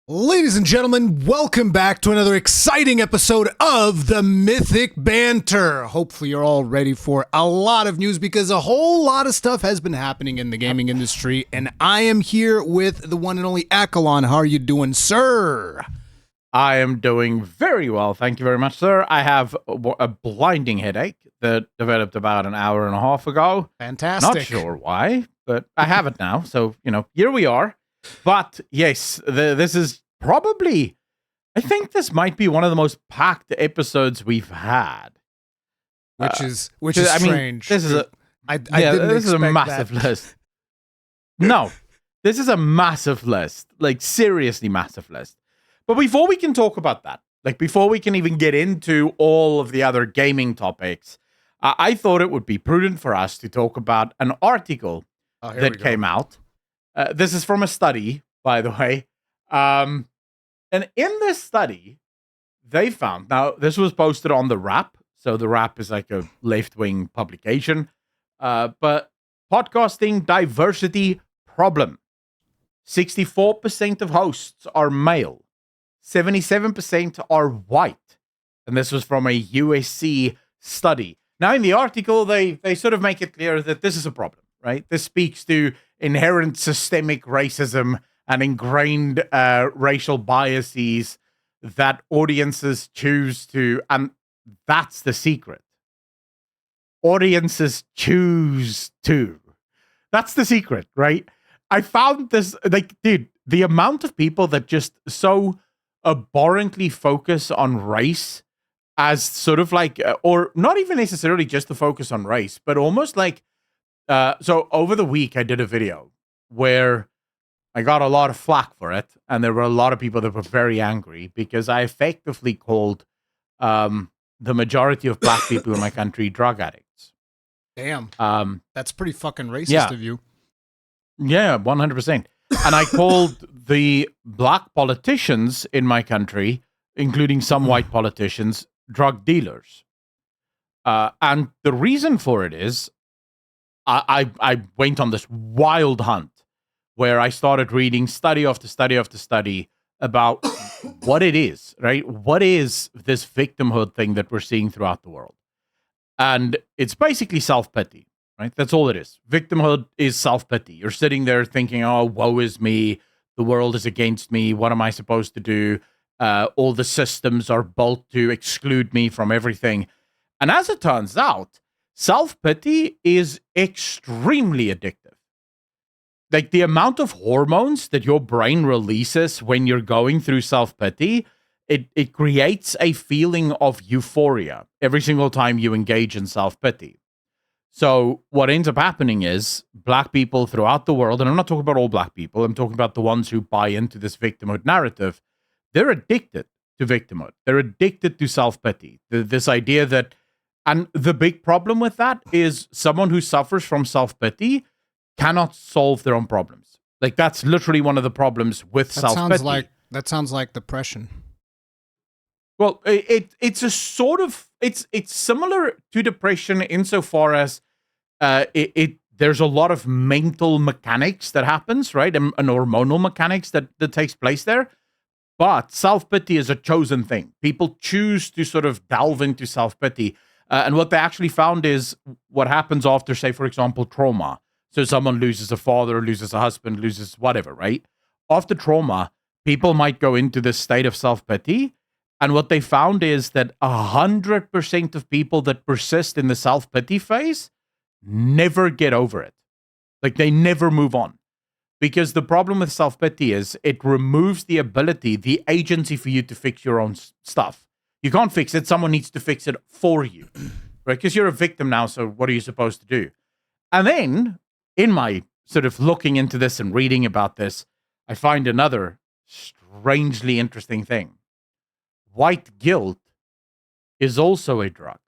Ladies and gentlemen, welcome back to another exciting episode of the Mythic Banter. Hopefully you're all ready for a lot of news because a whole lot of stuff has been happening in the gaming industry, and I am here with the one and only Akalon. How are you doing, sir? I am doing very well, thank you very much, sir. I have a blinding headache that developed about an hour and a half ago. Fantastic. Not sure why, but I have it now, so, here we are. But yes, this is probably, I think this might be one of the most packed episodes we've had. Which is strange. This is this is a massive list. No, this is a massive list, like seriously massive list. But before we can talk about that, like before we can even get into all of the other gaming topics, I thought it would be prudent for us to talk about an article that came out. This is from a study, by the way. And in this study, they found, now this was posted on the Wrap. So the Wrap is like a left-wing publication. But podcasting diversity problem. 64% of hosts are male. 77% are white. And this was from a USC study. Now in the article, they sort of make it clear that this is a problem, right? This speaks to inherent systemic racism and ingrained racial biases that audiences choose to, and that's the secret. Audiences choose to. That's the secret, right? I found this, like, dude, the amount of people that just so abhorrently focus on race as sort of like, or not even necessarily just to focus on race, but almost like, so over the week, I did a video where I got a lot of flack for it, and there were a lot of people that were very angry because I effectively called the majority of black people in my country drug addicts. Damn. That's pretty fucking racist of you. Yeah, 100%. And I called the black politicians in my country, including some white politicians, drug dealers. And the reason for it is, I went on this wild hunt where I started reading study after study after study about what it is, right? What is this victimhood thing that we're seeing throughout the world? And it's basically self-pity, right? That's all it is. Victimhood is self-pity. You're sitting there thinking, oh, woe is me. The world is against me. What am I supposed to do? All the systems are built to exclude me from everything. And as it turns out, self-pity is extremely addictive. Like the amount of hormones that your brain releases when you're going through self-pity, it creates a feeling of euphoria every single time you engage in self-pity. So what ends up happening is black people throughout the world, and I'm not talking about all black people, I'm talking about the ones who buy into this victimhood narrative, they're addicted to victimhood. They're addicted to self-pity. This idea that, and the big problem with that is someone who suffers from self-pity cannot solve their own problems. Like that's literally one of the problems with self-pity. That sounds like depression. Well, it's a sort of, it's similar to depression insofar as there's a lot of mental mechanics that happens, right? And hormonal mechanics that takes place there. But self-pity is a chosen thing. People choose to sort of delve into self-pity. And what they actually found is what happens after, say, for example, trauma. So someone loses a father, loses a husband, loses whatever, right? After trauma, people might go into this state of self-pity. And what they found is that 100% of people that persist in the self-pity phase never get over it. Like they never move on. Because the problem with self-pity is it removes the ability, the agency for you to fix your own stuff. You can't fix it. Someone needs to fix it for you, right? Because you're a victim now, so what are you supposed to do? And then, in my sort of looking into this and reading about this, I find another strangely interesting thing. White guilt is also a drug.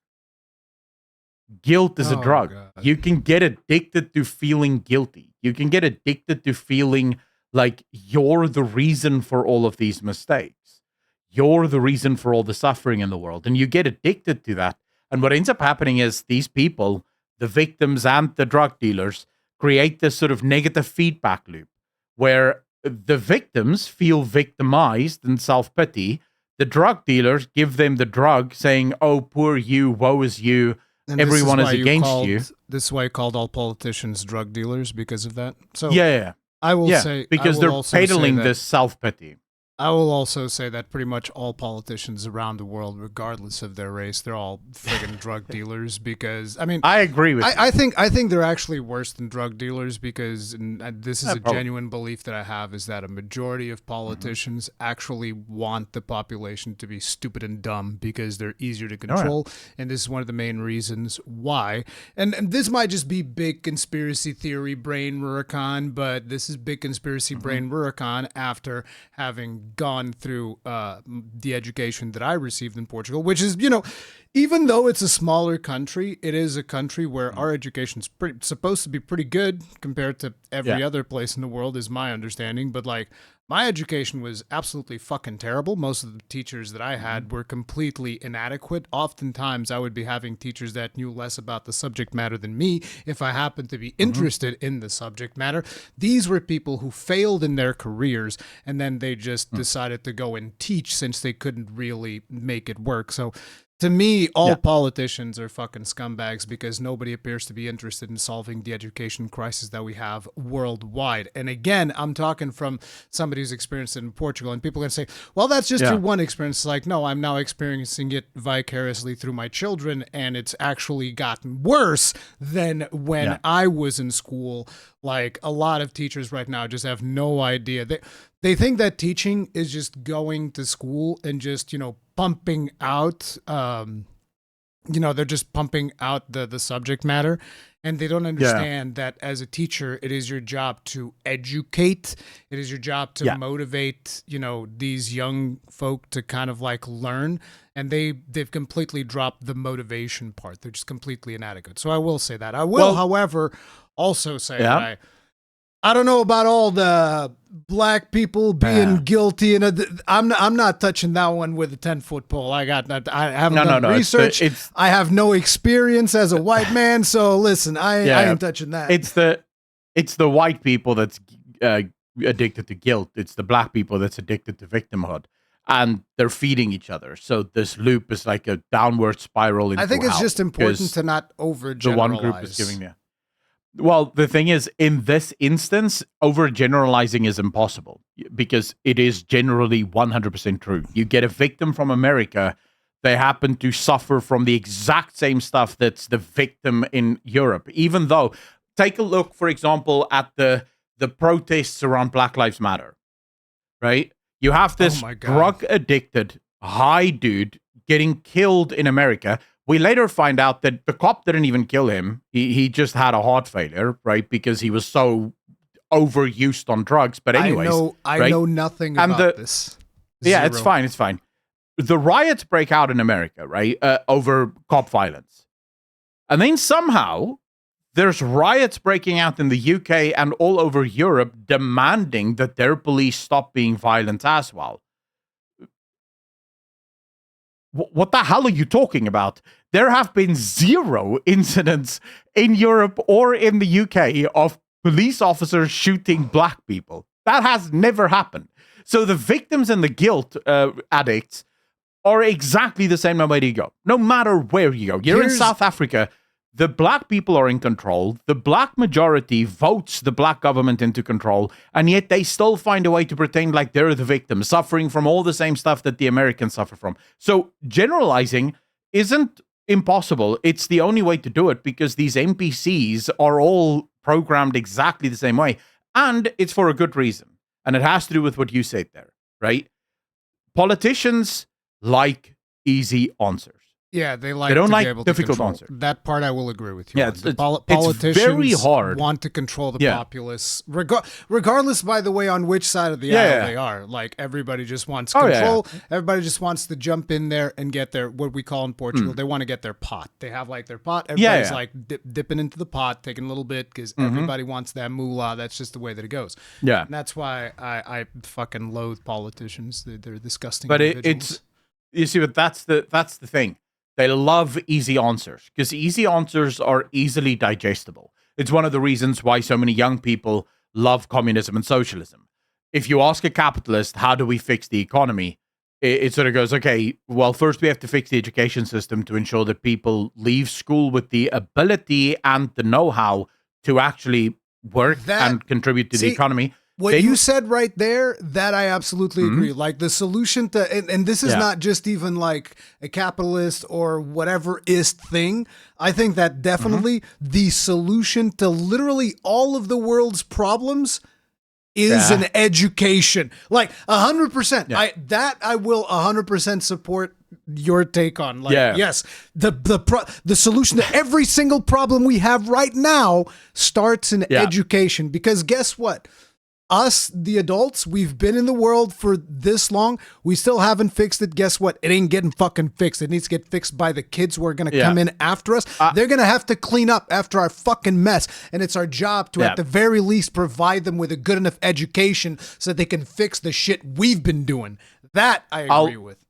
Guilt is a drug. God. You can get addicted to feeling guilty. You can get addicted to feeling like you're the reason for all of these mistakes. You're the reason for all the suffering in the world. And you get addicted to that. And what ends up happening is these people, the victims and the drug dealers, create this sort of negative feedback loop where the victims feel victimized and self-pity. The drug dealers give them the drug, saying, "Oh, poor you, woe is you, And everyone is against you." This is why you called all politicians drug dealers, because of that. So Yeah, I will yeah, say, because they're peddling this self-pity. I will also say that pretty much all politicians around the world, regardless of their race, they're all friggin' drug dealers. Because I mean, I agree with you. I think they're actually worse than drug dealers, because and this is a probably. genuine belief that I have, is that a majority of politicians actually want the population to be stupid and dumb because they're easier to control, and this is one of the main reasons why. And this might just be big conspiracy theory brain Rurikhan, but this is big conspiracy brain Rurikhan after having gone through the education that I received in Portugal, which is, even though it's a smaller country, it is a country where our education's supposed to be pretty good compared to every other place in the world, is my understanding. But like, my education was absolutely fucking terrible. Most of the teachers that I had were completely inadequate. Oftentimes, I would be having teachers that knew less about the subject matter than me if I happened to be interested in the subject matter. These were people who failed in their careers, and then they just decided to go and teach since they couldn't really make it work. So to me, all politicians are fucking scumbags, because nobody appears to be interested in solving the education crisis that we have worldwide. And again, I'm talking from somebody who's experienced it in Portugal, and people are going to say, well, that's just your one experience. It's like, no, I'm now experiencing it vicariously through my children, and it's actually gotten worse than when I was in school. Like, a lot of teachers right now just have no idea. They think that teaching is just going to school and just, pumping out, they're just pumping out the subject matter. And they don't understand that as a teacher, it is your job to educate. It is your job to motivate, these young folk to kind of like learn. And they've completely dropped the motivation part. They're just completely inadequate. So I will say that. I will, however, also say that I don't know about all the black people being guilty, and I'm not touching that one with a 10-foot pole. I haven't done research. I have no experience as a white man, so listen, I ain't touching that. It's the white people that's addicted to guilt. It's the black people that's addicted to victimhood, and they're feeding each other. So this loop is like a downward spiral. I think it's just important to not overgeneralize. The one group is giving the. Well, the thing is, in this instance, overgeneralizing is impossible, because it is generally 100% true. You get a victim from America, they happen to suffer from the exact same stuff that's the victim in Europe. Even though, take a look, for example, at the protests around Black Lives Matter, right? You have this drug-addicted, high dude getting killed in America. We later find out that the cop didn't even kill him. He just had a heart failure, right? Because he was so overused on drugs. But anyways, I know nothing about this. Yeah, it's fine. It's fine. The riots break out in America, right? Over cop violence. And then somehow there's riots breaking out in the UK and all over Europe, demanding that their police stop being violent as well. What the hell are you talking about? There have been 0 incidents in Europe or in the UK of police officers shooting black people. That has never happened. So the victims and the guilt addicts are exactly the same no matter you go. No matter where you go. You're in South Africa. The black people are in control. The black majority votes the black government into control, and yet they still find a way to pretend like they're the victim, suffering from all the same stuff that the Americans suffer from. So generalizing isn't impossible. It's the only way to do it, because these NPCs are all programmed exactly the same way, and it's for a good reason. And it has to do with what you said there, right? Politicians like easy answers. Yeah, they don't to like be able difficult to answer. That part I will agree with you. Yeah, politicians very hard. want to control the populace, regardless, by the way, on which side of the aisle they are. Like, everybody just wants control. Everybody just wants to jump in there and get their, what we call in Portugal, they want to get their pot. They have like their pot. Everybody's like dipping into the pot, taking a little bit, because everybody wants that moolah. That's just the way that it goes. Yeah, and that's why I fucking loathe politicians. They're disgusting. But it's you see, but that's the thing. They love easy answers, because easy answers are easily digestible. It's one of the reasons why so many young people love communism and socialism. if you ask a capitalist, how do we fix the economy? It sort of goes, okay, well, first we have to fix the education system to ensure that people leave school with the ability and the know-how to actually work and contribute to the economy. What you said right there, that I absolutely agree. Like the solution to, and this is not just even like a capitalist or whatever-ist thing. I think that definitely the solution to literally all of the world's problems is an education. Like 100%. I will 100% support your take on. Like, yes, the solution to every single problem we have right now starts in education. Because guess what? Us, the adults, we've been in the world for this long. We still haven't fixed it. Guess what? It ain't getting fucking fixed. It needs to get fixed by the kids who are going to come in after us. They're going to have to clean up after our fucking mess. And it's our job to, at the very least, provide them with a good enough education so that they can fix the shit we've been doing. That I agree with.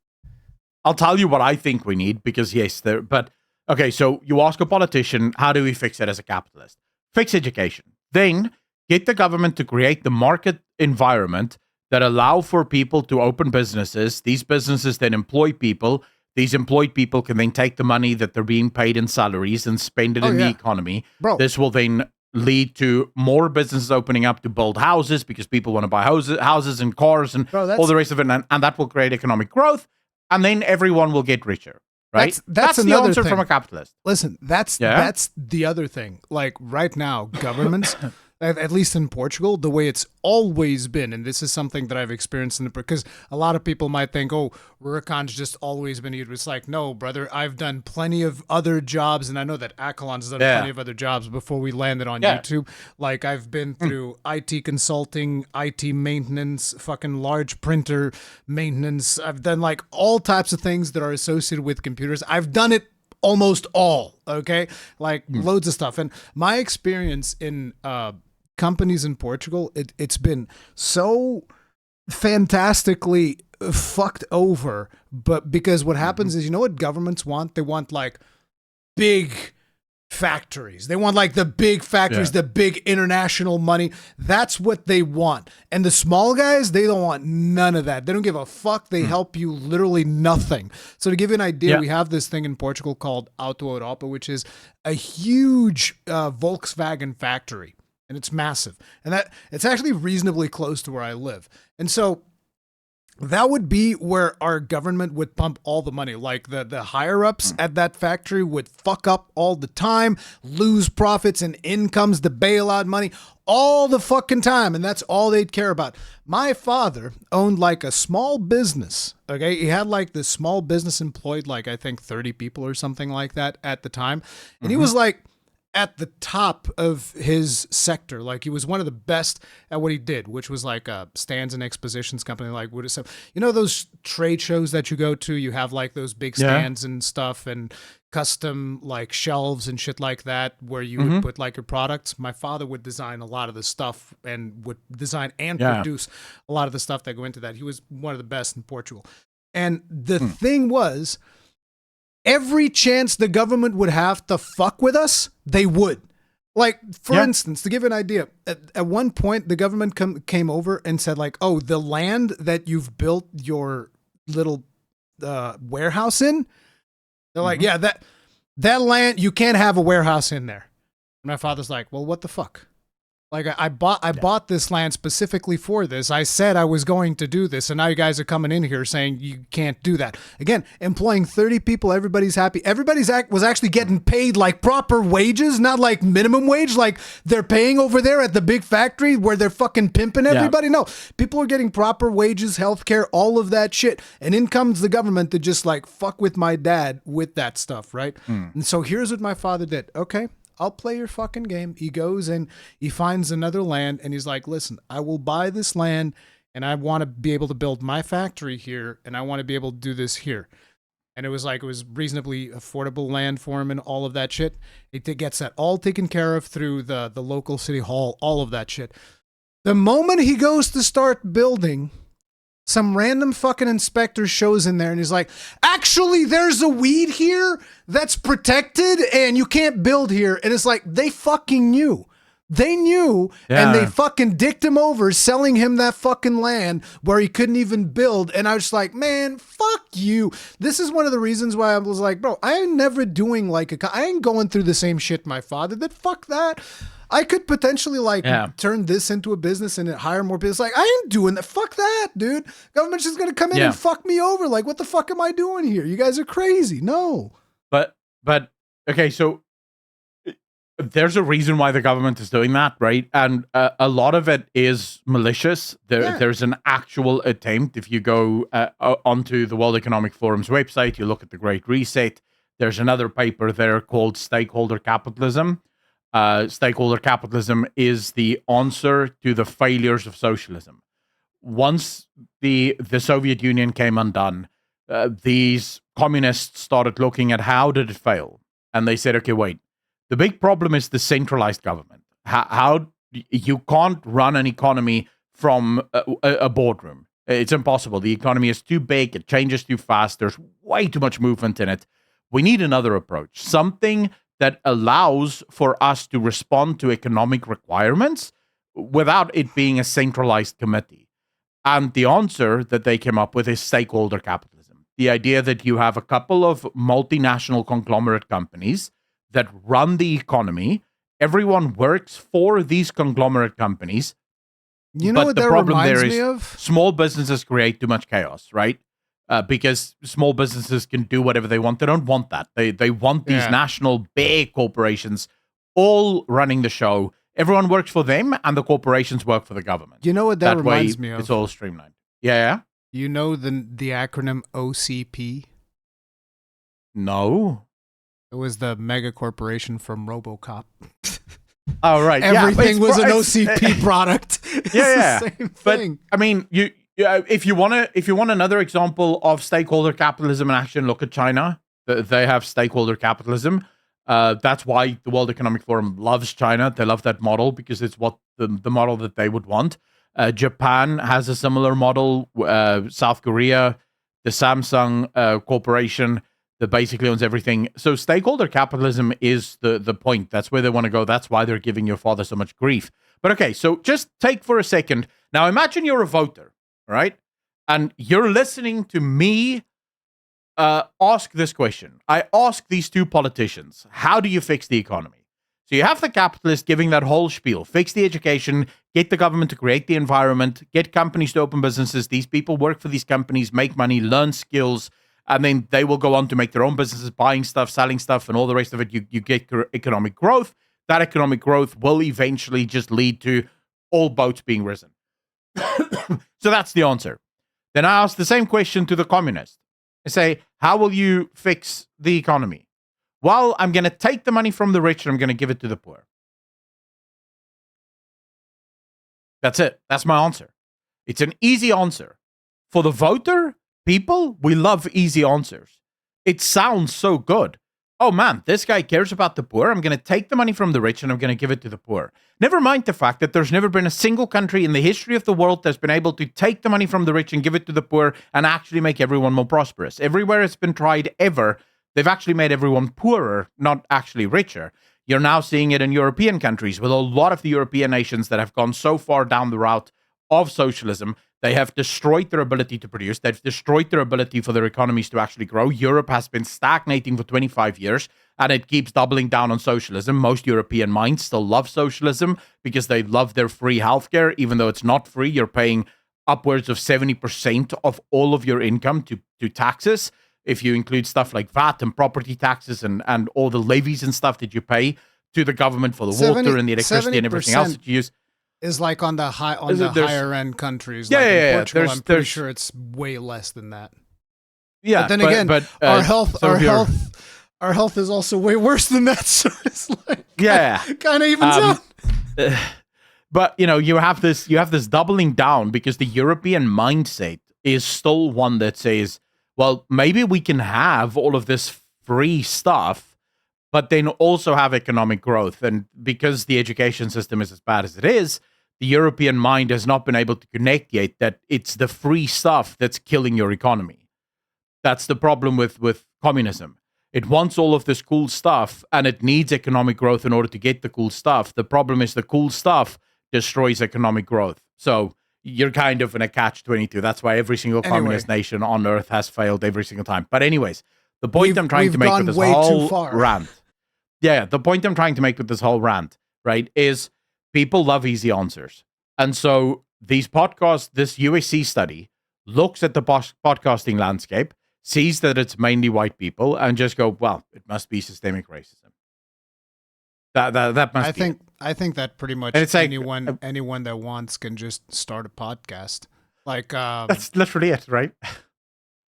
I'll tell you what I think we need, because okay, so you ask a politician, how do we fix it as a capitalist? Fix education. Then get the government to create the market environment that allow for people to open businesses. These businesses then employ people. These employed people can then take the money that they're being paid in salaries and spend it in the economy. This will then lead to more businesses opening up to build houses because people want to buy houses and cars and all the rest of it. And that will create economic growth. And then everyone will get richer. Right? That's the answer from a capitalist. Listen, that's the other thing. Like right now, governments... At least in Portugal, the way it's always been, and this is something that I've experienced because a lot of people might think, oh, Rurikhan's just always been here. It's like, no, brother, I've done plenty of other jobs, and I know that Akalon's done plenty of other jobs before we landed on YouTube. Like, I've been through IT consulting, IT maintenance, fucking large printer maintenance. I've done, like, all types of things that are associated with computers. I've done it almost all, okay? Like, loads of stuff. And my experience in companies in Portugal, it's been so fantastically fucked over, but because what happens is, you know what governments want? They want like big factories. They want like the big factories, the big international money. That's what they want. And the small guys, they don't want none of that. They don't give a fuck. They help you literally nothing. So to give you an idea, we have this thing in Portugal called Auto Europa, which is a huge Volkswagen factory. And it's massive. And that it's actually reasonably close to where I live. And so that would be where our government would pump all the money. Like the higher ups at that factory would fuck up all the time, lose profits and incomes, the bailout money, all the fucking time. And that's all they'd care about. My father owned like a small business. Okay. He had like this small business employed, like I think 30 people or something like that at the time. And he was like at the top of his sector. Like he was one of the best at what he did, which was like stands and expositions company. Like what is some, you know, those trade shows that you go to, you have like those big stands and stuff and custom like shelves and shit like that, where you would put like your products. My father would design a lot of the stuff and would design and produce a lot of the stuff that go into that. He was one of the best in Portugal. And the thing was, every chance the government would have to fuck with us, they would. Like, for instance, to give you an idea, at one point, the government came over and said, like, oh, the land that you've built your little warehouse in, they're like, yeah, that land, you can't have a warehouse in there. And my father's like, well, what the fuck? Like, I bought this land specifically for this. I said I was going to do this, and now you guys are coming in here saying you can't do that. Again, employing 30 people, everybody's happy. Was actually getting paid like proper wages, not like minimum wage, like they're paying over there at the big factory where they're fucking pimping everybody. No, people are getting proper wages, healthcare, all of that shit. And in comes the government to just like fuck with my dad with that stuff, right? And so here's what my father did. Okay, I'll play your fucking game. He goes and he finds another land and he's like, listen, I will buy this land and I want to be able to build my factory here and I want to be able to do this here. And it was reasonably affordable land for him and all of that shit. It gets that all taken care of through the local city hall, all of that shit. The moment he goes to start building, some random fucking inspector shows in there and he's like, actually, there's a weed here that's protected and you can't build here. And it's like, they fucking knew. They knew, and they fucking dicked him over, selling him that fucking land where he couldn't even build. And I was like, man, fuck you. This is one of the reasons why I was like, bro, I ain't never doing I ain't going through the same shit my father did. Fuck that. I could potentially turn this into a business and hire more business. Like, I ain't doing that. Fuck that, dude. Government's just going to come in and fuck me over. Like, what the fuck am I doing here? You guys are crazy. No. But okay, so there's a reason why the government is doing that, right? And a lot of it is malicious. There's an actual attempt. If you go onto the World Economic Forum's website, you look at the Great Reset, there's another paper there called Stakeholder Capitalism. Stakeholder capitalism is the answer to the failures of socialism. Once the Soviet Union came undone, these communists started looking at how did it fail. And they said, okay, wait. The big problem is the centralized government. How you can't run an economy from a boardroom. It's impossible. The economy is too big. It changes too fast. There's way too much movement in it. We need another approach, something that allows for us to respond to economic requirements without it being a centralized committee. And the answer that they came up with is stakeholder capitalism. The idea that you have a couple of multinational conglomerate companies that run the economy. Everyone works for these conglomerate companies. You know what that reminds me of? Small businesses create too much chaos, right? Because small businesses can do whatever they want. They don't want that. They want these national big corporations all running the show. Everyone works for them, and the corporations work for the government. You know what that reminds me of? It's all streamlined. Yeah. You know the acronym OCP? No. It was the mega corporation from RoboCop. Oh, right. Everything was an OCP product. It's the same thing. But I mean, if you want another example of stakeholder capitalism in action, look at China. They have stakeholder capitalism. That's why the World Economic Forum loves China. They love that model because it's what the model that they would want. Japan has a similar model. South Korea, the Samsung corporation that basically owns everything. So stakeholder capitalism is the point. That's where they want to go. That's why they're giving your father so much grief. But okay, so just take for a second. Now imagine you're a voter, right? And you're listening to me ask this question. I ask these two politicians, how do you fix the economy? So you have the capitalist giving that whole spiel, fix the education, get the government to create the environment, get companies to open businesses. These people work for these companies, make money, learn skills, and then they will go on to make their own businesses, buying stuff, selling stuff, and all the rest of it. You get economic growth. That economic growth will eventually just lead to all boats being risen. So that's the answer. Then I ask the same question to the communist. I say, how will you fix the economy? Well, I'm going to take the money from the rich and I'm going to give it to the poor. That's it. That's my answer. It's an easy answer. For the voter, people, we love easy answers. It sounds so good. Oh man, this guy cares about the poor. I'm going to take the money from the rich and I'm going to give it to the poor. Never mind the fact that there's never been a single country in the history of the world that's been able to take the money from the rich and give it to the poor and actually make everyone more prosperous. Everywhere it's been tried ever, they've actually made everyone poorer, not actually richer. You're now seeing it in European countries with a lot of the European nations that have gone so far down the route of socialism. They have destroyed their ability to produce. They've destroyed their ability for their economies to actually grow. Europe has been stagnating for 25 years, and it keeps doubling down on socialism. Most European minds still love socialism because they love their free healthcare. Even though it's not free, you're paying upwards of 70% of all of your income to taxes. If you include stuff like VAT and property taxes and all the levies and stuff that you pay to the government for the water and the electricity and everything else that you use. Is like on the higher end countries. Like in Portugal, I'm pretty sure it's way less than that. Yeah, but then again, our health is also way worse than that. So it's like kind of evens out. But you have this doubling down because the European mindset is still one that says, well, maybe we can have all of this free stuff, but then also have economic growth. And because the education system is as bad as it is, the European mind has not been able to connect yet that it's the free stuff that's killing your economy. That's the problem with communism. It wants all of this cool stuff, and it needs economic growth in order to get the cool stuff. The problem is the cool stuff destroys economic growth. So you're kind of in a catch-22. That's why every single communist nation on Earth has failed every single time. But anyways, the point I'm trying to make with this whole rant. Yeah, the point I'm trying to make with this whole rant, right, is people love easy answers. And so these podcasts, this USC study, looks at the podcasting landscape, sees that it's mainly white people, and just go, well, it must be systemic racism. That must be. I think that pretty much it's anyone that wants can just start a podcast. Like that's literally it, right?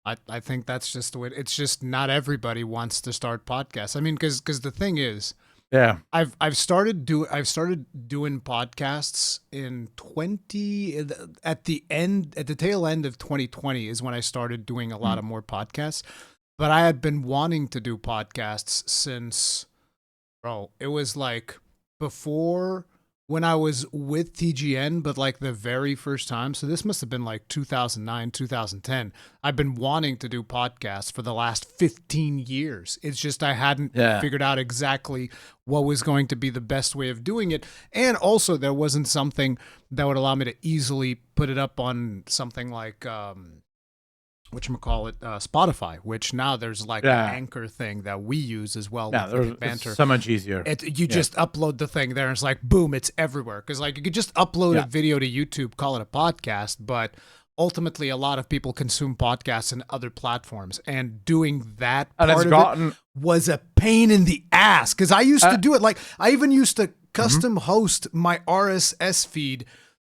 I think that's just the way. It's just not everybody wants to start podcasts. I mean, because the thing is, yeah, I've started doing podcasts in at the tail end of 2020 is when I started doing a lot of more podcasts. But I had been wanting to do podcasts since, bro, it was like before when I was with TGN, but like the very first time. So this must have been like 2009, 2010. I've been wanting to do podcasts for the last 15 years. It's just I hadn't figured out exactly what was going to be the best way of doing it. And also there wasn't something that would allow me to easily put it up on something like Spotify, which now there's like an Anchor thing that we use as well. Yeah, with Banter. It's so much easier. You just upload the thing there and it's like, boom, it's everywhere. Because like you could just upload a video to YouTube, call it a podcast, but ultimately a lot of people consume podcasts in other platforms, and doing that part of it was a pain in the ass. Because I used to do it. Like I even used to custom host my RSS feed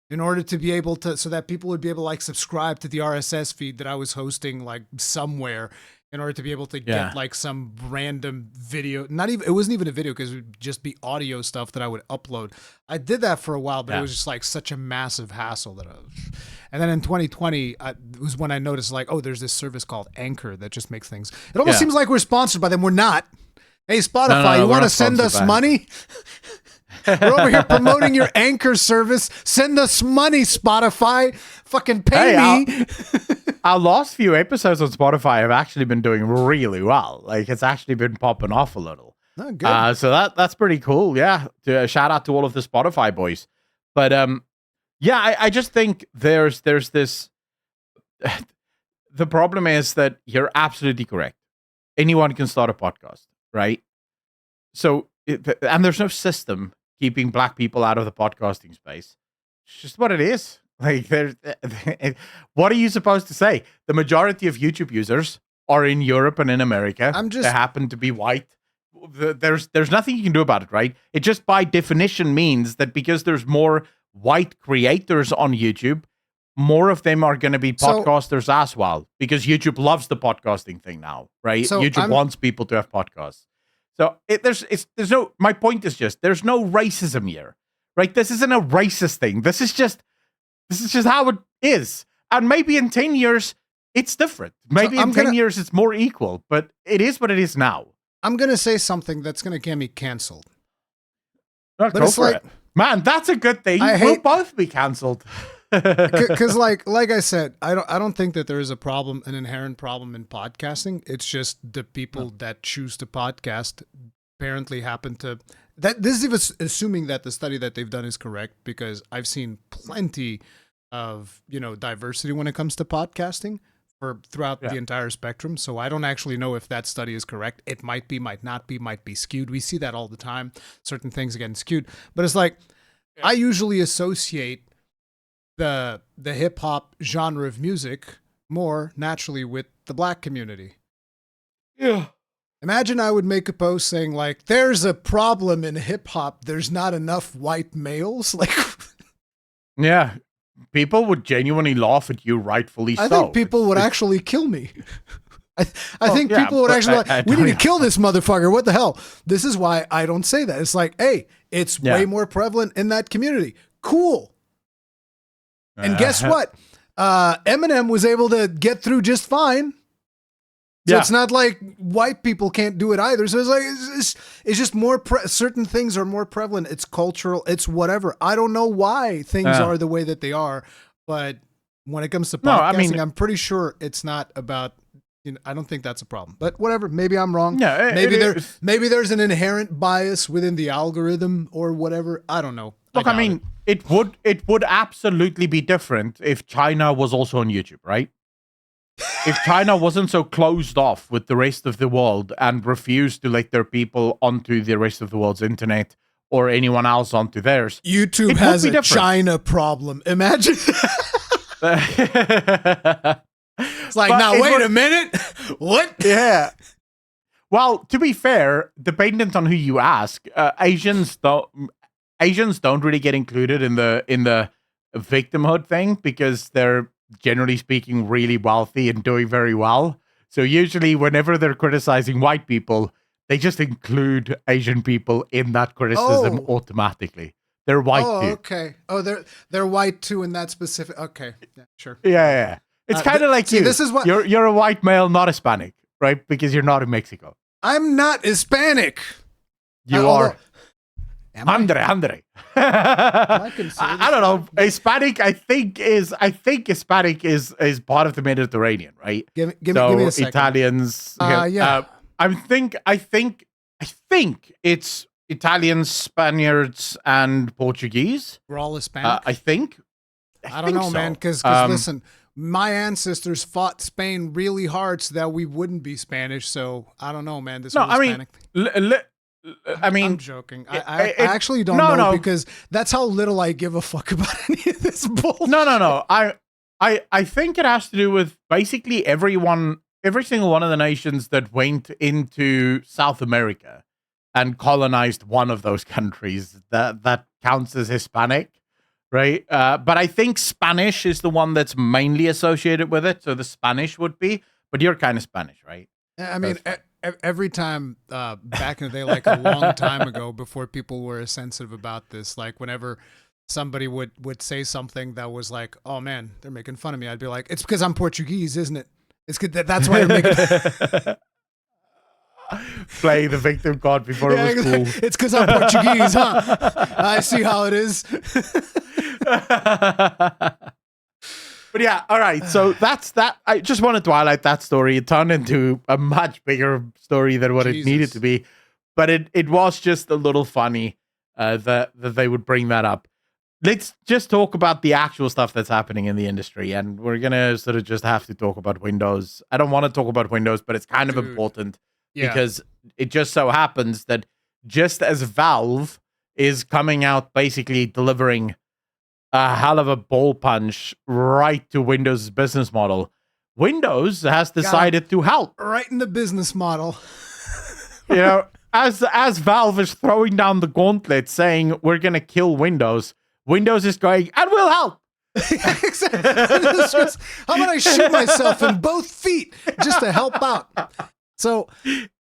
in order to be able to, so that people would be able to like subscribe to the RSS feed that I was hosting like somewhere, in order to be able to get like some random video. It wasn't even a video, because it would just be audio stuff that I would upload. I did that for a while, but it was just like such a massive hassle and then in 2020, it was when I noticed like, oh, there's this service called Anchor that just makes things. It almost seems like we're sponsored by them. We're not. Hey, Spotify, you want to send us money? We're over here promoting your Anchor service. Send us money, Spotify. Fucking pay me. Our last few episodes on Spotify have actually been doing really well. Like it's actually been popping off a little. Oh, good. So that's pretty cool. Yeah. Shout out to all of the Spotify boys. But I just think there's this. The problem is that you're absolutely correct. Anyone can start a podcast, right? So and there's no system keeping black people out of the podcasting space. It's just what it is. Like, what are you supposed to say? The majority of YouTube users are in Europe and in America. They happen to be white. There's nothing you can do about it, right? It just by definition means that because there's more white creators on YouTube, more of them are going to be podcasters as well, because YouTube loves the podcasting thing now, right? So YouTube wants people to have podcasts. So my point is just, there's no racism here, right? This isn't a racist thing. This is just how it is. And maybe in 10 years, it's different. Maybe in 10 years, it's more equal, but it is what it is now. I'm going to say something that's going to get me canceled. Go for it. Man, that's a good thing. We'll both be canceled. Because like I said, I don't think that there is an inherent problem in podcasting. It's just the people that choose to podcast apparently happen to. This is even assuming that the study that they've done is correct, because I've seen plenty of diversity when it comes to podcasting throughout the entire spectrum. So I don't actually know if that study is correct. It might be, might not be, might be skewed. We see that all the time. Certain things are getting skewed, but it's like I usually associate the hip hop genre of music more naturally with the black community. Yeah. Imagine I would make a post saying like, there's a problem in hip hop. There's not enough white males. Like, yeah, people would genuinely laugh at you, rightfully so. I think people would actually kill me. I think people would actually we need to kill this motherfucker. What the hell? This is why I don't say that. It's like, hey, it's way more prevalent in that community. Cool. And guess what? Eminem was able to get through just fine. So it's not like white people can't do it either. So it's like it's just more certain things are more prevalent. It's cultural. It's whatever. I don't know why things are the way that they are, but when it comes to podcasting, I'm pretty sure it's not about I don't think that's a problem. But whatever, maybe I'm wrong. Yeah, maybe there's an inherent bias within the algorithm or whatever. I don't know. Look, I mean, it would absolutely be different if China was also on YouTube, right? If China wasn't so closed off with the rest of the world and refused to let their people onto the rest of the world's internet or anyone else onto theirs, YouTube has a China problem. Imagine. It's like, now wait a minute. What? Yeah. Well, to be fair, dependent on who you ask, Asians don't really get included in the victimhood thing because they're generally speaking really wealthy and doing very well. So usually whenever they're criticizing white people, they just include Asian people in that criticism automatically. They're white too. Okay. Oh, they're white too in that specific. Okay. Yeah, sure. Yeah. It's kind of like you. This is what you're a white male, not Hispanic, right? Because you're not in Mexico. I'm not Hispanic. You are. Andre. I don't know. Hispanic, I think Hispanic is part of the Mediterranean, right? Give me a second. Italians. Yeah. I think it's Italians, Spaniards, and Portuguese. We're all Hispanic. I think. I don't know, man. Because listen, my ancestors fought Spain really hard so that we wouldn't be Spanish. So I don't know, man. Hispanic thing. I'm joking. I actually don't know because that's how little I give a fuck about any of this bull. No. I think it has to do with basically every single one of the nations that went into South America and colonized one of those countries. That counts as Hispanic, right? But I think Spanish is the one that's mainly associated with it. So the Spanish would be, but you're kind of Spanish, right? I mean, every time back in the day, like a long time ago, before people were sensitive about this, like whenever somebody would say something that was like, "Oh man, they're making fun of me," I'd be like, "It's because I'm Portuguese, isn't it? It's good that's why they're making." Play the victim card before it was cool. It's because I'm Portuguese, huh? I see how it is. But yeah, all right. So that's that. I just wanted to highlight that story. It turned into a much bigger story than what it needed to be. But it was just a little funny that they would bring that up. Let's just talk about the actual stuff that's happening in the industry. And we're going to sort of just have to talk about Windows. I don't want to talk about Windows, but it's kind of important because it just so happens that just as Valve is coming out basically delivering a hell of a ball punch right to Windows' business model, Windows has decided to help. Right in the business model. As Valve is throwing down the gauntlet saying, we're going to kill Windows, Windows is going, and we'll help. Exactly. How about I shoot myself in both feet just to help out? So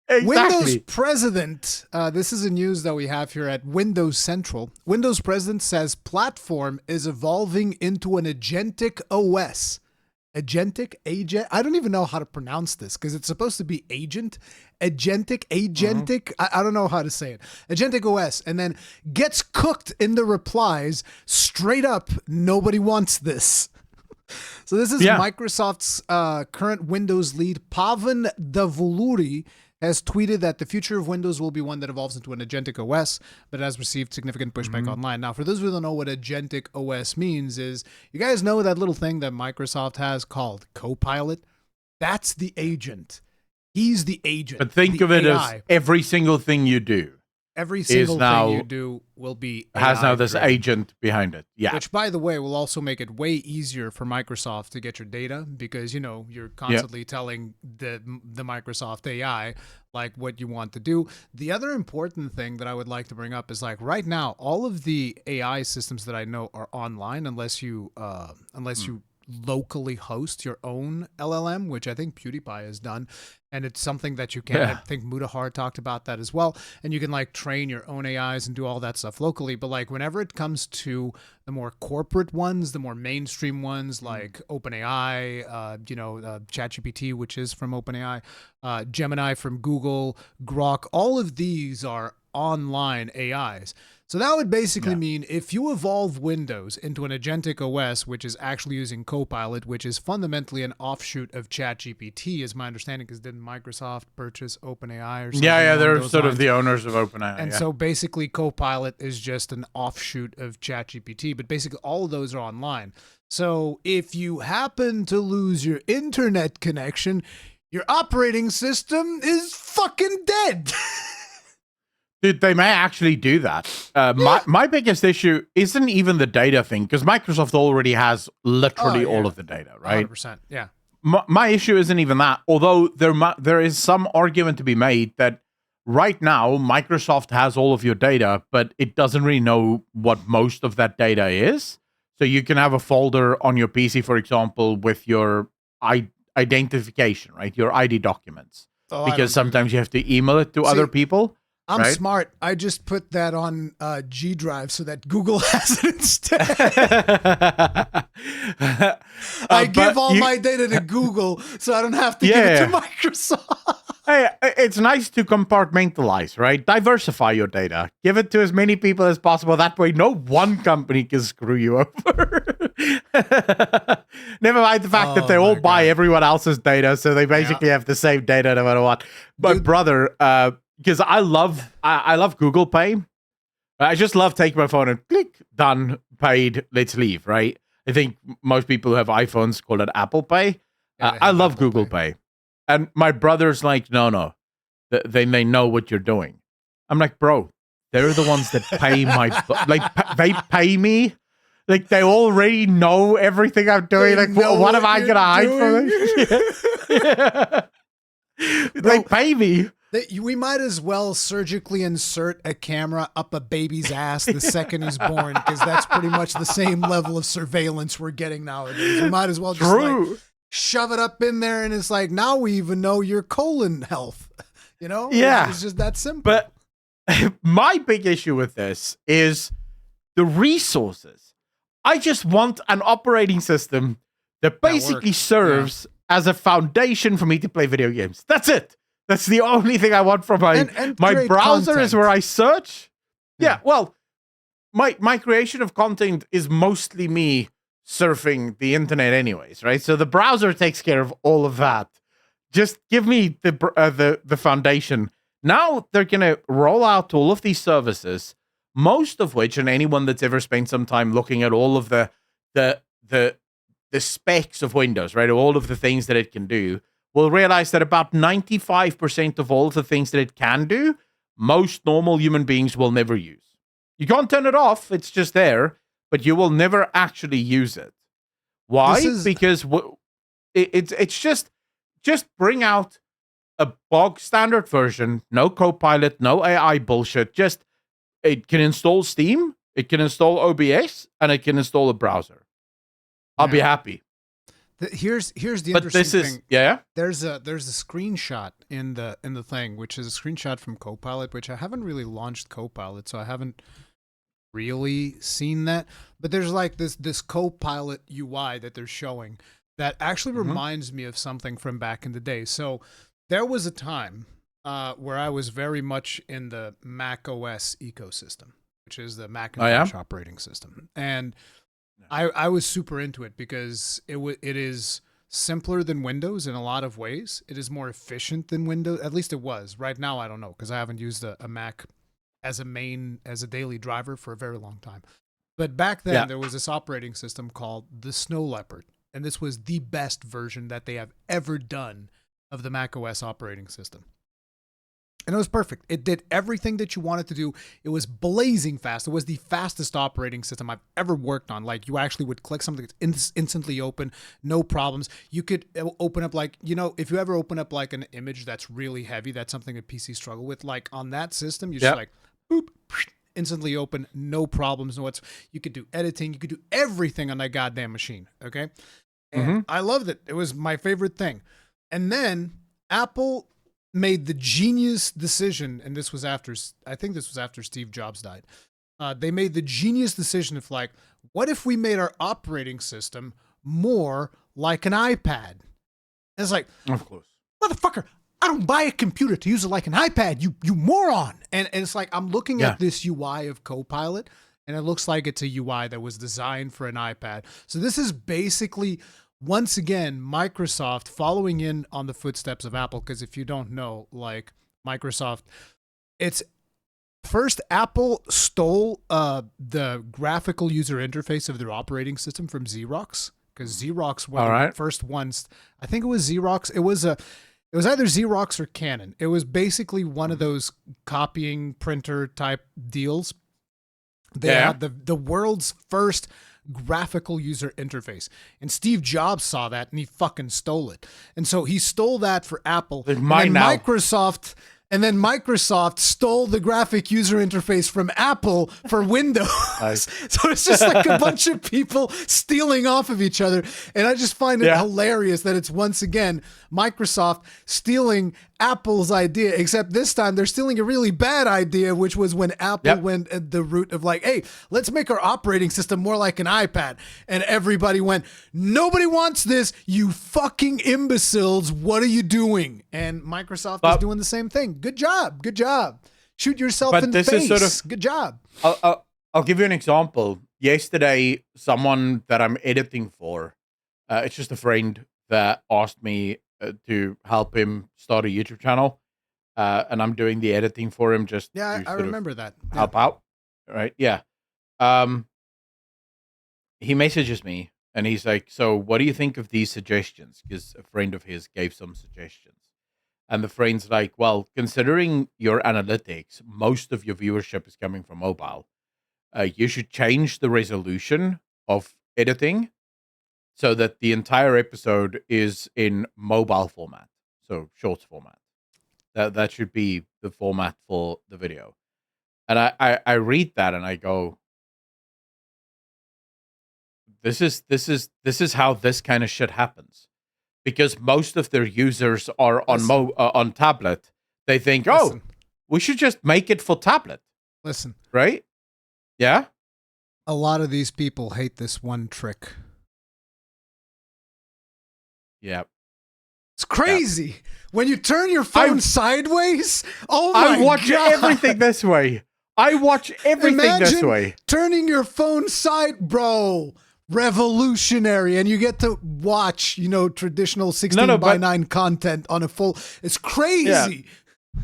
exactly. Windows president, this is a news that we have here at Windows Central. Windows president says platform is evolving into an agentic OS. Agent? I don't even know how to pronounce this because it's supposed to be agent. Agentic. I don't know how to say it. Agentic OS. And then gets cooked in the replies straight up. Nobody wants this. So this is Microsoft's current Windows lead, Pavan Davuluri, has tweeted that the future of Windows will be one that evolves into an agentic OS, but has received significant pushback online. Now, for those who don't know what agentic OS means is, you guys know that little thing that Microsoft has called Copilot? That's the agent. He's the agent. But think of it as every single thing you do. Every single thing you do will be AI has now this driven. Agent behind it. Yeah. Which, by the way, will also make it way easier for Microsoft to get your data because, you're constantly telling the Microsoft AI like what you want to do. The other important thing that I would like to bring up is like right now, all of the AI systems that I know are online unless you locally host your own LLM, which I think PewDiePie has done. And it's something that you can, I think Mutahar talked about that as well. And you can like train your own AIs and do all that stuff locally. But like whenever it comes to the more corporate ones, the more mainstream ones like OpenAI, ChatGPT, which is from OpenAI, Gemini from Google, Grok, all of these are online AIs. So that would basically mean if you evolve Windows into an Agentic OS, which is actually using Copilot, which is fundamentally an offshoot of ChatGPT, is my understanding, because didn't Microsoft purchase OpenAI or something? Yeah, along they're those sort lines? of the owners of OpenAI. And so basically Copilot is just an offshoot of ChatGPT, but basically all of those are online. So if you happen to lose your internet connection, your operating system is fucking dead. Dude, they may actually do that. My biggest issue isn't even the data thing, because Microsoft already has literally all of the data, right? 100%. Yeah. My issue isn't even that, although there is some argument to be made that right now Microsoft has all of your data, but it doesn't really know what most of that data is. So you can have a folder on your PC, for example, with your identification, right? Your ID documents. Because sometimes you have to email it to other people. I'm right? smart. I just put that on G Drive so that Google has it instead. I give all my data to Google so I don't have to give it to Microsoft. Hey, it's nice to compartmentalize, right? Diversify your data. Give it to as many people as possible. That way, no one company can screw you over. Never mind the fact that they all buy everyone else's data, so they basically have the same data no matter what. But brother, because I love Google Pay. I just love taking my phone and click, done, paid, let's leave, right? I think most people who have iPhones call it Apple Pay. I love Google Pay. And my brother's like, no, they know what you're doing. I'm like, bro, they're the ones that pay they pay me. Like, they already know everything I'm doing. Like, what am I going to hide from them? They pay me. We might as well surgically insert a camera up a baby's ass the second he's born, because that's pretty much the same level of surveillance we're getting nowadays. We might as well just like shove it up in there, and it's like, now we even know your colon health. You know? Yeah. It's just that simple. But my big issue with this is the resources. I just want an operating system that basically serves as a foundation for me to play video games. That's it. That's the only thing I want from my browser content. Is where I search. Yeah, well, my creation of content is mostly me surfing the internet anyways, right? So the browser takes care of all of that. Just give me the foundation. Now they're going to roll out all of these services, most of which, and anyone that's ever spent some time looking at all of the specs of Windows, right? All of the things that it can do, will realize that about 95% of all of the things that it can do, most normal human beings will never use. You can't turn it off. It's just there, but you will never actually use it. Why? Because it's just bring out a bog standard version, no Copilot, no AI bullshit. Just, it can install Steam, it can install OBS, and it can install a browser. I'll be happy. Here's the interesting thing. Yeah. There's a screenshot in the thing, which is a screenshot from Copilot, which I haven't really launched Copilot, so I haven't really seen that. But there's like this Copilot UI that they're showing that actually reminds me of something from back in the day. So there was a time where I was very much in the Mac OS ecosystem, which is the Macintosh operating system, and I was super into it because it is simpler than Windows in a lot of ways. It is more efficient than Windows. At least it was. Right now, I don't know, because I haven't used a Mac as a daily driver for a very long time. But back then, there was this operating system called the Snow Leopard, and this was the best version that they have ever done of the Mac OS operating system. And it was perfect. It did everything that you wanted to do. It was blazing fast. It was the fastest operating system I've ever worked on. Like, you actually would click something that's instantly open, no problems. You could open up, like, if you ever open up like an image that's really heavy, that's something that PCs struggle with. Like, on that system, you're just like, boop, instantly open, no problems. You could do editing. You could do everything on that goddamn machine. Okay. And I loved it. It was my favorite thing. And then Apple made the genius decision, and I think this was after Steve Jobs died. They made the genius decision of like, what if we made our operating system more like an iPad? And it's like, of course, motherfucker, I don't buy a computer to use it like an iPad, you moron. And it's like, I'm looking at this UI of Copilot, and it looks like it's a UI that was designed for an iPad. So this is basically, once again, Microsoft following in on the footsteps of Apple. Because if you don't know, like Microsoft, it's first Apple stole the graphical user interface of their operating system from Xerox. Because Xerox were the first ones. I think it was Xerox. It was either Xerox or Canon. It was basically one of those copying printer type deals. They had the world's first graphical user interface. And Steve Jobs saw that and he fucking stole it. And so he stole that for Apple. And then Microsoft stole the graphic user interface from Apple for Windows. So it's just like a bunch of people stealing off of each other. And I just find it hilarious that it's once again Microsoft stealing Apple's idea, except this time they're stealing a really bad idea, which was when Apple went the route of like, hey, let's make our operating system more like an iPad. And everybody went, nobody wants this, you fucking imbeciles. What are you doing? And Microsoft is doing the same thing. Good job. Good job. Shoot yourself in the face. Good job. I'll give you an example. Yesterday, someone that I'm editing for, it's just a friend that asked me to help him start a YouTube channel. And I'm doing the editing for him just to I remember that. Help out. Right? Yeah. He messages me and he's like, so what do you think of these suggestions? Because a friend of his gave some suggestions. And the friend's like, well, considering your analytics, most of your viewership is coming from mobile. You should change the resolution of editing so that the entire episode is in mobile format, so shorts format. That should be the format for the video. And I read that and I go, this is how this kind of shit happens. Because most of their users are on tablet. They think, we should just make it for tablet. Listen. Right? Yeah? A lot of these people hate this one trick. Yeah. It's crazy. Yeah. When you turn your phone sideways, I watch everything this way. I watch everything this way. Turning your phone bro. Revolutionary, and you get to watch, traditional 16:9 content on a full. It's crazy. Yeah.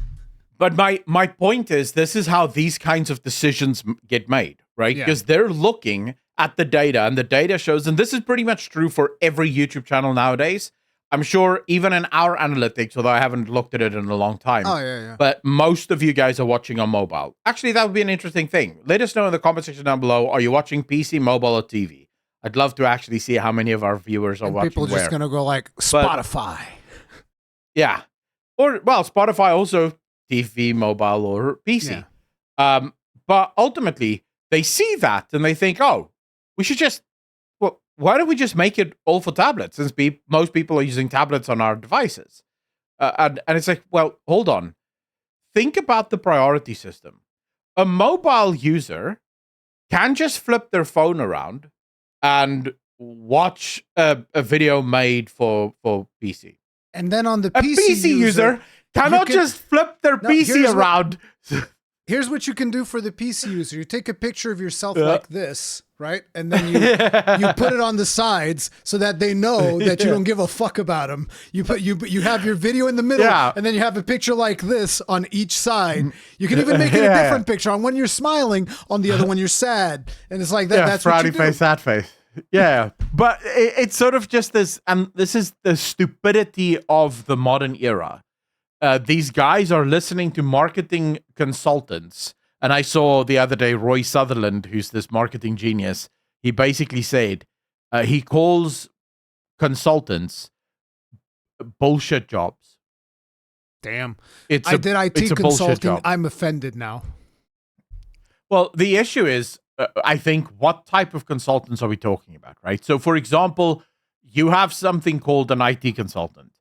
But my point is, this is how these kinds of decisions get made, right? Because they're looking at the data, and the data shows, and this is pretty much true for every YouTube channel nowadays. I'm sure even in our analytics, although I haven't looked at it in a long time. Oh, yeah. But most of you guys are watching on mobile. Actually, that would be an interesting thing. Let us know in the comment section down below. Are you watching PC, mobile, or TV? I'd love to actually see how many of our viewers are watching. People are just going to go like Spotify. Yeah. Or, well, Spotify also TV, mobile, or PC. Yeah. But ultimately, they see that and they think, we should just, why don't we just make it all for tablets since most people are using tablets on our devices? And it's like, well, hold on. Think about the priority system. A mobile user can just flip their phone around and watch a video made for PC. And then on the PC user cannot just flip their PC around. Here's what you can do for the PC user. You take a picture of yourself like this, right? And then you put it on the sides so that they know that you don't give a fuck about them. You have your video in the middle, and then you have a picture like this on each side. You can even make it a different picture. On one you're smiling, on the other one you're sad, and it's like that. Yeah, that's frowny what you do. face, sad face. Yeah, but it's sort of just this, and this is the stupidity of the modern era. These guys are listening to marketing consultants. And I saw the other day Roy Sutherland, who's this marketing genius. He basically said he calls consultants bullshit jobs. Damn. I did IT consulting. I'm offended now. Well, the issue is, I think, what type of consultants are we talking about, right? So, for example, you have something called an IT consultant.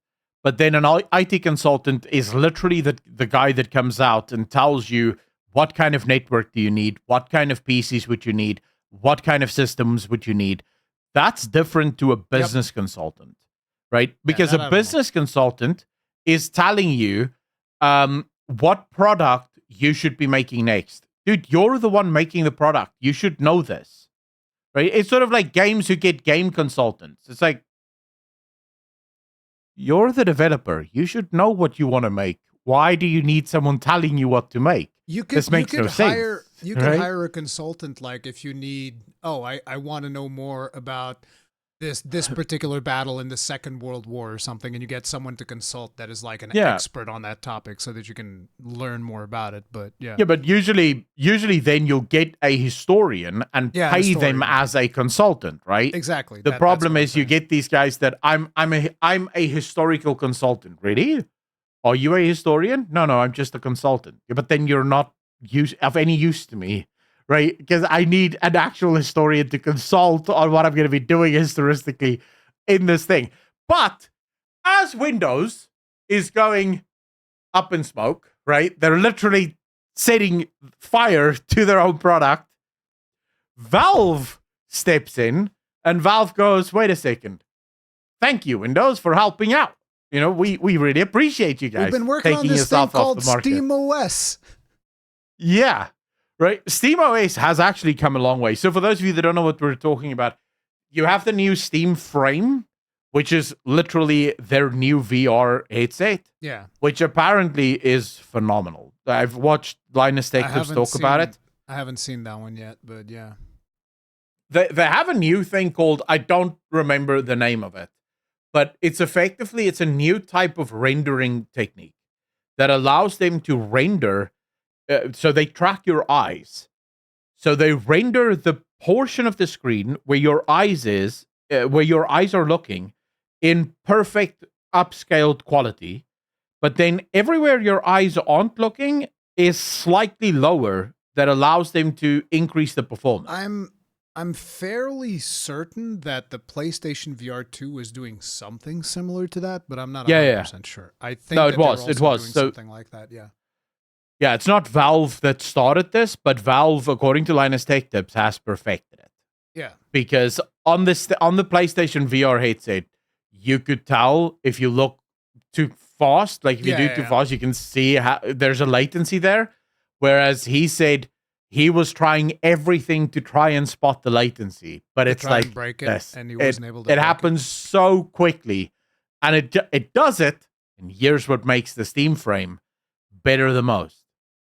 But then an IT consultant is literally the guy that comes out and tells you what kind of network do you need, what kind of PCs would you need, what kind of systems would you need. That's different to a business consultant, right? Because a business consultant is telling you what product you should be making next. Dude, you're the one making the product. You should know this, right? It's sort of like games who get game consultants. It's like, you're the developer. You should know what you want to make. Why do you need someone telling you what to make? This makes no sense. You could hire a consultant, like if you need, I want to know more about this particular battle in the Second World War or something, and you get someone to consult that is like an expert on that topic so that you can learn more about it. But but usually then you'll get a historian and pay them as a consultant, right? Exactly. The problem is you get these guys that I'm a historical consultant. Really? Are you a historian? No, I'm just a consultant. But then you're not of any use to me, right? Because I need an actual historian to consult on what I'm going to be doing historically in this thing. But as Windows is going up in smoke, right? They're literally setting fire to their own product. Valve steps in and Valve goes, wait a second. Thank you, Windows, for helping out. We really appreciate you guys. We've been working on this thing called SteamOS. Yeah, right. SteamOS has actually come a long way. So for those of you that don't know what we're talking about, you have the new Steam Frame, which is literally their new VR headset. Yeah. Which apparently is phenomenal. I've watched Linus Tech Tips talk about it. I haven't seen that one yet, but yeah. They have a new thing called, I don't remember the name of it, but it's a new type of rendering technique that allows them to render. So they track your eyes. So they render the portion of the screen where your eyes are looking in perfect upscaled quality. But then everywhere your eyes aren't looking is slightly lower that allows them to increase the performance. I'm fairly certain that the PlayStation VR 2 was doing something similar to that, but I'm not 100% sure. I think it was doing something like that, yeah. Yeah, it's not Valve that started this, but Valve, according to Linus Tech Tips, has perfected it. Yeah. Because on the PlayStation VR headset, you could tell if you look too fast, like if you do too fast, you can see how there's a latency there. Whereas he said he was trying everything to try and spot the latency, but it's like break it, and he wasn't able to. It happens so quickly, and it does it. And here's what makes the Steam Frame better than most.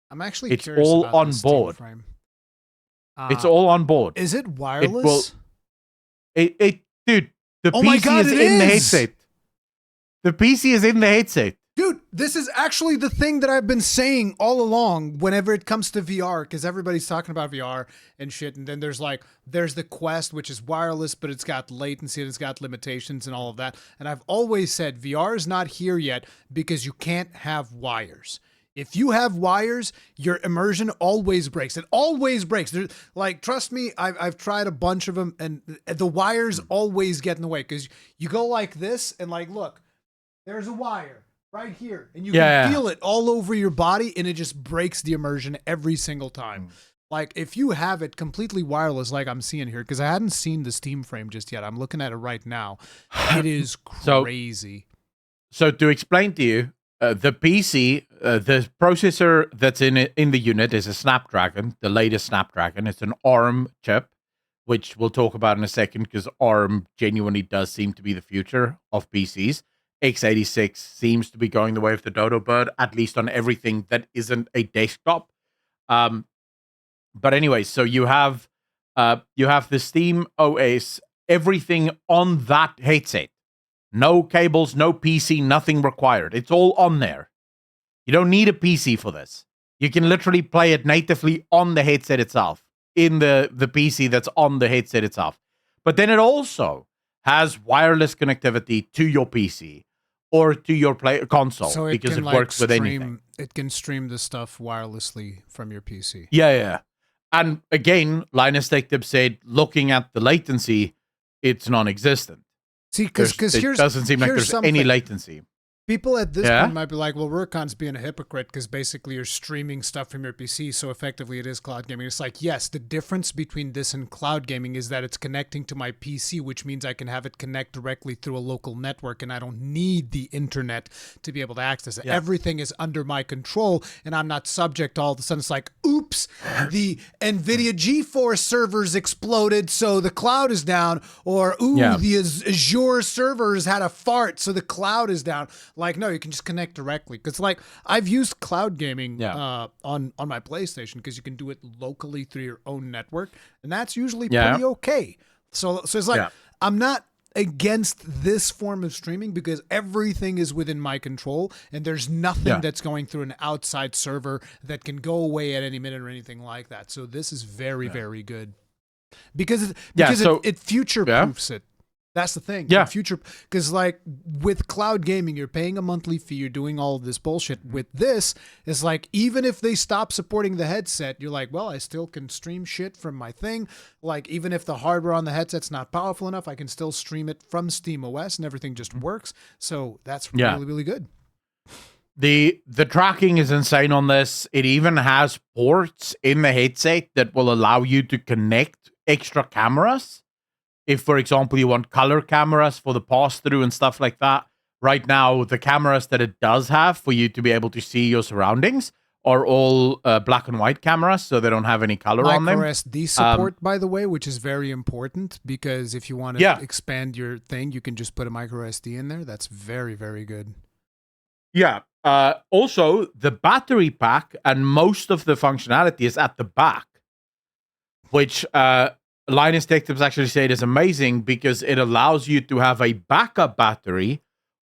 I'm actually curious about on the Steam board. Frame. It's all on board. Is it wireless? Dude, the PC is in the headset. The PC is in the headset. Dude, this is actually the thing that I've been saying all along whenever it comes to VR, because everybody's talking about VR and shit, and then there's the Quest, which is wireless, but it's got latency and it's got limitations and all of that. And I've always said VR is not here yet because you can't have wires. If you have wires, your immersion always breaks. It always breaks. Trust me, I've tried a bunch of them, and the wires always get in the way because you go like this and look, there's a wire right here, and you can feel it all over your body, and it just breaks the immersion every single time. If you have it completely wireless, like I'm seeing here, because I hadn't seen the Steam Frame just yet. I'm looking at it right now. It is crazy. So to explain to you, the PC, the processor that's in the unit is a Snapdragon, the latest Snapdragon. It's an ARM chip, which we'll talk about in a second, because ARM genuinely does seem to be the future of PCs. x86 seems to be going the way of the dodo bird, at least on everything that isn't a desktop. But anyway, so you have the SteamOS, everything on that headset. No cables, no PC, nothing required. It's all on there. You don't need a PC for this. You can literally play it natively on the headset itself, in the PC that's on the headset itself. But then it also has wireless connectivity to your PC or to your console, so because it works with anything. It can stream the stuff wirelessly from your PC. Yeah. And again, Linus Tech Tips said, looking at the latency, it's non-existent. See, because it doesn't seem like there's any latency. People at this point might be like, well, Rurikhan's being a hypocrite because basically you're streaming stuff from your PC, so effectively it is cloud gaming. It's like, yes, the difference between this and cloud gaming is that it's connecting to my PC, which means I can have it connect directly through a local network, and I don't need the internet to be able to access it. Yeah. Everything is under my control, and I'm not subject to all of a sudden it's like, oops, the NVIDIA GeForce servers exploded, so the cloud is down, or the Azure servers had a fart, so the cloud is down. Like, no, you can just connect directly. Because, like, I've used cloud gaming on my PlayStation because you can do it locally through your own network, and that's usually pretty okay. So it's like, I'm not against this form of streaming because everything is within my control, and there's nothing that's going through an outside server that can go away at any minute or anything like that. So this is very, very good. Because it future-proofs it. That's the thing. Yeah. Future, because like with cloud gaming, you're paying a monthly fee. You're doing all of this bullshit. With this, it's like even if they stop supporting the headset, you're like, well, I still can stream shit from my thing. Like even if the hardware on the headset's not powerful enough, I can still stream it from SteamOS, and everything just works. So that's really, really good. The tracking is insane on this. It even has ports in the headset that will allow you to connect extra cameras. If, for example, you want color cameras for the pass-through and stuff like that, right now, the cameras that it does have for you to be able to see your surroundings are all black and white cameras, so they don't have any color on them. Micro SD support, by the way, which is very important, because if you want to expand your thing, you can just put a micro SD in there. That's very, very good. Yeah. Also, the battery pack and most of the functionality is at the back, which... Linus Tech Tips actually say it is amazing because it allows you to have a backup battery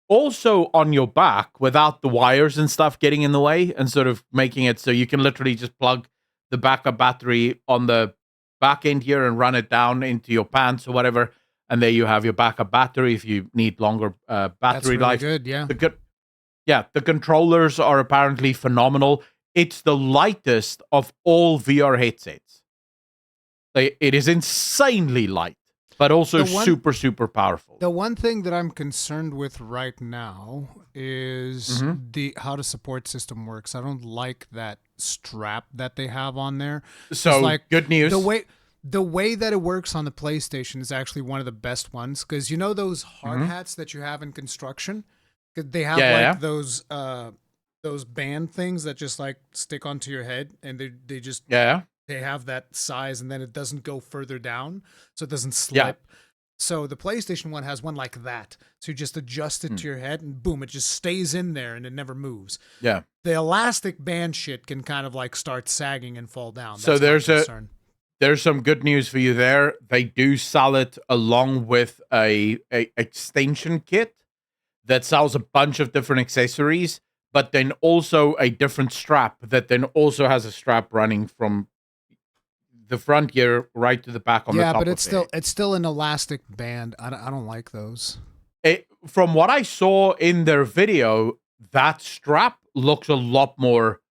also on your back without the wires and stuff getting in the way, and sort of making it so you can literally just plug the backup battery on the back end here and run it down into your pants or whatever, and there you have your backup battery if you need longer battery life. That's really good, the controllers are apparently phenomenal. It's the lightest of all VR headsets. It is insanely light, but also super, super powerful. The one thing that I'm concerned with right now is how the support system works. I don't like that strap that they have on there. So, like, good news. The way that it works on the PlayStation is actually one of the best ones, because you know those hard hats that you have in construction? They have those band things that just like stick onto your head, and they just... They have that size, and then it doesn't go further down, so it doesn't slip. Yeah. So the PlayStation one has one like that. So you just adjust it to your head, and boom, it just stays in there, and it never moves. Yeah. The elastic band shit can kind of like start sagging and fall down. That's there's some good news for you there. They do sell it along with a extension kit that sells a bunch of different accessories, but then also a different strap that then also has a strap running from the front gear right to the back on the top. Yeah, but it's still an elastic band. I don't like those. From what I saw in their video, that strap looks a lot more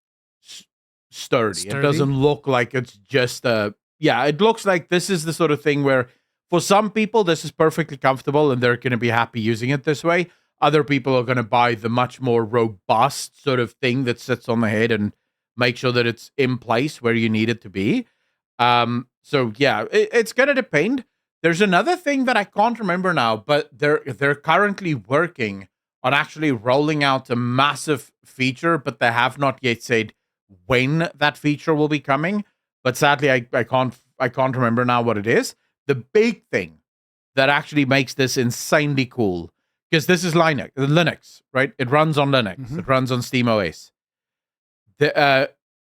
sturdy. It doesn't look like it's just it looks like this is the sort of thing where for some people this is perfectly comfortable and they're going to be happy using it this way. Other people are going to buy the much more robust sort of thing that sits on the head and make sure that it's in place where you need it to be. It's gonna depend. There's another thing that I can't remember now, but they're currently working on actually rolling out a massive feature, but they have not yet said when that feature will be coming. But sadly, I can't remember now what it is. The big thing that actually makes this insanely cool, because this is Linux, right? It runs on Linux. It runs on SteamOS.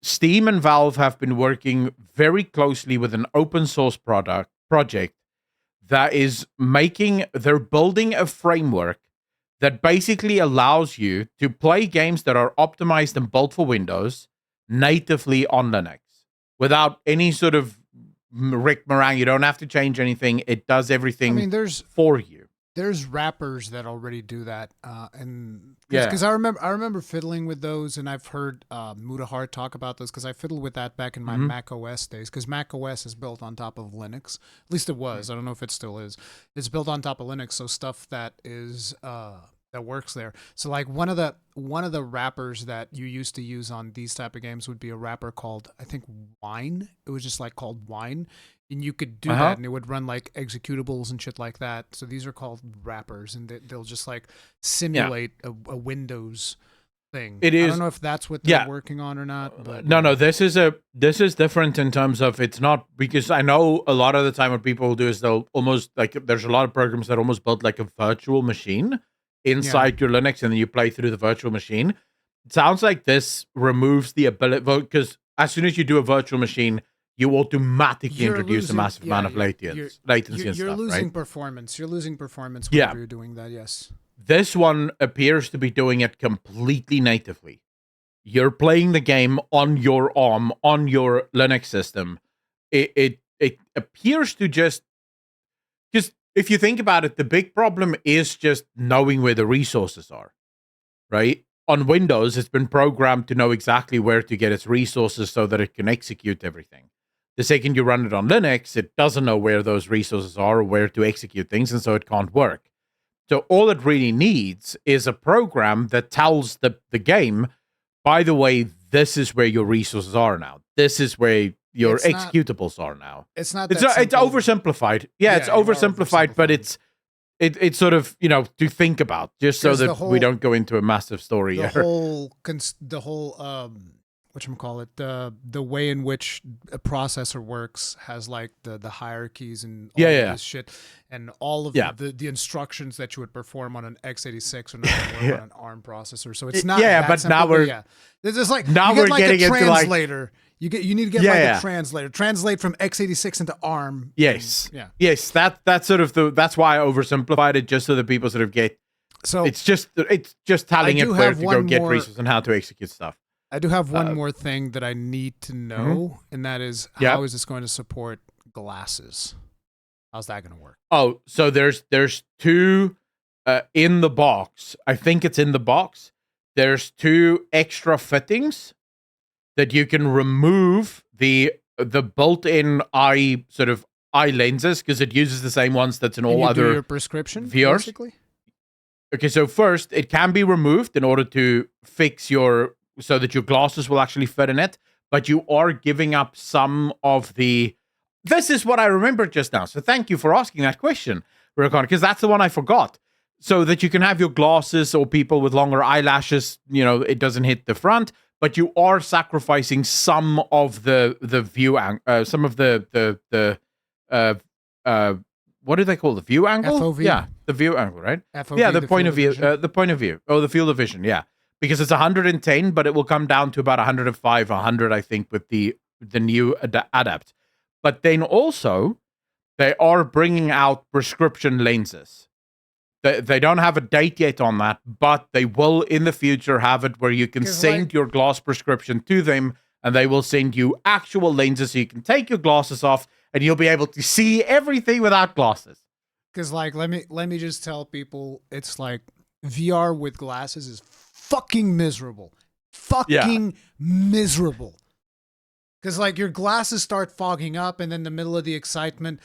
Steam and Valve have been working very closely with an open source project that is they're building a framework that basically allows you to play games that are optimized and built for Windows natively on Linux without any sort of Rick Meringue. You don't have to change anything. It does everything for you. There's wrappers that already do that, because I remember fiddling with those, and I've heard Mutahar talk about those because I fiddled with that back in my Mac OS days. Because Mac OS is built on top of Linux, at least it was. I don't know if it still is. It's built on top of Linux, so stuff that is that works there. So like one of the wrappers that you used to use on these type of games would be a wrapper called, I think, Wine. It was just like called Wine, and you could do that, and it would run like executables and shit like that. So these are called wrappers, and they'll just like simulate a Windows thing. It is. I don't know if that's what they're working on or not. But no. This is different in terms of it's not, because I know a lot of the time what people will do is they'll almost like, there's a lot of programs that almost build like a virtual machine inside your Linux, and then you play through the virtual machine. It sounds like this removes the ability, because as soon as you do a virtual machine, you automatically introduce a massive amount of latency and you're stuff, losing right? performance. You're losing performance whenever you're doing that. Yes. This one appears to be doing it completely natively. You're playing the game on your ARM, on your Linux system. It appears to just if you think about it, the big problem is just knowing where the resources are, right? On Windows, it's been programmed to know exactly where to get its resources so that it can execute everything. The second you run it on Linux, it doesn't know where those resources are or where to execute things, and so it can't work. So all it really needs is a program that tells the game, by the way, this is where your resources are now. This is where your executables are now. It's not. It's oversimplified. Yeah, it's oversimplified, but it's sort of, to think about, just so that we don't go into a massive story. The whole whatchamacallit, the way in which a processor works has like the hierarchies and all this shit, and all of the instructions that you would perform on an x86 or not on an ARM processor. So it's not but simple, now we're it's just like now you we're get getting a into translator. You need to get a translator. Translate from x86 into ARM. Yes. That's sort of that's why I oversimplified it, just so that people sort of get. So it's just telling it where to go get resources and how to execute stuff. I do have one more thing that I need to know, and that is, how is this going to support glasses? How's that going to work? Oh, so there's two in the box. I think it's in the box. There's two extra fittings that you can remove the built-in eye lenses, because it uses the same ones that's in all other your prescription VRs. Basically? Okay, so first it can be removed in order to fix so that your glasses will actually fit in it, but you are giving up some of the. This is what I remembered just now. So thank you for asking that question, Rurikhan, because that's the one I forgot. So that you can have your glasses, or people with longer eyelashes, it doesn't hit the front, but you are sacrificing some of the view angle, some of the what do they call the view angle? FOV. Yeah, the view angle, right? FOV, yeah, the point of view, the field of vision, yeah. Because it's 110, but it will come down to about 105, 100, I think, with the new adapt. But then also, they are bringing out prescription lenses. They don't have a date yet on that, but they will in the future have it where you can send your glass prescription to them, and they will send you actual lenses so you can take your glasses off, and you'll be able to see everything without glasses. Because let me just tell people, it's like VR with glasses is fucking miserable. Miserable. Because your glasses start fogging up, and then in the middle of the excitement,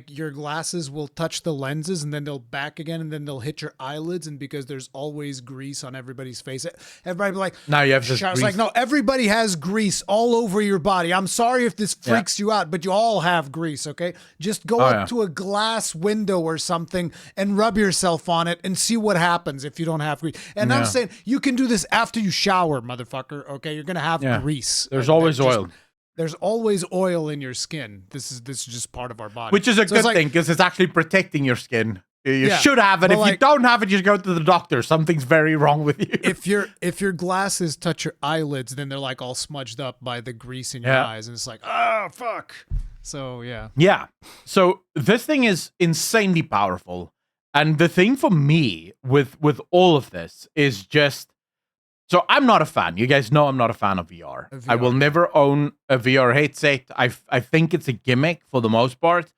your glasses will touch the lenses, and then they'll back again, and then they'll hit your eyelids. And because there's always grease on everybody's face, everybody be like, now you have this grease. It's like, no, everybody has grease all over your body. I'm sorry if this freaks you out, but you all have grease, okay? Just go up to a glass window or something and rub yourself on it and see what happens if you don't have grease. And I'm saying, you can do this after you shower, motherfucker, okay? You're going to have grease. There's always oil. There's always oil in your skin. This is just part of our body. Which is a good thing, because it's actually protecting your skin. You should have it. If you don't have it, you should go to the doctor. Something's very wrong with you. If your glasses touch your eyelids, then they're all smudged up by the grease in your eyes, and it's like, oh fuck. So yeah. So this thing is insanely powerful, and the thing for me with all of this is just. So I'm not a fan. You guys know I'm not a fan of VR. I will never own a VR headset. I think it's a gimmick for the most part.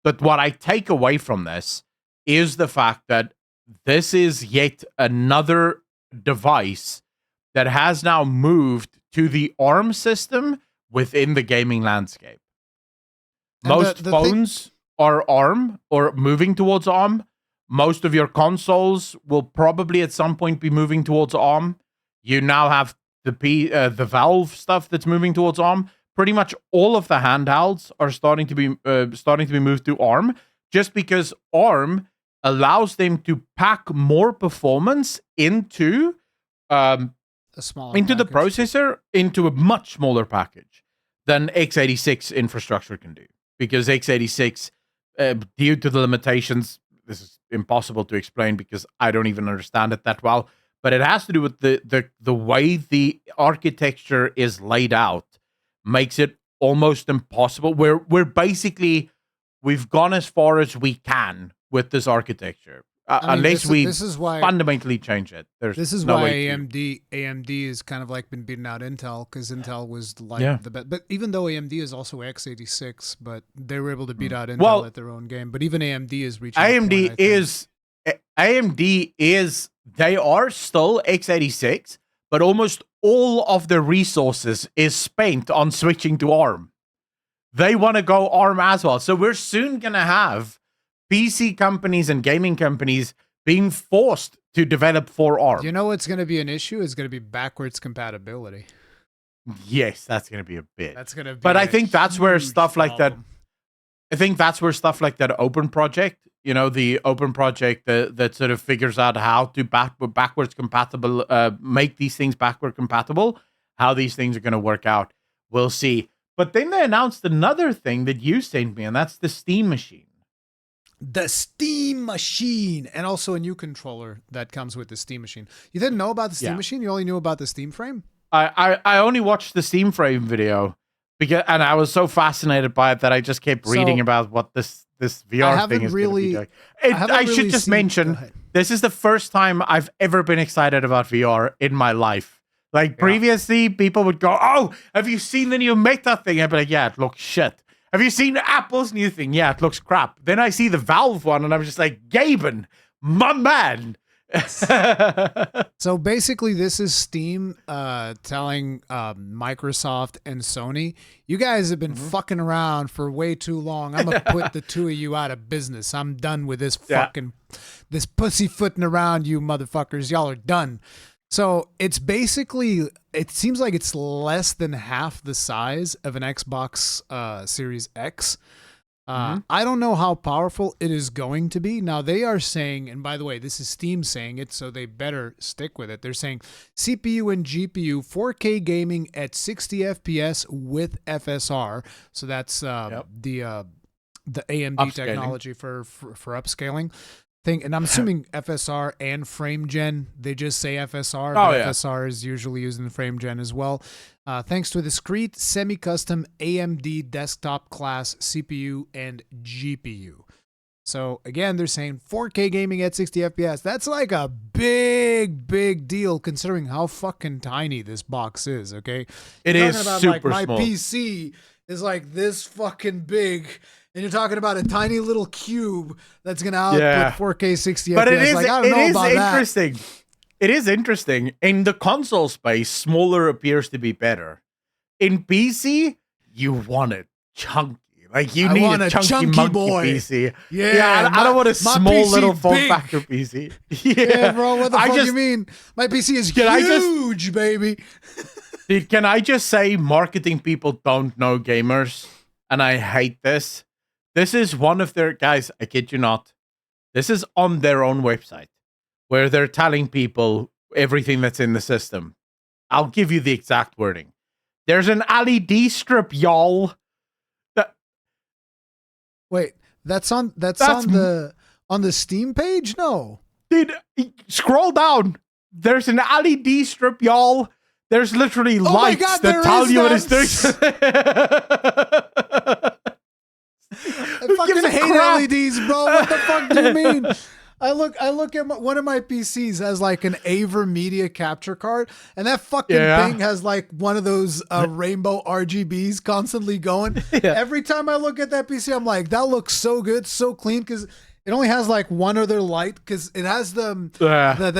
But what I take away from this is the fact that this is yet another device that has now moved to the ARM system within the gaming landscape. And most phones are ARM or moving towards ARM. Most of your consoles will probably at some point be moving towards ARM. You now have the Valve stuff that's moving towards ARM. Pretty much all of the handhelds are starting to be moved to ARM, just because ARM allows them to pack more performance into the processor, into a much smaller package than x86 infrastructure can do. Because x86, due to the limitations, this is impossible to explain because I don't even understand it that well, but it has to do with the way the architecture is laid out makes it almost impossible. We've gone as far as we can with this architecture. Unless we fundamentally change it. This is why AMD is kind of like been beating out Intel, because Intel was like the best. But even though AMD is also x86, but they were able to beat out Intel at their own game. But even AMD is reaching. AMD is they are still x86, but almost all of their resources is spent on switching to ARM. They want to go ARM as well. So we're soon going to have PC companies and gaming companies being forced to develop for ARM. You know what's going to be an issue? It's going to be backwards compatibility. Yes, that's going to be a bit. That's going to be. But I think that's where stuff like that. I think that's where stuff like that open project, the open project that sort of figures out how to backwards compatible, make these things backward compatible, how these things are going to work out. We'll see. But then they announced another thing that you sent me, and that's the Steam Machine. The Steam Machine, and also a new controller that comes with the Steam Machine. You didn't know about the Steam Machine? You only knew about the Steam Frame? I only watched the Steam Frame video, and I was so fascinated by it that I just kept reading about what this VR thing is going to be doing. I should just mention, this is the first time I've ever been excited about VR in my life. Like previously, people would go, "Oh, have you seen the new Meta thing?" I'd be like, "Yeah, it looks shit." Have you seen Apple's new thing? Yeah, it looks crap. Then I see the Valve one, and I'm just like, Gaben, my man. So basically, this is Steam telling Microsoft and Sony, you guys have been fucking around for way too long. I'm going to put the two of you out of business. I'm done with this this pussyfooting around, you motherfuckers. Y'all are done. So it's basically, it seems like it's less than half the size of an Xbox Series X. I don't know how powerful it is going to be. Now they are saying, and by the way, this is Steam saying it, so they better stick with it. They're saying CPU and GPU, 4K gaming at 60 FPS with FSR. So that's the AMD upscaling technology for upscaling. And I'm assuming FSR and frame gen, they just say FSR, but FSR is usually used in frame gen as well. Thanks to a discrete semi-custom AMD desktop class CPU and GPU. So again, they're saying 4K gaming at 60 FPS. That's like a big deal considering how fucking tiny this box is, okay? It is super my small. PC is like this fucking big. And you're talking about a tiny little cube that's going to output 4K 60 but FPS. It is, like, I don't know about interesting. That. It is interesting. In the console space, smaller appears to be better. In PC, you want it chunky. Like you need a chunky monkey boy. PC. Yeah, I don't want a small PC little form factor PC. Yeah, bro, what the fuck do you mean? My PC is huge, baby. Dude, can I just say marketing people don't know gamers? And I hate this. This is one of their guys, I kid you not. This is on their own website where they're telling people everything that's in the system. I'll give you the exact wording. There's an LED strip, y'all. Wait, that's on the Steam page? No. Dude, scroll down. There's an LED strip, y'all. There's literally lights that tell you what it's doing. I fucking hate LEDs, bro. What the fuck do you mean? I look at one of my PCs has like an AverMedia capture card, and that fucking thing has like one of those rainbow RGBs constantly going. Every time I look at that PC, I'm like, that looks so good, so clean, because it only has like one other light, because it has the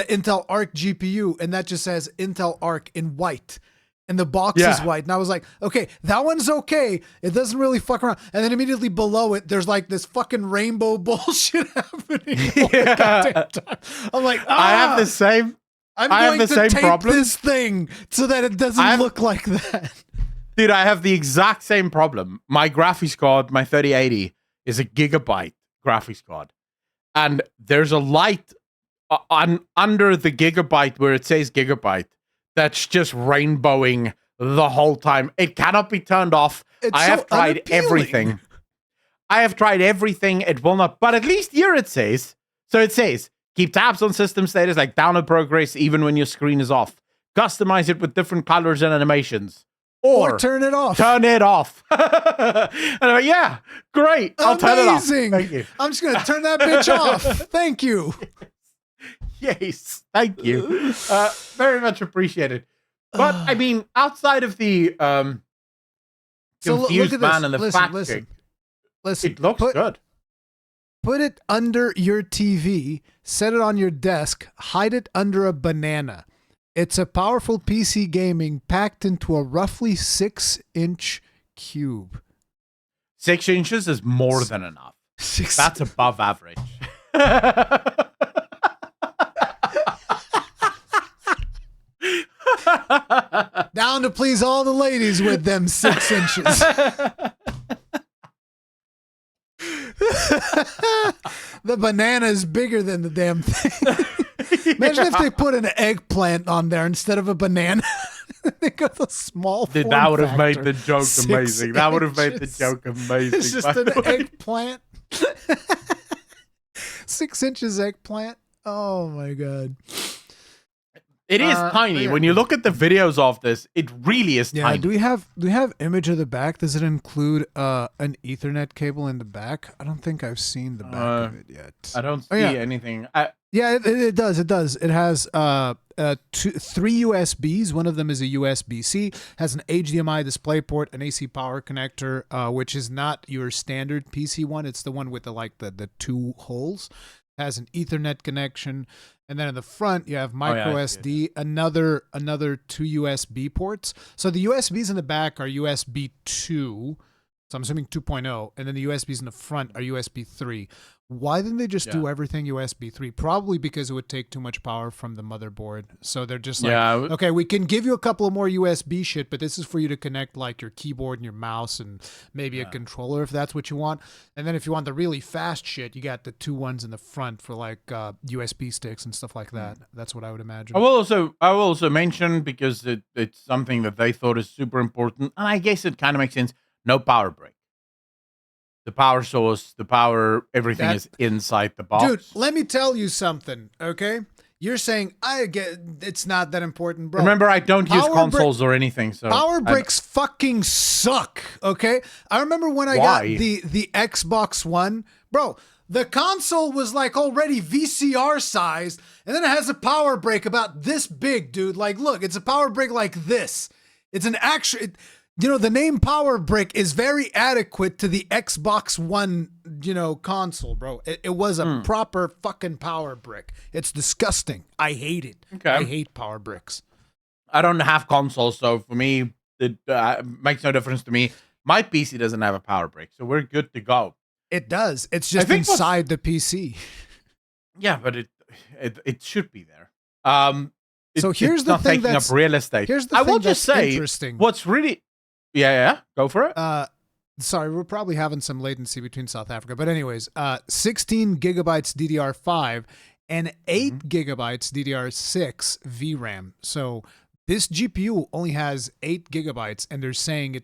Intel Arc GPU, and that just says Intel Arc in white. and the box is white. And I was like, okay, that one's okay. It doesn't really fuck around. And then immediately below it, there's like this fucking rainbow bullshit happening all the goddamn time. I'm like, I have the same. I'm I going have the to same tape problem. this thing so that it doesn't look like that. Dude, I have the exact same problem. My graphics card, my 3080, is a gigabyte graphics card. And there's a light under the gigabyte where it says gigabyte that's just rainbowing the whole time. It cannot be turned off. I have tried everything. It will not. But at least here it says. So it says, keep tabs on system status like download progress even when your screen is off. Customize it with different colors and animations. Or turn it off. Turn it off. And I'm like, yeah, great. I'll turn it off. Thank you. I'm just going to turn that bitch off. Thank you. Yes, thank you. Very much appreciated. But, I mean, outside of the confused man and the fact check, it looks good. Put it under your TV, set it on your desk, hide it under a banana. It's a powerful PC gaming packed into a roughly 6-inch cube. 6 inches is more than enough. That's above average. Down to please all the ladies with them 6 inches. The banana is bigger than the damn thing. Imagine if they put an eggplant on there instead of a banana. They got a small form that would have factor. made the joke amazing. That would have made the joke amazing. It's just an eggplant. 6 inches eggplant. Oh my god. It is tiny. When you look at the videos of this, it really is tiny. Do we have image of the back? Does it include an Ethernet cable in the back? I don't think I've seen the back of it yet. I don't see anything. Yeah, it does. It does. It has 3 USBs. One of them is a USB-C. Has an HDMI DisplayPort, an AC power connector, which is not your standard PC one. It's the one with the 2 holes. Has an Ethernet connection, and then in the front you have micro SD, another 2 USB ports. So the USBs in the back are USB 2, so I'm assuming 2.0, and then the USBs in the front are USB 3. Why didn't they just do everything USB 3? Probably because it would take too much power from the motherboard. So they're just like, okay, we can give you a couple of more USB shit, but this is for you to connect like your keyboard and your mouse and maybe a controller if that's what you want. And then if you want the really fast shit, you got the 2 ones in the front for like USB sticks and stuff like that. That's what I would imagine. I will also mention, because it's something that they thought is super important, and I guess it kind of makes sense, no power break. The power source, the power, everything is inside the box. Dude, let me tell you something, okay? You're saying, I get it's not that important, bro. Remember, I don't use consoles or anything, so... Power breaks fucking suck, okay? I remember when I got the Xbox One. Bro, the console was like already VCR sized, and then it has a power break about this big, dude. Like, look, it's a power break like this. It's an actual... the name Power Brick is very adequate to the Xbox One, console, bro. It was a proper fucking Power Brick. It's disgusting. I hate it. Okay. I hate Power Bricks. I don't have consoles, so for me, it makes no difference to me. My PC doesn't have a Power Brick, so we're good to go. It does. It's just inside the PC. Yeah, but it should be there. So here's the thing that's taking up real estate. Here's the thing that's interesting. What's really... Yeah, go for it. Sorry, we're probably having some latency between South Africa. But anyways, 16 gigabytes DDR5 and 8 gigabytes DDR6 VRAM. So this GPU only has 8 gigabytes, and they're saying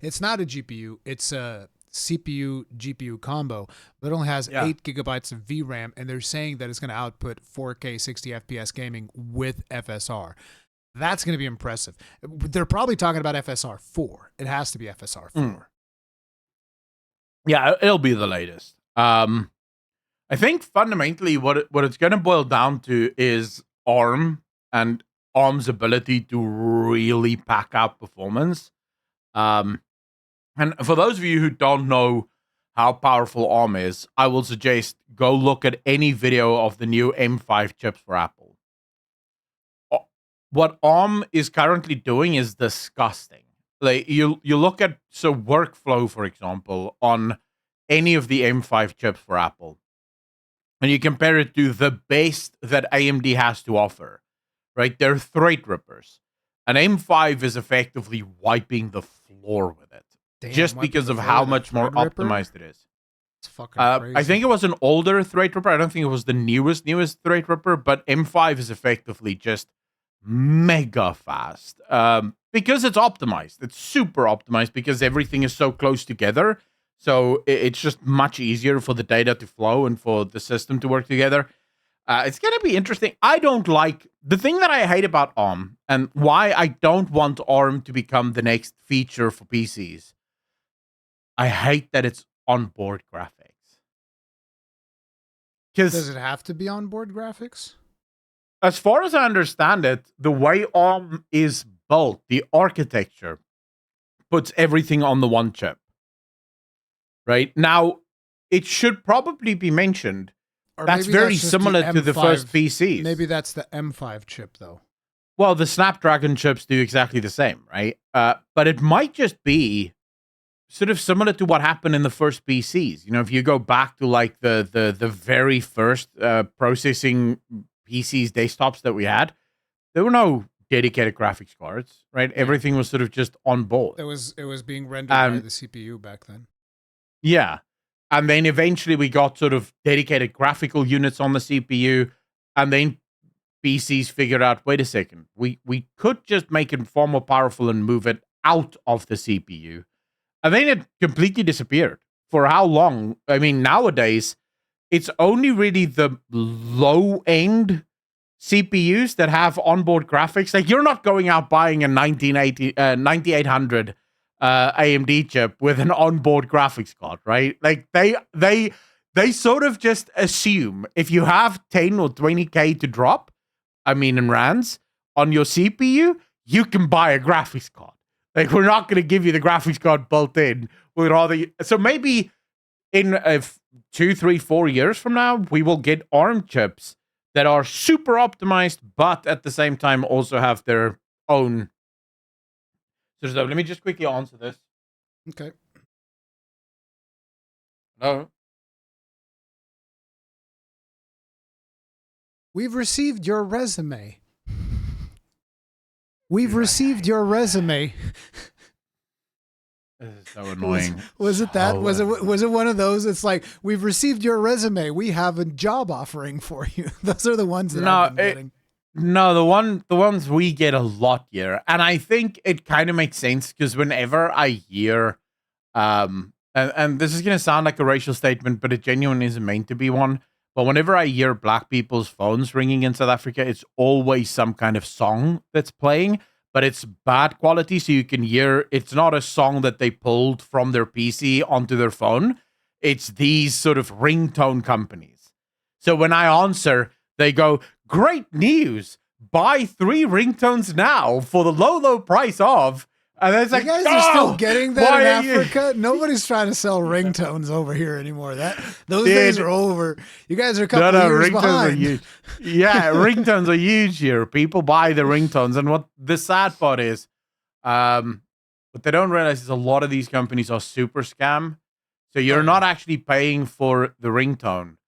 it's not a GPU, it's a CPU GPU combo, but it only has 8 gigabytes of VRAM, and they're saying that it's going to output 4K 60 FPS gaming with FSR. That's going to be impressive. They're probably talking about FSR 4. It has to be FSR 4. Yeah, it'll be the latest. I think fundamentally what it's going to boil down to is ARM and ARM's ability to really pack out performance. And for those of you who don't know how powerful ARM is, I will suggest go look at any video of the new M5 chips for Apple. what ARM is currently doing is disgusting. Like you look at workflow, for example, on any of the M5 chips for Apple, and you compare it to the best that AMD has to offer, right? They're threadrippers. An M5 is effectively wiping the floor with it, just because of how much more optimized it is. It's fucking crazy. I think it was an older Threadripper. I don't think it was the newest Threadripper, but M5 is effectively just mega fast because it's optimized. It's super optimized because everything is so close together. So it's just much easier for the data to flow and for the system to work together. It's going to be interesting. I don't like the thing that I hate about ARM and why I don't want ARM to become the next feature for PCs. I hate that it's onboard graphics. Does it have to be onboard graphics? As far as I understand it, the way ARM is built, the architecture puts everything on the one chip. Right? Now, it should probably be mentioned that's very similar to the first PCs. Maybe that's the M5 chip, though. Well, the Snapdragon chips do exactly the same, right? But it might just be sort of similar to what happened in the first PCs. You know, if you go back to like the very first processing PCs, desktops that we had, there were no dedicated graphics cards, right? Yeah. Everything was sort of just on board. It was being rendered by the CPU back then. Yeah. And then eventually we got sort of dedicated graphical units on the CPU, and then PCs figured out, wait a second, we could just make it far more powerful and move it out of the CPU. And then it completely disappeared. For how long? I mean, nowadays, it's only really the low-end CPUs that have onboard graphics. Like, you're not going out buying a 9800 AMD chip with an onboard graphics card, right? Like, they sort of just assume if you have 10 or 20K to drop, I mean, in rands, on your CPU, you can buy a graphics card. Like, we're not going to give you the graphics card built in. We'd rather... So maybe in 2, 3, 4 years from now, we will get ARM chips that are super optimized, but at the same time also have their own... So let me just quickly answer this. Okay. No. We've received your resume. We've received your resume. This is so annoying. Was it that? Was it one of those? It's like, we've received your resume. We have a job offering for you. Those are the ones that I've been getting. No, the ones we get a lot here, and I think it kind of makes sense because whenever I hear, and this is gonna sound like a racial statement, but it genuinely isn't meant to be one. But whenever I hear black people's phones ringing in South Africa, it's always some kind of song that's playing, but it's bad quality, so you can hear it's not a song that they pulled from their PC onto their phone. It's these sort of ringtone companies. So when I answer, they go, "Great news! Buy 3 ringtones now for the low price of..." And it's like, you guys are still getting that in Africa? Nobody's trying to sell ringtones over here anymore. Those days are over. You guys are a couple years behind. Are huge. Yeah, ringtones are huge here. People buy the ringtones. And what the sad part is, what they don't realize is a lot of these companies are super scam. So you're not actually paying for the ringtone.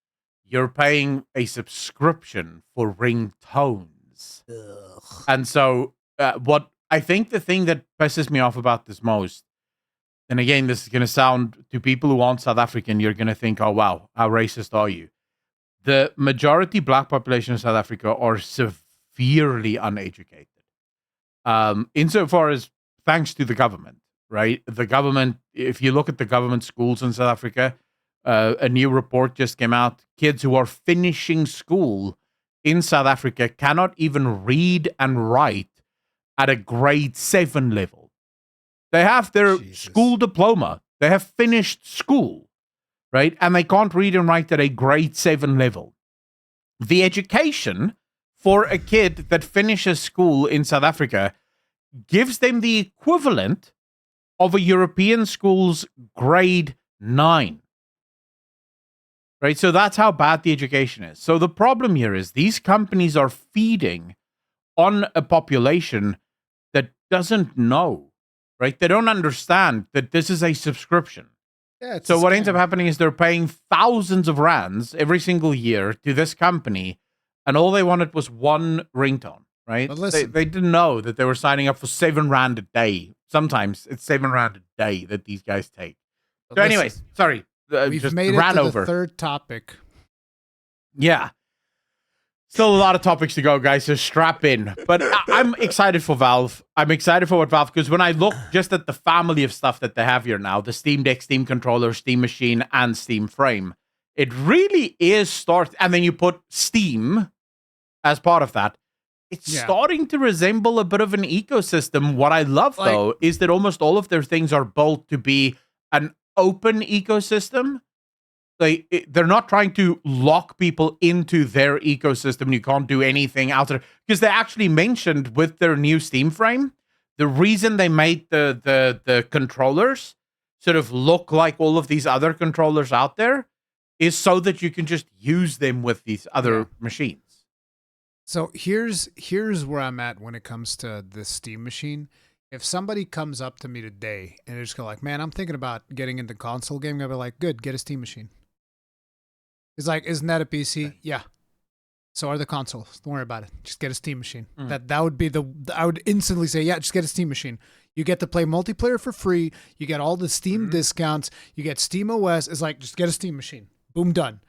You're paying a subscription for ringtones. Ugh. And so what I think the thing that pisses me off about this most, and again, this is going to sound to people who aren't South African, you're going to think, oh, wow, how racist are you? The majority black population in South Africa are severely uneducated. Insofar as thanks to the government, right? The government, if you look at the government schools in South Africa, a new report just came out. Kids who are finishing school in South Africa cannot even read and write at a grade 7 level. They have their school diploma. They have finished school, right? And they can't read and write at a grade 7 level. The education for a kid that finishes school in South Africa gives them the equivalent of a European school's grade 9. Right? So that's how bad the education is. So the problem here is these companies are feeding on a population that doesn't know, right? They don't understand that this is a subscription. Yeah, it's So a what ends scam. up happening is they're paying thousands of rands every single year to this company, and all they wanted was one ringtone, right? But listen. They didn't know that they were signing up for 7 rand a day. Sometimes it's 7 rand a day that these guys take. But So listen, anyways, sorry. we've Just made it ran to over. the third topic. Yeah. Still a lot of topics to go, guys, so strap in. But I'm excited for Valve. I'm excited for what Valve, because when I look just at the family of stuff that they have here now, the Steam Deck, Steam Controller, Steam Machine, and Steam Frame, it really is and then you put Steam as part of that. It's starting to resemble a bit of an ecosystem. What I love, though, is that almost all of their things are built to be an open ecosystem. They're not trying to lock people into their ecosystem. You can't do anything out of, because they actually mentioned with their new Steam Frame, the reason they made the controllers sort of look like all of these other controllers out there is so that you can just use them with these other machines. So here's where I'm at when it comes to the Steam machine. If somebody comes up to me today and they're just go like, man, I'm thinking about getting into console gaming, I'll be like, good, get a Steam machine. It's like, isn't that a PC? Yeah. So are the consoles. Don't worry about it. Just get a Steam machine. That would be I would instantly say, yeah, just get a Steam machine. You get to play multiplayer for free. You get all the Steam discounts. You get SteamOS. It's like, just get a Steam machine. Boom, done.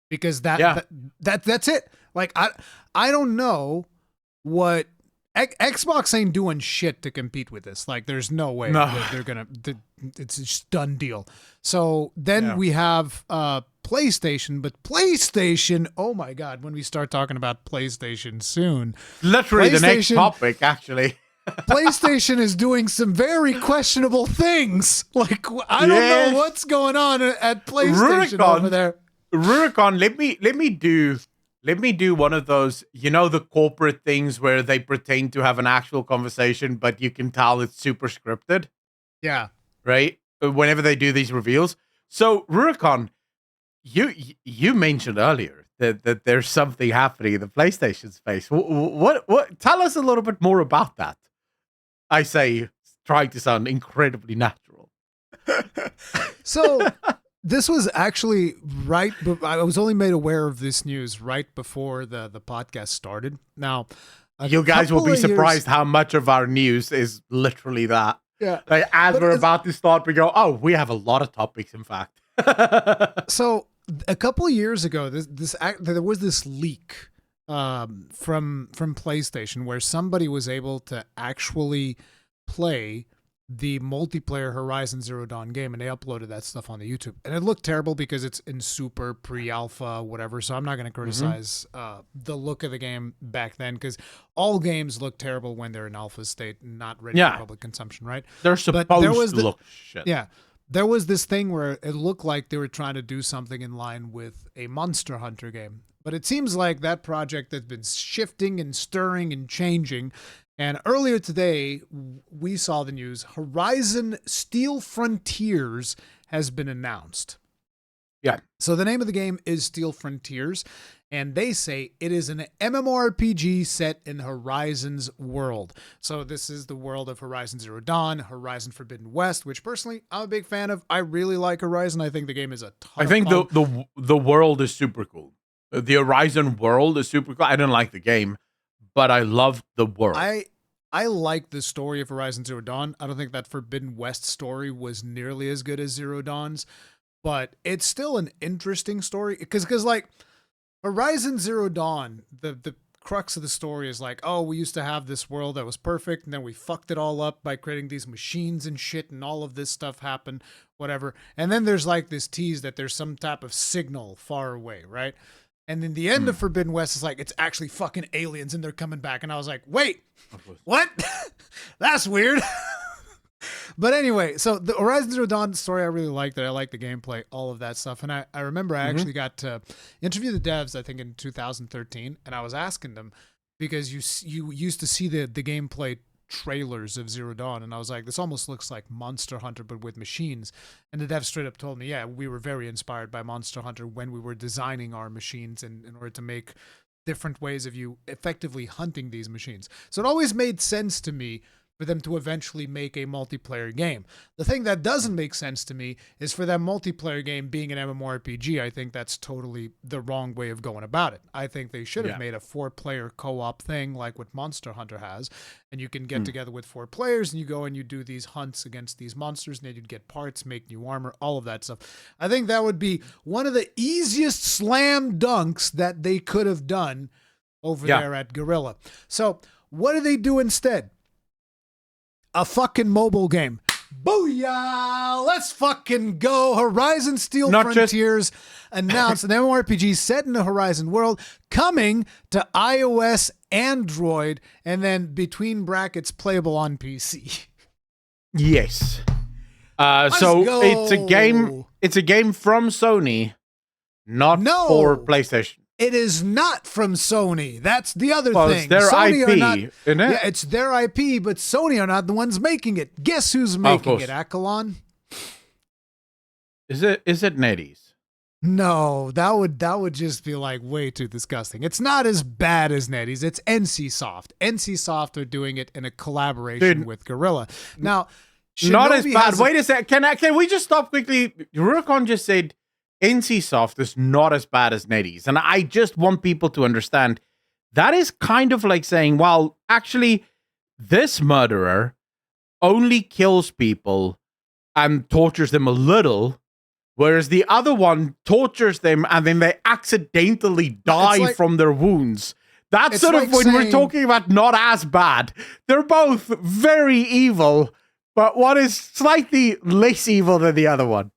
Because that's it. Like, I don't know what Xbox ain't doing shit to compete with this. Like, there's no way they're gonna. It's just done deal. So then we have PlayStation, but PlayStation. Oh my God! When we start talking about PlayStation soon, literally the next topic, actually. PlayStation is doing some very questionable things. Like, I don't know what's going on at PlayStation over there. Rurikhan, let me do one of those, the corporate things where they pretend to have an actual conversation, but you can tell it's super scripted. Yeah. Right? Whenever they do these reveals. So, Rurikhan, you mentioned earlier that there's something happening in the PlayStation space. What? Tell us a little bit more about that. I say, trying to sound incredibly natural. So, this was actually right. I was only made aware of this news right before the podcast started. Now, you guys will be surprised how much of our news is literally that. Yeah. Like, as we're about to start, we go, oh, we have a lot of topics, in fact. So, a couple of years ago, there was this leak from PlayStation where somebody was able to actually play the multiplayer Horizon Zero Dawn game, and they uploaded that stuff on the YouTube, and it looked terrible because it's in super pre-alpha, whatever. So I'm not going to criticize the look of the game back then, because all games look terrible when they're in alpha state and not ready for public consumption, right? They're supposed to look shit. Yeah. There was this thing where it looked like they were trying to do something in line with a Monster Hunter game. But it seems like that project has been shifting and stirring and changing. And earlier today, we saw the news. Horizon Steel Frontiers has been announced. Yeah. So the name of the game is Steel Frontiers, and they say it is an MMORPG set in Horizon's world. So this is the world of Horizon Zero Dawn, Horizon Forbidden West, which personally I'm a big fan of. I really like Horizon. I think the game is a ton I think the world is super cool. The Horizon world is super cool. I didn't like the game, but I love the world. I like the story of Horizon Zero Dawn. I don't think that Forbidden West story was nearly as good as Zero Dawn's, but it's still an interesting story because like Horizon Zero Dawn, the crux of the story is like, oh, we used to have this world that was perfect, and then we fucked it all up by creating these machines and shit, and all of this stuff happened, whatever. And then there's like this tease that there's some type of signal far away, right? And then the end of Forbidden West is like, it's actually fucking aliens and they're coming back. And I was like, wait, what? That's weird. But anyway, so the Horizon Zero Dawn story, I really liked it. I like the gameplay, all of that stuff. And I remember I actually got to interview the devs, I think in 2013. And I was asking them, because you used to see the gameplay trailers of Zero Dawn, and I was like, this almost looks like Monster Hunter but with machines. And the dev straight up told me, yeah, we were very inspired by Monster Hunter when we were designing our machines in order to make different ways of you effectively hunting these machines. So it always made sense to me for them to eventually make a multiplayer game. The thing that doesn't make sense to me is for that multiplayer game being an MMORPG. I think that's totally the wrong way of going about it. I think they should have made a 4-player co-op thing like what Monster Hunter has, and you can get together with 4 players and you go and you do these hunts against these monsters, and then you'd get parts, make new armor, all of that stuff. I think that would be one of the easiest slam dunks that they could have done over there at Guerrilla. So what do they do instead? A fucking mobile game. Booyah! Let's fucking go. Horizon Steel Frontiers announced an MMORPG set in the Horizon world coming to iOS, Android, and then between brackets playable on PC. Yes. So go. it's a game from Sony, not for PlayStation. It is not from Sony. That's the other thing. It's their Sony IP, isn't it? Yeah, it's their IP, but Sony are not the ones making it. Guess who's making it, Akalon? Is it NetEase? No, that would just be like way too disgusting. It's not as bad as NetEase. It's NCSoft. NCSoft are doing it in a collaboration with Guerrilla. Now, Shinobi not as bad. Wait a sec. Can we just stop quickly? Rurikhan just said NCSoft is not as bad as NetEase. And I just want people to understand that is kind of like saying, well, actually, this murderer only kills people and tortures them a little, whereas the other one tortures them and then they accidentally die from their wounds. That's sort of when we're talking about not as bad. They're both very evil, but one is slightly less evil than the other one.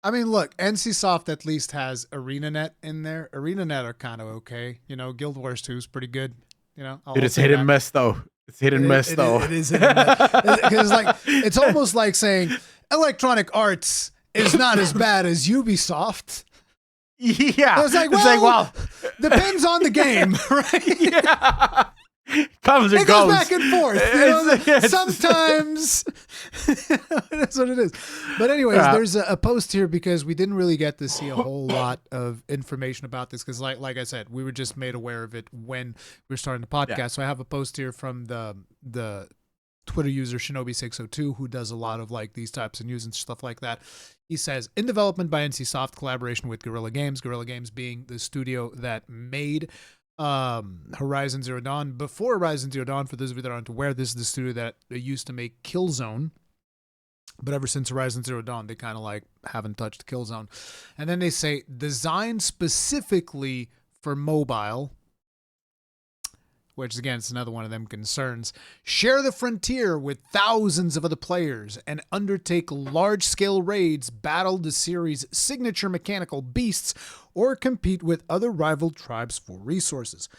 I mean, look, NCSoft at least has ArenaNet in there. ArenaNet are kind of okay. You know, Guild Wars 2 is pretty good. You know, it's hit and miss though. It's hit and miss though. It is hit and miss. Because it's almost like saying Electronic Arts is not as bad as Ubisoft. Yeah. It's like, well, depends on the game, right? Yeah. It goes back and forth. You know? Sometimes that's what it is. But anyways, there's a post here because we didn't really get to see a whole lot of information about this because, like I said, we were just made aware of it when we were starting the podcast. Yeah. So I have a post here from the Twitter user Shinobi602 who does a lot of like these types of news and stuff like that. He says, in development by NCSoft, collaboration with Guerrilla Games being the studio that made Horizon Zero Dawn. Before Horizon Zero Dawn, for those of you that aren't aware, this is the studio that used to make Killzone, but ever since Horizon Zero Dawn they kind of like haven't touched Killzone. And then they say designed specifically for mobile, which again, it's another one of them concerns. Share the frontier with thousands of other players and undertake large-scale raids, battle the series' signature mechanical beasts, or compete with other rival tribes for resources.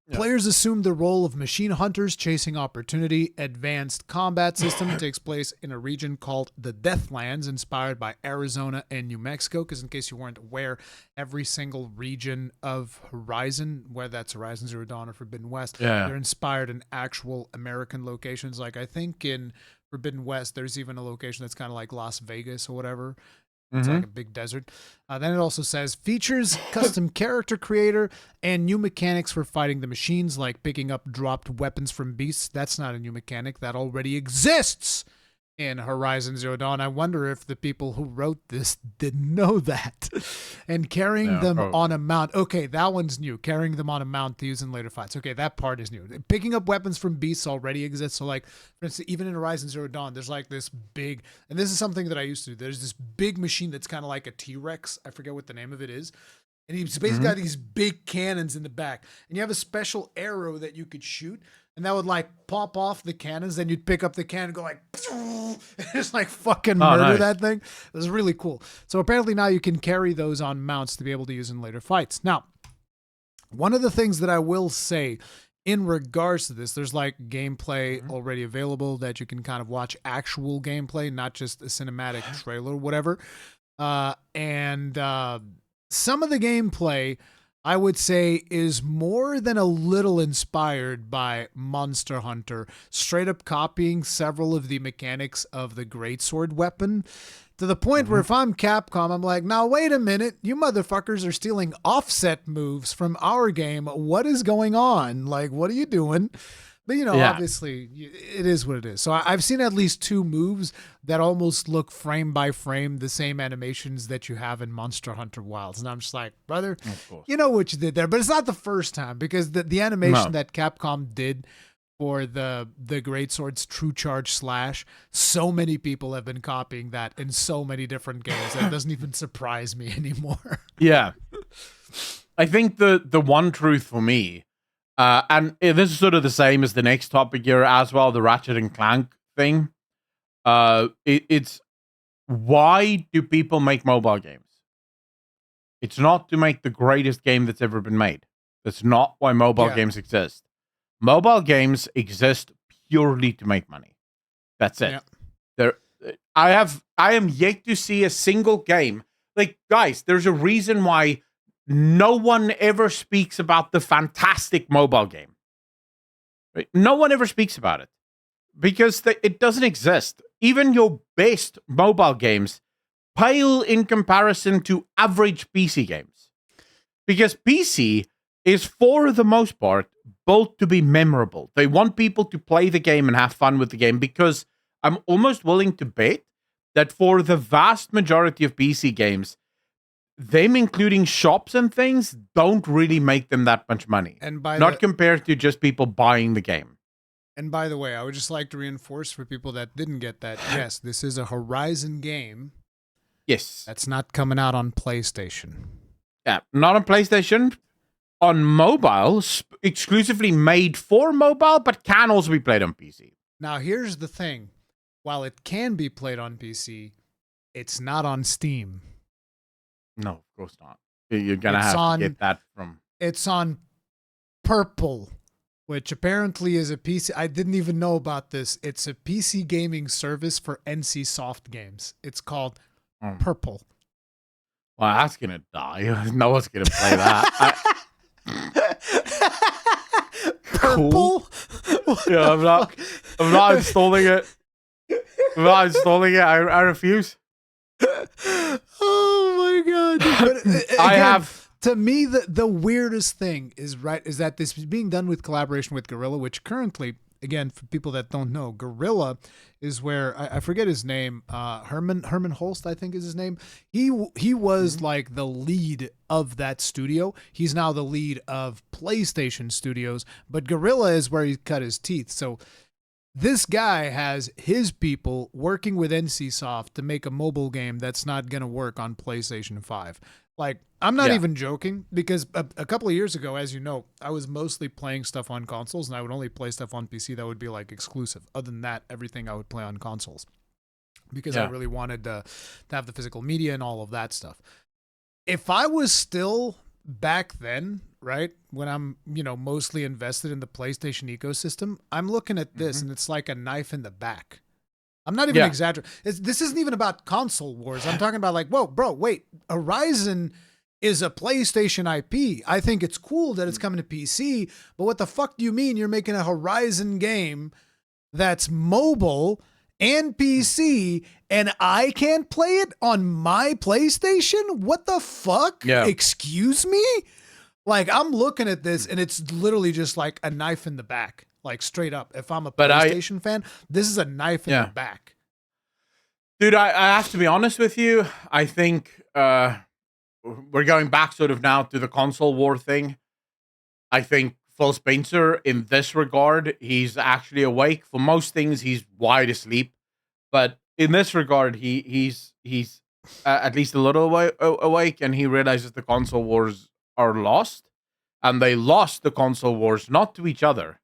Yeah. Players assume the role of machine hunters chasing opportunity. Advanced combat system takes place in a region called the Deathlands, inspired by Arizona and New Mexico. Because in case you weren't aware, every single region of Horizon, whether that's Horizon Zero Dawn or Forbidden West, they're inspired in actual American locations. Like I think in Forbidden West, there's even a location that's kind of like Las Vegas or whatever. It's like a big desert. Then it also says features custom character creator and new mechanics for fighting the machines, like picking up dropped weapons from beasts. That's not a new mechanic. That already exists in Horizon Zero Dawn. I wonder if the people who wrote this didn't know that. And carrying them on a mount. Okay, that one's new. Carrying them on a mount to use in later fights. Okay, that part is new. Picking up weapons from beasts already exists. So like, for instance, even in Horizon Zero Dawn, there's like this big, and this is something that I used to do. There's this big machine that's kind of like a T-Rex. I forget what the name of it is. And he's basically got these big cannons in the back. And you have a special arrow that you could shoot. And that would like pop off the cannons. Then you'd pick up the cannon and go like, and just like fucking murder that thing. It was really cool. So apparently now you can carry those on mounts to be able to use in later fights. Now, one of the things that I will say in regards to this, there's like gameplay already available that you can kind of watch actual gameplay, not just a cinematic trailer or whatever. And some of the gameplay I would say is more than a little inspired by Monster Hunter, straight up copying several of the mechanics of the greatsword weapon to the point where if I'm Capcom, I'm like, now wait a minute, you motherfuckers are stealing offset moves from our game. What is going on? Like, what are you doing? But, obviously, it is what it is. So I've seen at least 2 moves that almost look frame by frame the same animations that you have in Monster Hunter Wilds. And I'm just like, brother, you know what you did there. But it's not the first time, because the animation that Capcom did for the Greatsword's True Charge Slash, so many people have been copying that in so many different games that it doesn't even surprise me anymore. Yeah. I think the one truth for me, and this is sort of the same as the next topic here as well, the Ratchet and Clank thing. It's why do people make mobile games? It's not to make the greatest game that's ever been made. That's not why mobile games exist. Mobile games exist purely to make money. That's it. Yeah. I am yet to see a single game. Like, guys, there's a reason why no one ever speaks about the fantastic mobile game. Right? No one ever speaks about it because it doesn't exist. Even your best mobile games pale in comparison to average PC games. Because PC is, for the most part, built to be memorable. They want people to play the game and have fun with the game, because I'm almost willing to bet that for the vast majority of PC games, them including shops and things don't really make them that much money. And not compared to just people buying the game. And by the way, I would just like to reinforce for people that didn't get that, yes, this is a Horizon game. Yes. That's not coming out on PlayStation. Yeah, not on PlayStation. On mobile, exclusively made for mobile, but can also be played on PC. Now, here's the thing. While it can be played on PC, it's not on Steam. No, of course not. You're going to have to get that from... It's on Purple, which apparently is a PC... I didn't even know about this. It's a PC gaming service for NC Soft games. It's called Purple. Well, that's going to die. No one's going to play that. Purple? Yeah, I'm not installing it. I'm not installing it. I refuse. Oh my god! But again, to me, the weirdest thing is that this is being done with collaboration with Guerrilla, which currently, again, for people that don't know, Guerrilla is where I forget his name. Herman Holst, I think is his name. He was like the lead of that studio. He's now the lead of PlayStation Studios, but Guerrilla is where he cut his teeth. So this guy has his people working with NCSoft to make a mobile game that's not going to work on PlayStation 5. Like, I'm not even joking, because a couple of years ago, as you know, I was mostly playing stuff on consoles, and I would only play stuff on PC that would be like exclusive. Other than that, everything I would play on consoles, because I really wanted to have the physical media and all of that stuff. If I was still back then, right, when I'm, mostly invested in the PlayStation ecosystem, I'm looking at this and it's like a knife in the back. I'm not even exaggerating. This isn't even about console wars. I'm talking about like, whoa, bro, wait, Horizon is a PlayStation IP. I think it's cool that it's coming to PC, but what the fuck do you mean you're making a Horizon game that's mobile and PC and I can't play it on my PlayStation? What the fuck? Yeah. Excuse me? Like, I'm looking at this and it's literally just like a knife in the back. Like, straight up. If I'm a PlayStation fan, this is a knife in the back. Dude, I have to be honest with you. I think we're going back sort of now to the console war thing. I think Phil Spencer, in this regard, he's actually awake. For most things, he's wide asleep. But in this regard, he's at least a little awake, and he realizes the console wars are lost. And they lost the console wars not to each other.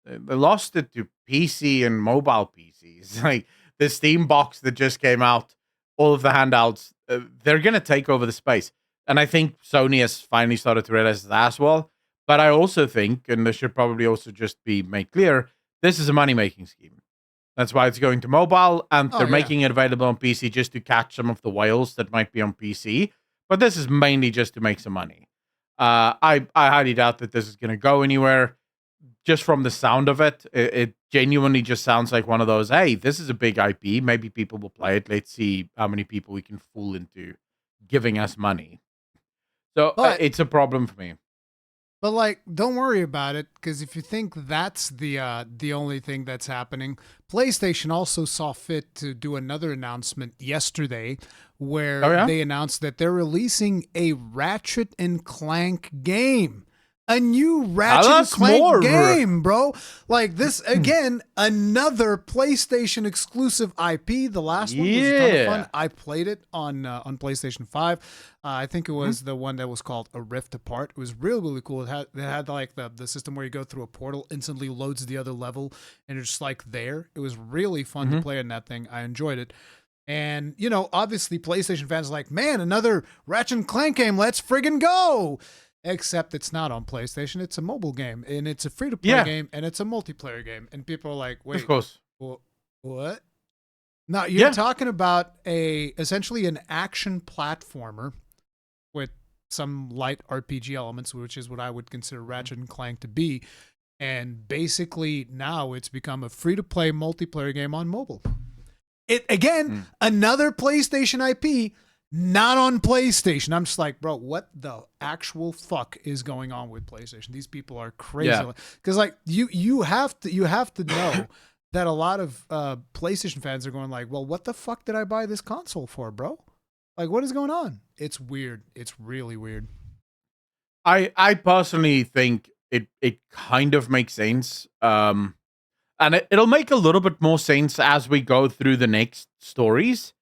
They lost it to PC and mobile PCs. Like the Steam box that just came out, all of the handouts, they're going to take over the space. And I think Sony has finally started to realize that as well. But I also think, and this should probably also just be made clear, this is a money-making scheme. That's why it's going to mobile, and they're making it available on PC just to catch some of the whales that might be on PC. But this is mainly just to make some money. I highly doubt that this is going to go anywhere. Just from the sound of it, it genuinely just sounds like one of those, hey, this is a big IP. Maybe people will play it. Let's see how many people we can fool into giving us money. So it's a problem for me. But like, don't worry about it, because if you think that's the only thing that's happening, PlayStation also saw fit to do another announcement yesterday, where they announced that they're releasing a Ratchet and Clank game. A new Ratchet and Clank game, bro. Like this, again, another PlayStation exclusive IP. The last one was a ton of fun. I played it on PlayStation 5. I think it was the one that was called A Rift Apart. It was really, really cool. It had like the system where you go through a portal, instantly loads the other level, and it's just like there. It was really fun to play in that thing. I enjoyed it. And, you know, obviously PlayStation fans are like, man, another Ratchet and Clank game. Let's friggin' go. Except it's not on PlayStation. It's a mobile game, and it's a free-to-play game, and it's a multiplayer game. And people are like, wait, of course. What? Now, you're talking about essentially an action platformer with some light RPG elements, which is what I would consider Ratchet and Clank to be. And basically now it's become a free-to-play multiplayer game on mobile. Another PlayStation IP, not on PlayStation. I'm just like, bro, what the actual fuck is going on with PlayStation? These people are crazy. Because like you have to know that a lot of PlayStation fans are going like, well, what the fuck did I buy this console for, bro? Like, what is going on? It's weird. It's really weird. I personally think it kind of makes sense. And it'll make a little bit more sense as we go through the next stories.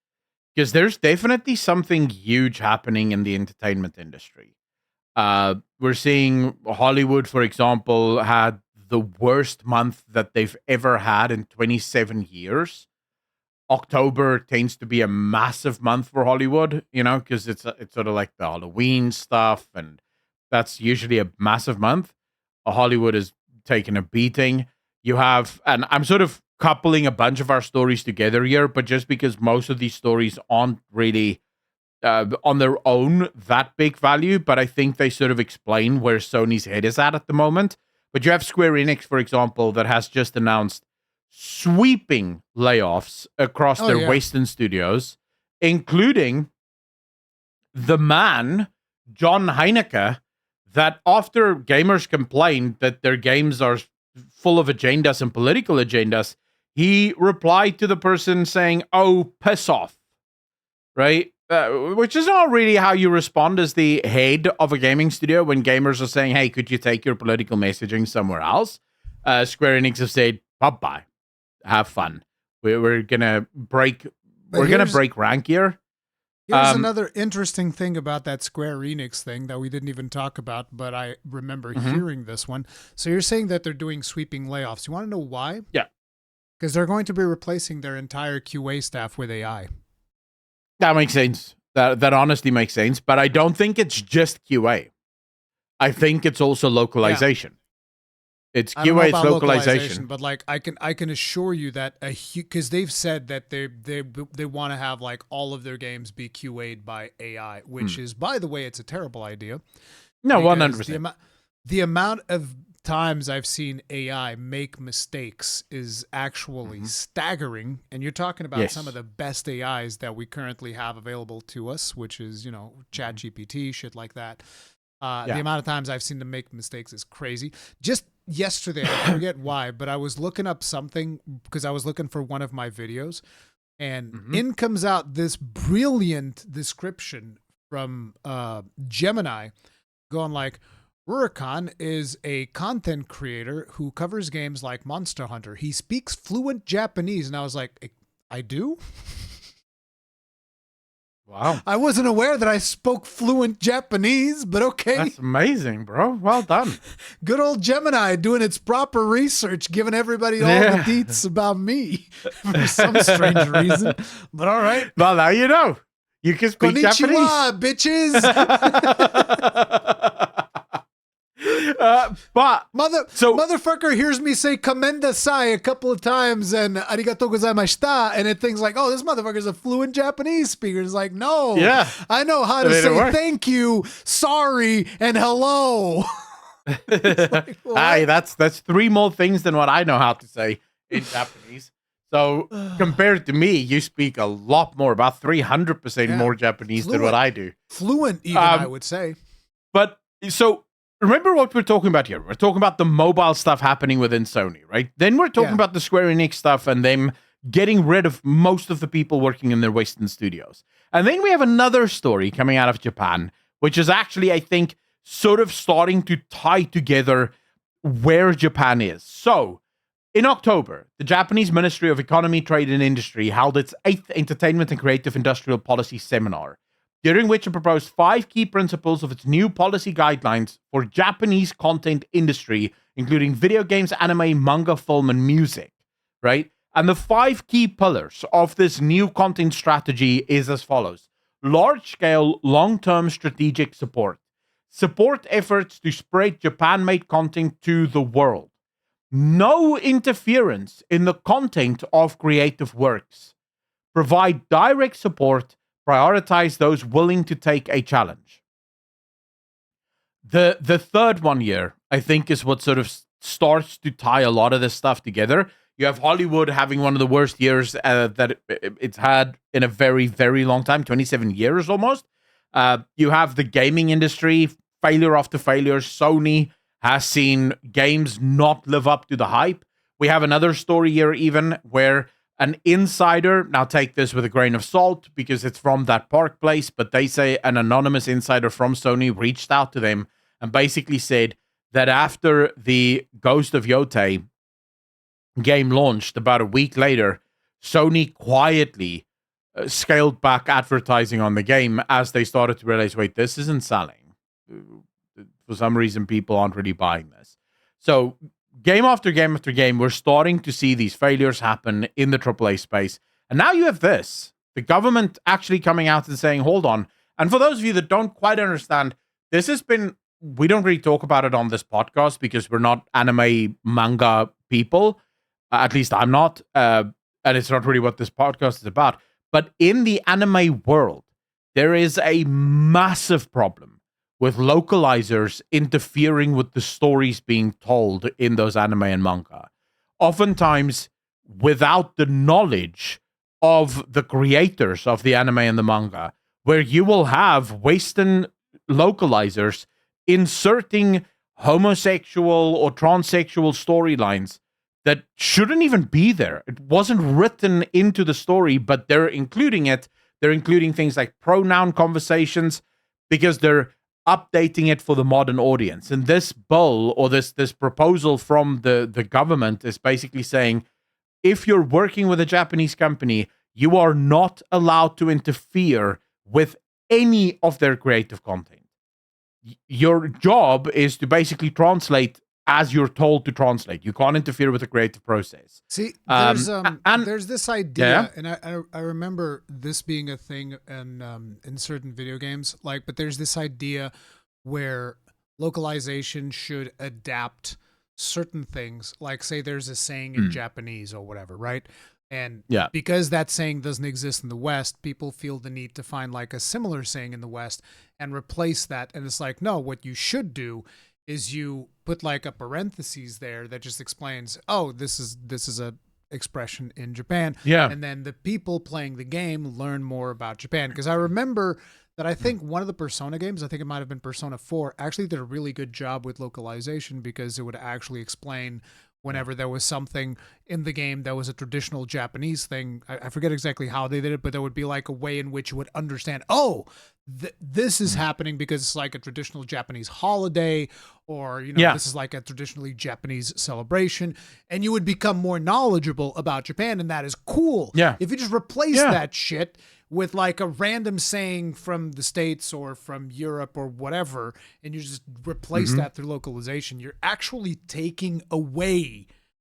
Because there's definitely something huge happening in the entertainment industry. We're seeing Hollywood, for example, had the worst month that they've ever had in 27 years. October tends to be a massive month for Hollywood, you know, because it's sort of like the Halloween stuff, and that's usually a massive month. Hollywood is taking a beating. You have, and I'm sort of coupling a bunch of our stories together here, but just because most of these stories aren't really on their own that big value, but I think they sort of explain where Sony's head is at the moment. But you have Square Enix, for example, that has just announced sweeping layoffs across their Western studios, including the man, John Heineke, that after gamers complained that their games are full of agendas and political agendas, he replied to the person saying, "Oh, piss off," right? Which is not really how you respond as the head of a gaming studio when gamers are saying, "Hey, could you take your political messaging somewhere else?" Square Enix have said, "Bye-bye, have fun. We're gonna break. We're gonna break rank here." Here's another interesting thing about that Square Enix thing that we didn't even talk about, but I remember hearing this one. So you're saying that they're doing sweeping layoffs. You want to know why? Yeah. Because they're going to be replacing their entire QA staff with AI. That makes sense. That honestly makes sense. But I don't think it's just QA. I think it's also localization. It's QA, it's localization. But like I can assure you that because they've said that they want to have like all of their games be QA'd by AI, which is, by the way, it's a terrible idea. No, 100%. The amount of times I've seen AI make mistakes is actually staggering. And you're talking about some of the best AIs that we currently have available to us, which is, you know, ChatGPT, shit like that. The amount of times I've seen them make mistakes is crazy. Just yesterday, I forget why, but I was looking up something because I was looking for one of my videos, and in comes out this brilliant description from Gemini going like, Rurikhan is a content creator who covers games like Monster Hunter. He speaks fluent Japanese. And I was like, I do? Wow. I wasn't aware that I spoke fluent Japanese, but okay. That's amazing, bro. Well done. Good old Gemini doing its proper research, giving everybody all the deets about me for some strange reason. But all right. Well, now you know. You can speak Konnichiwa, Japanese. bitches. But Motherfucker hears me say "komendasai" a couple of times and "arigatou gozaimashita," and it thinks like, "Oh, this motherfucker's a fluent Japanese speaker." It's like, no, I know how to say thank you, sorry, and hello. Like, hey, that's 3 more things than what I know how to say in Japanese. So compared to me, you speak a lot more, about 300% more Japanese than what I do. Fluent, even, I would say. But so remember what we're talking about here. We're talking about the mobile stuff happening within Sony, right? Then we're talking about the Square Enix stuff and them getting rid of most of the people working in their Western studios. And then we have another story coming out of Japan, which is actually, I think, sort of starting to tie together where Japan is. So, in October, the Japanese Ministry of Economy, Trade and Industry held its 8th Entertainment and Creative Industrial Policy Seminar, during which it proposed 5 key principles of its new policy guidelines for Japanese content industry, including video games, anime, manga, film, and music, right? And the 5 key pillars of this new content strategy is as follows. Large-scale, long-term strategic support. Support efforts to spread Japan-made content to the world. No interference in the content of creative works. Provide direct support. Prioritize those willing to take a challenge. The third one here, I think, is what sort of starts to tie a lot of this stuff together. You have Hollywood having one of the worst years that it's had in a very, very long time, 27 years almost. You have the gaming industry, failure after failure. Sony has seen games not live up to the hype. We have another story here even where an insider, now take this with a grain of salt because it's from that Park Place, but they say an anonymous insider from Sony reached out to them and basically said that after the Ghost of Yotei game launched about a week later, Sony quietly scaled back advertising on the game as they started to realize, wait, this isn't selling. For some reason, people aren't really buying this. So game after game after game, we're starting to see these failures happen in the AAA space. And now you have this, the government actually coming out and saying, hold on. And for those of you that don't quite understand, this has been, we don't really talk about it on this podcast because we're not anime manga people. At least I'm not. And it's not really what this podcast is about. But in the anime world, there is a massive problem with localizers interfering with the stories being told in those anime and manga. Oftentimes, without the knowledge of the creators of the anime and the manga, where you will have Western localizers inserting homosexual or transsexual storylines that shouldn't even be there. It wasn't written into the story, but they're including it. They're including things like pronoun conversations because they're updating it for the modern audience. And this bill or this proposal from the government is basically saying, if you're working with a Japanese company, you are not allowed to interfere with any of their creative content. Your job is to basically translate as you're told to translate. You can't interfere with the creative process. See, there's this idea, and I remember this being a thing in certain video games. But there's this idea where localization should adapt certain things. Like, say, there's a saying in Japanese or whatever, right? And because that saying doesn't exist in the West, people feel the need to find like a similar saying in the West and replace that. And it's like, no, what you should do is you put like a parentheses there that just explains, oh, this is a expression in Japan. Yeah. And then the people playing the game learn more about Japan. Because I remember that I think one of the Persona games, I think it might have been Persona 4, actually did a really good job with localization because it would actually explain whenever there was something in the game that was a traditional Japanese thing. I forget exactly how they did it, but there would be like a way in which you would understand, oh, this is happening because it's like a traditional Japanese holiday, or, this is like a traditionally Japanese celebration, and you would become more knowledgeable about Japan, and that is cool. Yeah. If you just replace that shit with like a random saying from the States or from Europe or whatever, and you just replace that through localization, you're actually taking away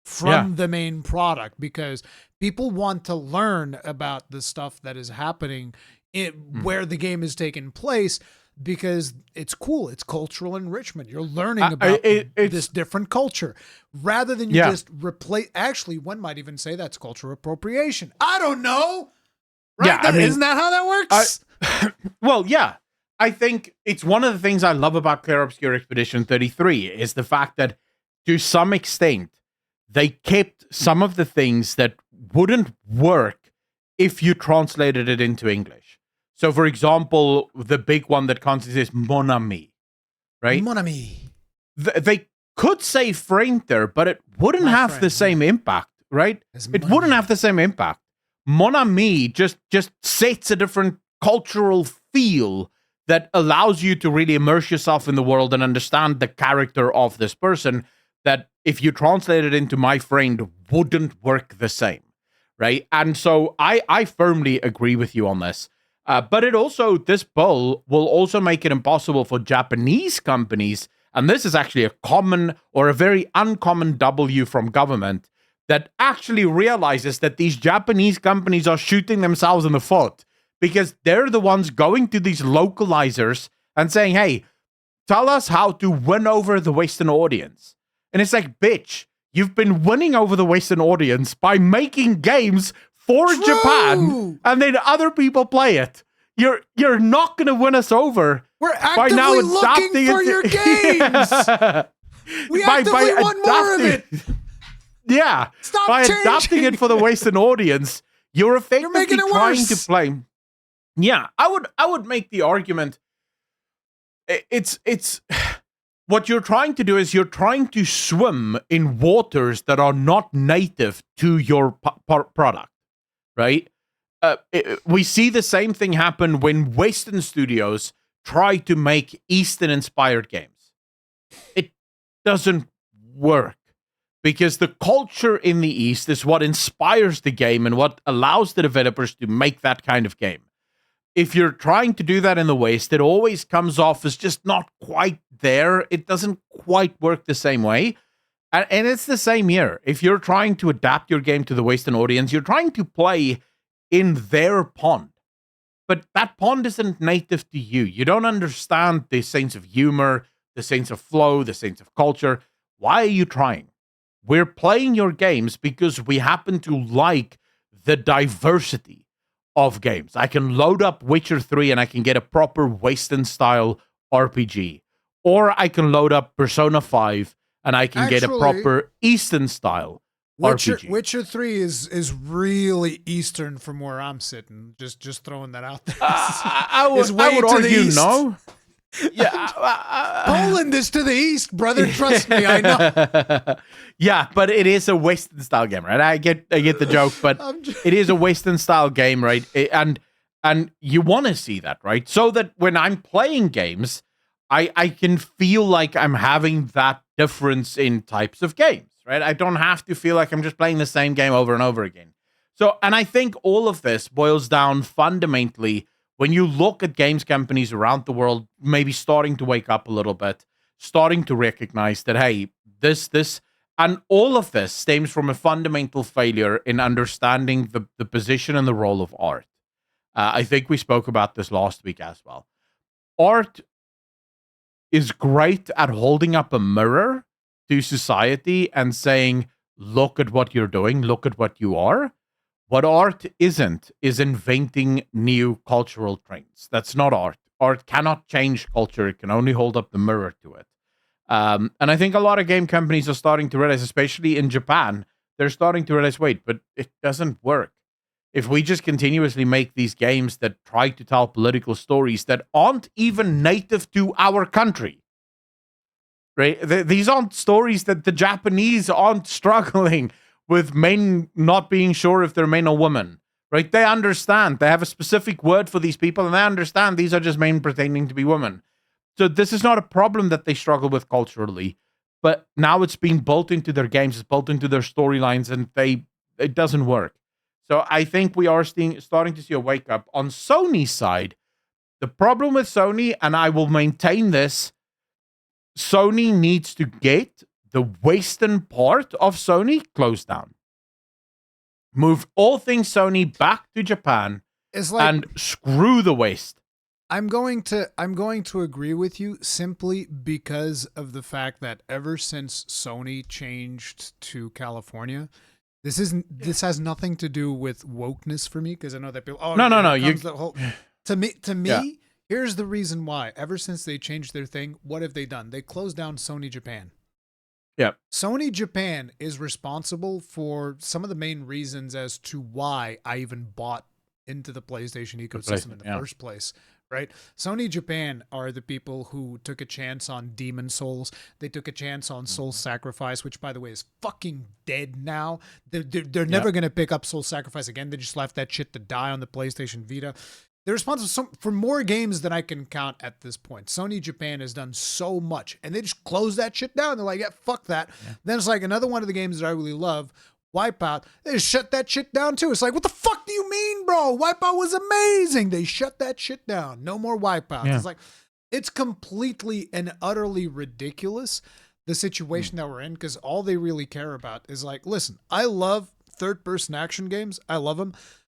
from the main product, because people want to learn about the stuff that is happening where the game is taking place. because it's cool. It's cultural enrichment. You're learning about this different culture rather than you just replace. Actually, one might even say that's cultural appropriation. I don't know. Right? Yeah, I mean, isn't that how that works? Well, yeah. I think it's one of the things I love about Clear Obscure Expedition 33 is the fact that to some extent, they kept some of the things that wouldn't work if you translated it into English. So, for example, the big one that constantly is mon ami, right? Mon ami. They could say friend there, but it wouldn't have the same impact, right? It wouldn't have the same impact. Mon ami just sets a different cultural feel that allows you to really immerse yourself in the world and understand the character of this person that if you translate it into my friend wouldn't work the same, right? And so I firmly agree with you on this. But this bill will also make it impossible for Japanese companies, and this is actually a common or a very uncommon W from government, that actually realizes that these Japanese companies are shooting themselves in the foot because they're the ones going to these localizers and saying, hey, tell us how to win over the Western audience. And it's like, bitch, you've been winning over the Western audience by making games for Japan, and then other people play it. You're not going to win us over. We're actively looking for your games. We actively want more of it. Yeah. Stop by changing. adapting it for the Western audience, you're effectively trying to play. Yeah, I would make the argument. It's what you're trying to do is you're trying to swim in waters that are not native to your product, right? We see the same thing happen when Western studios try to make Eastern-inspired games. It doesn't work because the culture in the East is what inspires the game and what allows the developers to make that kind of game. If you're trying to do that in the West, it always comes off as just not quite there. It doesn't quite work the same way. And it's the same here. If you're trying to adapt your game to the Western audience, you're trying to play in their pond. But that pond isn't native to you. You don't understand the sense of humor, the sense of flow, the sense of culture. Why are you trying? We're playing your games because we happen to like the diversity of games. I can load up Witcher 3 and I can get a proper Western-style RPG. Or I can load up Persona 5 and I can get a proper Eastern-style RPG. Witcher 3 is really Eastern from where I'm sitting. Just throwing that out there. I would argue no. Yeah, Poland is to the east, brother. Trust me, I know. Yeah, but it is a Western style game, right? I get the joke, but it is a Western style game, right? And you want to see that, right? So that when I'm playing games, I can feel like I'm having that difference in types of games, right? I don't have to feel like I'm just playing the same game over and over again. So, and I think all of this boils down fundamentally when you look at games companies around the world, maybe starting to wake up a little bit, starting to recognize that, hey, this, and all of this stems from a fundamental failure in understanding the position and the role of art. I think we spoke about this last week as well. Art is great at holding up a mirror to society and saying, look at what you're doing, look at what you are. What art isn't is inventing new cultural trends. That's not art. Art cannot change culture. It can only hold up the mirror to it. And I think a lot of game companies are starting to realize, especially in Japan, they're starting to realize, wait, but it doesn't work. If we just continuously make these games that try to tell political stories that aren't even native to our country, right? These aren't stories that the Japanese aren't struggling with men not being sure if they're men or women, right? They understand. They have a specific word for these people, and they understand these are just men pretending to be women. So this is not a problem that they struggle with culturally, but now it's being built into their games, it's built into their storylines, and it doesn't work. So I think we are starting to see a wake up. On Sony's side, the problem with Sony, and I will maintain this, Sony needs to get the Western part of Sony closed down. Move all things Sony back to Japan and screw the West. I'm going to agree with you simply because of the fact that ever since Sony changed to California, this has nothing to do with wokeness for me, because I know that people No. to me Yeah. here's the reason why. Ever since they changed their thing, what have they done? They closed down Sony Japan. Yeah. Sony Japan is responsible for some of the main reasons as to why I even bought into the PlayStation ecosystem in the first place, right? Sony Japan are the people who took a chance on Demon Souls. They took a chance on Soul Sacrifice, which, by the way, is fucking dead now. They're never going to pick up Soul Sacrifice again. They just left that shit to die on the PlayStation Vita. They're responsible for more games than I can count at this point. Sony Japan has done so much, and they just closed that shit down. They're like, yeah, fuck that. Yeah. Then it's like another one of the games that I really love, Wipeout. They just shut that shit down too. It's like, what the fuck do you mean, bro? Wipeout was amazing. They shut that shit down. No more Wipeout. Yeah. It's like, it's completely and utterly ridiculous, the situation that we're in, because all they really care about is like, listen, I love third-person action games. I love them,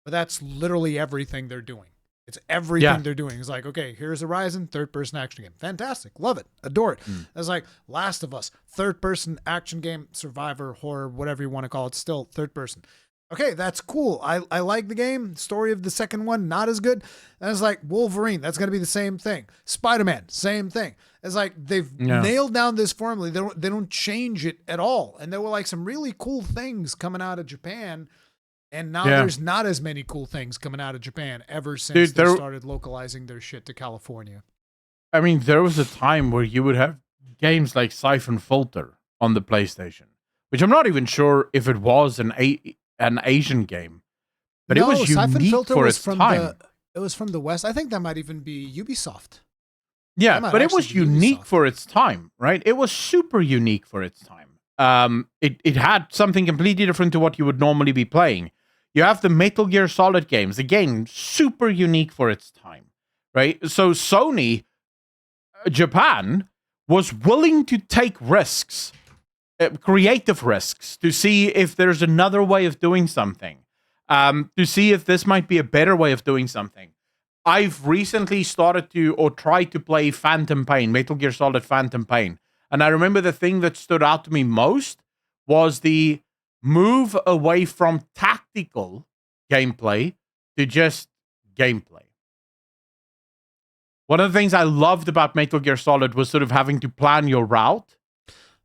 but that's literally everything they're doing. It's everything they're doing. It's like, okay, here's Horizon, third-person action game. Fantastic. Love it. Adore it. It's like Last of Us, third-person action game, survivor, horror, whatever you want to call it, still third-person. Okay, that's cool. I like the game. Story of the second one, not as good. And it's like Wolverine, that's going to be the same thing. Spider-Man, same thing. It's like they've nailed down this formula. They don't change it at all. And there were like some really cool things coming out of Japan. And now there's not as many cool things coming out of Japan ever since they started localizing their shit to California. I mean, there was a time where you would have games like Siphon Filter on the PlayStation, which I'm not even sure if it was an Asian game, but it was unique for its time. It was from the West. I think that might even be Ubisoft. Yeah, but it was unique for its time, right? It was super unique for its time. It had something completely different to what you would normally be playing. You have the Metal Gear Solid games, again, super unique for its time, right? So Sony Japan was willing to take risks, creative risks, to see if there's another way of doing something, to see if this might be a better way of doing something. I've recently started to, or tried to play Phantom Pain, Metal Gear Solid Phantom Pain. And I remember the thing that stood out to me most was the move away from tactical gameplay to just gameplay. One of the things I loved about Metal Gear Solid was sort of having to plan your route.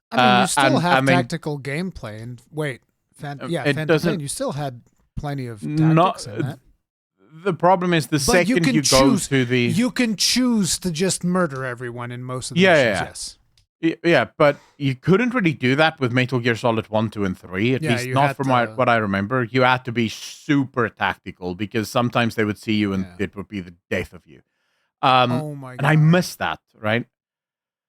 I mean, you still have tactical gameplay. And wait, Phantom Pain, you still had plenty of tactics in that. The problem is second you go to the... You can choose to just murder everyone in most of the missions, yes. Yeah, but you couldn't really do that with Metal Gear Solid 1, 2, and 3, at least not from what I remember. You had to be super tactical because sometimes they would see you and it would be the death of you. Oh my God. And I missed that, right?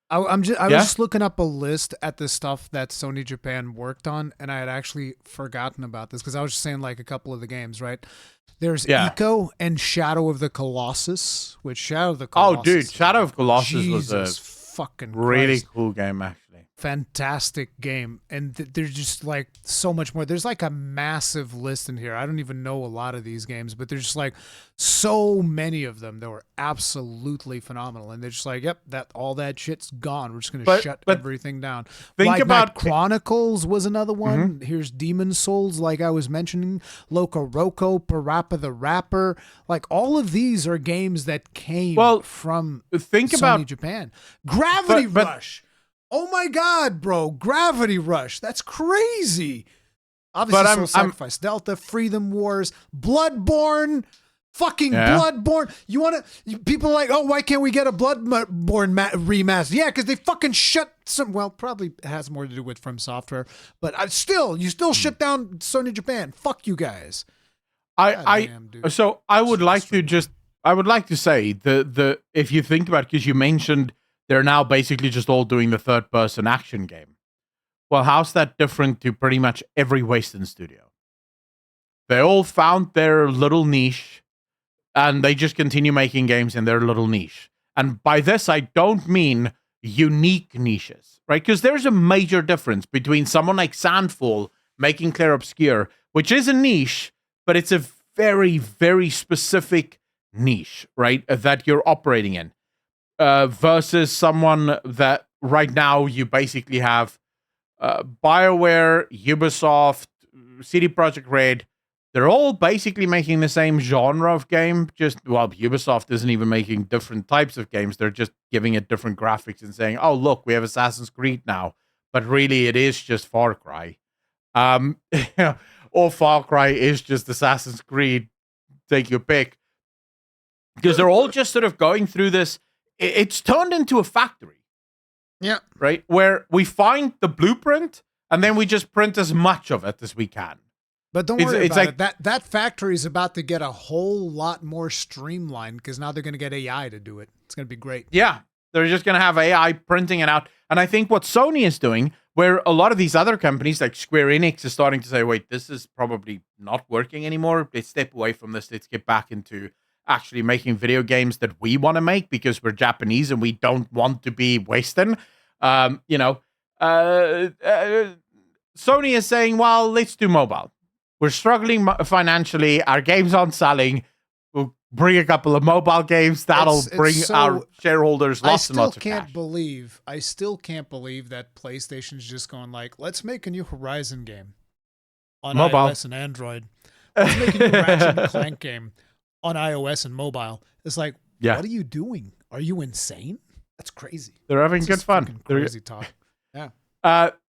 I was just looking up a list at the stuff that Sony Japan worked on, and I had actually forgotten about this because I was just saying like a couple of the games, right? There's Eco and Shadow of the Colossus, which Shadow of the Colossus. Oh, dude, Shadow of Colossus was a fucking really cool game, actually. Fantastic game. And there's just like so much more. There's like a massive list in here. I don't even know a lot of these games, but there's just like so many of them that were absolutely phenomenal. And they're just like, yep, all that shit's gone. We're just going to shut everything down. Think about Chronicles was another one. Here's Demon Souls, like I was mentioning, Loco Roco, Parappa the Rapper. Like all of these are games that came from Sony Japan. Gravity Rush. Oh my God, bro. Gravity Rush. That's crazy. Obviously, Soul Sacrifice, Delta, Freedom Wars, Bloodborne, fucking Bloodborne. You want to, people are like, oh, why can't we get a Bloodborne remaster? Yeah, because they fucking shut probably has more to do with From Software, but you still shut down Sony Japan. Fuck you guys. I would like to say if you think about it, because you mentioned they're now basically just all doing the third-person action game. Well, how's that different to pretty much every Western studio? They all found their little niche, and they just continue making games in their little niche. And by this, I don't mean unique niches, right? Because there's a major difference between someone like Sandfall making Clair Obscur, which is a niche, but it's a very, very specific niche, right? That you're operating in, versus someone that right now you basically have BioWare, Ubisoft, CD Projekt Red. They're all basically making the same genre of game. Just, well, Ubisoft isn't even making different types of games. They're just giving it different graphics and saying, oh, look, we have Assassin's Creed now. But really, it is just Far Cry. Or Far Cry is just Assassin's Creed. Take your pick. Because they're all just sort of going through this. It's turned into a factory. Yeah. Right? Where we find the blueprint and then we just print as much of it as we can. But don't worry about it. That factory is about to get a whole lot more streamlined because now they're going to get AI to do it. It's going to be great. Yeah. They're just going to have AI printing it out. And I think what Sony is doing, where a lot of these other companies like Square Enix is starting to say, wait, this is probably not working anymore. Let's step away from this. Let's get back into actually making video games that we want to make because we're Japanese and we don't want to be Western. Sony is saying, well, let's do mobile. We're struggling financially. Our games aren't selling. We'll bring a couple of mobile games. That'll bring our shareholders lots and lots of cash. I still can't believe that PlayStation's just going like, let's make a new Horizon game on mobile. iOS and Android. Let's make a new Ratchet Clank game on iOS and mobile. It's like, what are you doing? Are you insane? That's crazy. They're having good fun. Crazy talk. Yeah.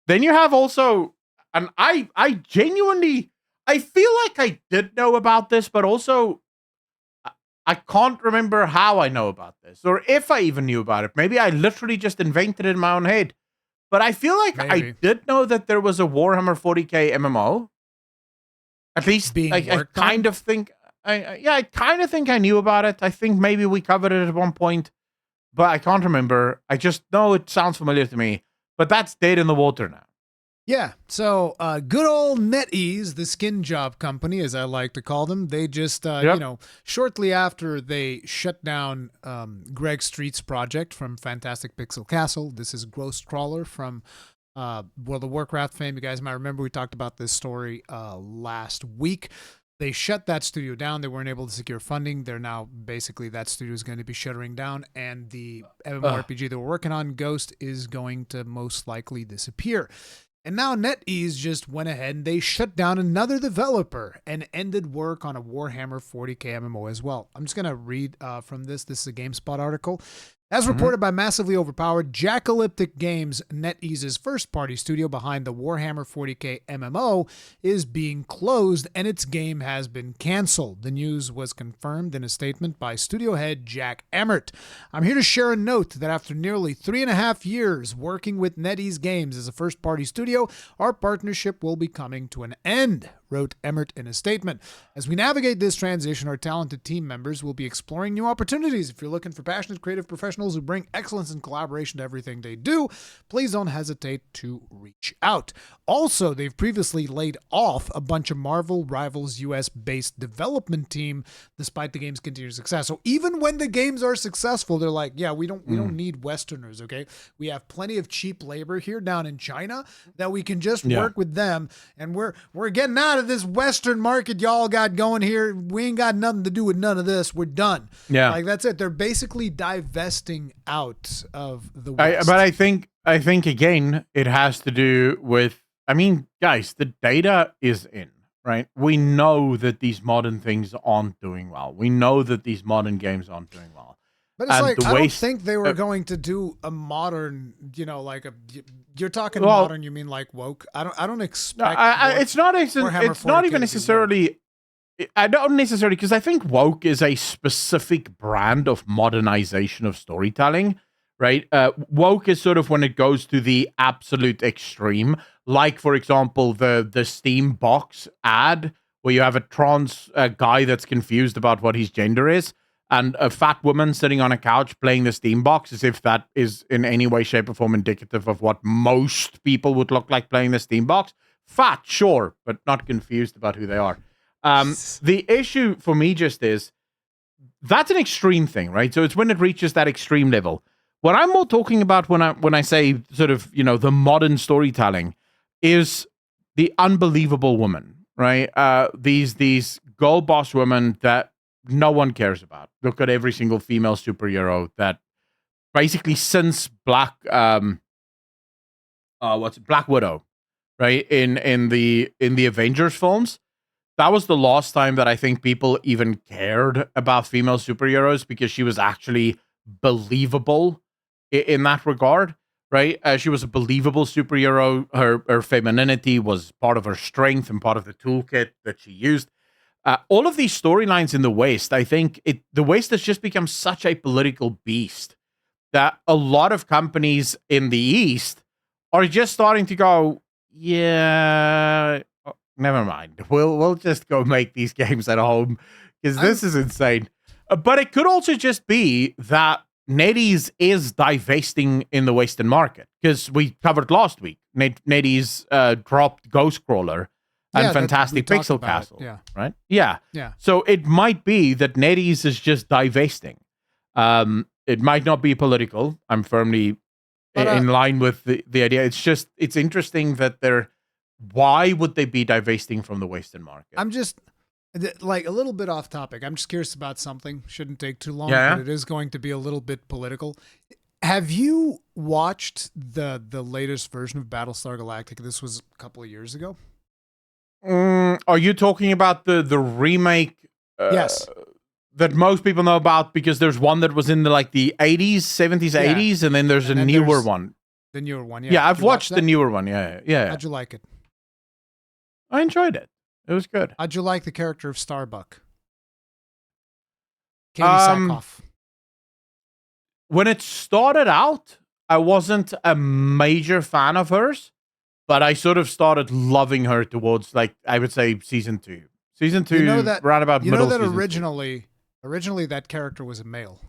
Then you have also, and I genuinely, I feel like I did know about this, but also I can't remember how I know about this or if I even knew about it. Maybe I literally just invented it in my own head. But I feel like I did know that there was a Warhammer 40k MMO. At least I kind of think I kind of think I knew about it. I think maybe we covered it at one point, but I can't remember. I just know it sounds familiar to me. But that's dead in the water now. Yeah, so good old NetEase, the skin job company, as I like to call them, they just, shortly after they shut down Greg Street's project from Fantastic Pixel Castle, this is Ghost Crawler from World of Warcraft fame. You guys might remember we talked about this story last week. They shut that studio down. They weren't able to secure funding. They're now basically that studio is going to be shuttering down, and the MMORPG they were working on, Ghost, is going to most likely disappear. And now NetEase just went ahead and they shut down another developer and ended work on a Warhammer 40k MMO as well. I'm just going to read from this. This is a GameSpot article. As reported by Massively Overpowered, Jackalyptic Games, NetEase's first-party studio behind the Warhammer 40k MMO, is being closed and its game has been canceled. The news was confirmed in a statement by studio head Jack Emmert. I'm here to share a note that after nearly 3.5 years working with NetEase Games as a first-party studio, our partnership will be coming to an end, wrote Emmert in a statement. As we navigate this transition, our talented team members will be exploring new opportunities. If you're looking for passionate creative professionals who bring excellence and collaboration to everything they do, please don't hesitate to reach out. Also, they've previously laid off a bunch of Marvel Rivals US-based development team despite the game's continued success. So even when the games are successful, they're like, yeah, we don't need Westerners, okay? We have plenty of cheap labor here down in China that we can just work with them, and we're getting out of this Western market y'all got going here. We ain't got nothing to do with none of this. We're done. Yeah. Like, that's it. They're basically divesting out of the West. But I think again, it has to do with, I mean, guys, the data is in, right? We know that these modern things aren't doing well. We know that these modern games aren't doing well. But it's like, I don't think they were going to do a modern, you're talking modern, you mean like woke? I don't expect. It's not even necessarily. I don't necessarily, because I think woke is a specific brand of modernization of storytelling, right? Woke is sort of when it goes to the absolute extreme, like, for example, the Steam box ad where you have a trans guy that's confused about what his gender is, and a fat woman sitting on a couch playing the Steam box, as if that is in any way, shape, or form indicative of what most people would look like playing the Steam box. Fat, sure, but not confused about who they are. The issue for me just is, that's an extreme thing, right? So it's when it reaches that extreme level. What I'm more talking about when I say sort of, the modern storytelling is the unbelievable woman, right? These girl boss women that no one cares about. Look at every single female superhero that basically since Black Widow, right? In the Avengers films, that was the last time that I think people even cared about female superheroes because she was actually believable in that regard, right? She was a believable superhero. Her femininity was part of her strength and part of the toolkit that she used. All of these storylines in the West, I think the West has just become such a political beast that a lot of companies in the East are just starting to go, yeah, never mind. We'll just go make these games at home because this is insane. But it could also just be that NetEase is divesting in the Western market because we covered last week. NetEase dropped Ghostcrawler and Fantastic Pixel Castle, right? Yeah. So it might be that NetEase is just divesting. It might not be political. I'm firmly in line with the idea. It's interesting that why would they be divesting from the Western market? I'm just like a little bit off topic. I'm just curious about something. Shouldn't take too long, but it is going to be a little bit political. Have you watched the latest version of Battlestar Galactica? This was a couple of years ago. Are you talking about the remake? Yes. That most people know about because there's one that was in the 80s, 70s, 80s, and then there's a newer one. The newer one, yeah. I've watched the newer one, yeah. How'd you like it? I enjoyed it. It was good. How'd you like the character of Starbuck? Katie Sackhoff. When it started out, I wasn't a major fan of hers, but I sort of started loving her towards, I would say, season 2. Season 2, right about middle. You know that originally that character was a male.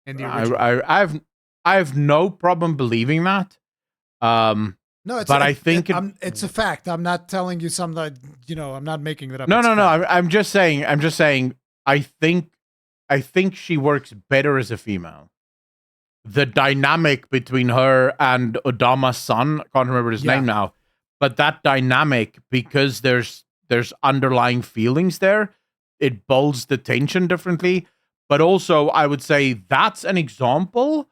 In the original. I have no problem believing that. No, I think it's a fact. I'm not telling you something. I'm not making it up. No. I'm just saying. I think she works better as a female. The dynamic between her and Odama's son, I can't remember his name now, but that dynamic, because there's underlying feelings there, it builds the tension differently. But also, I would say that's an example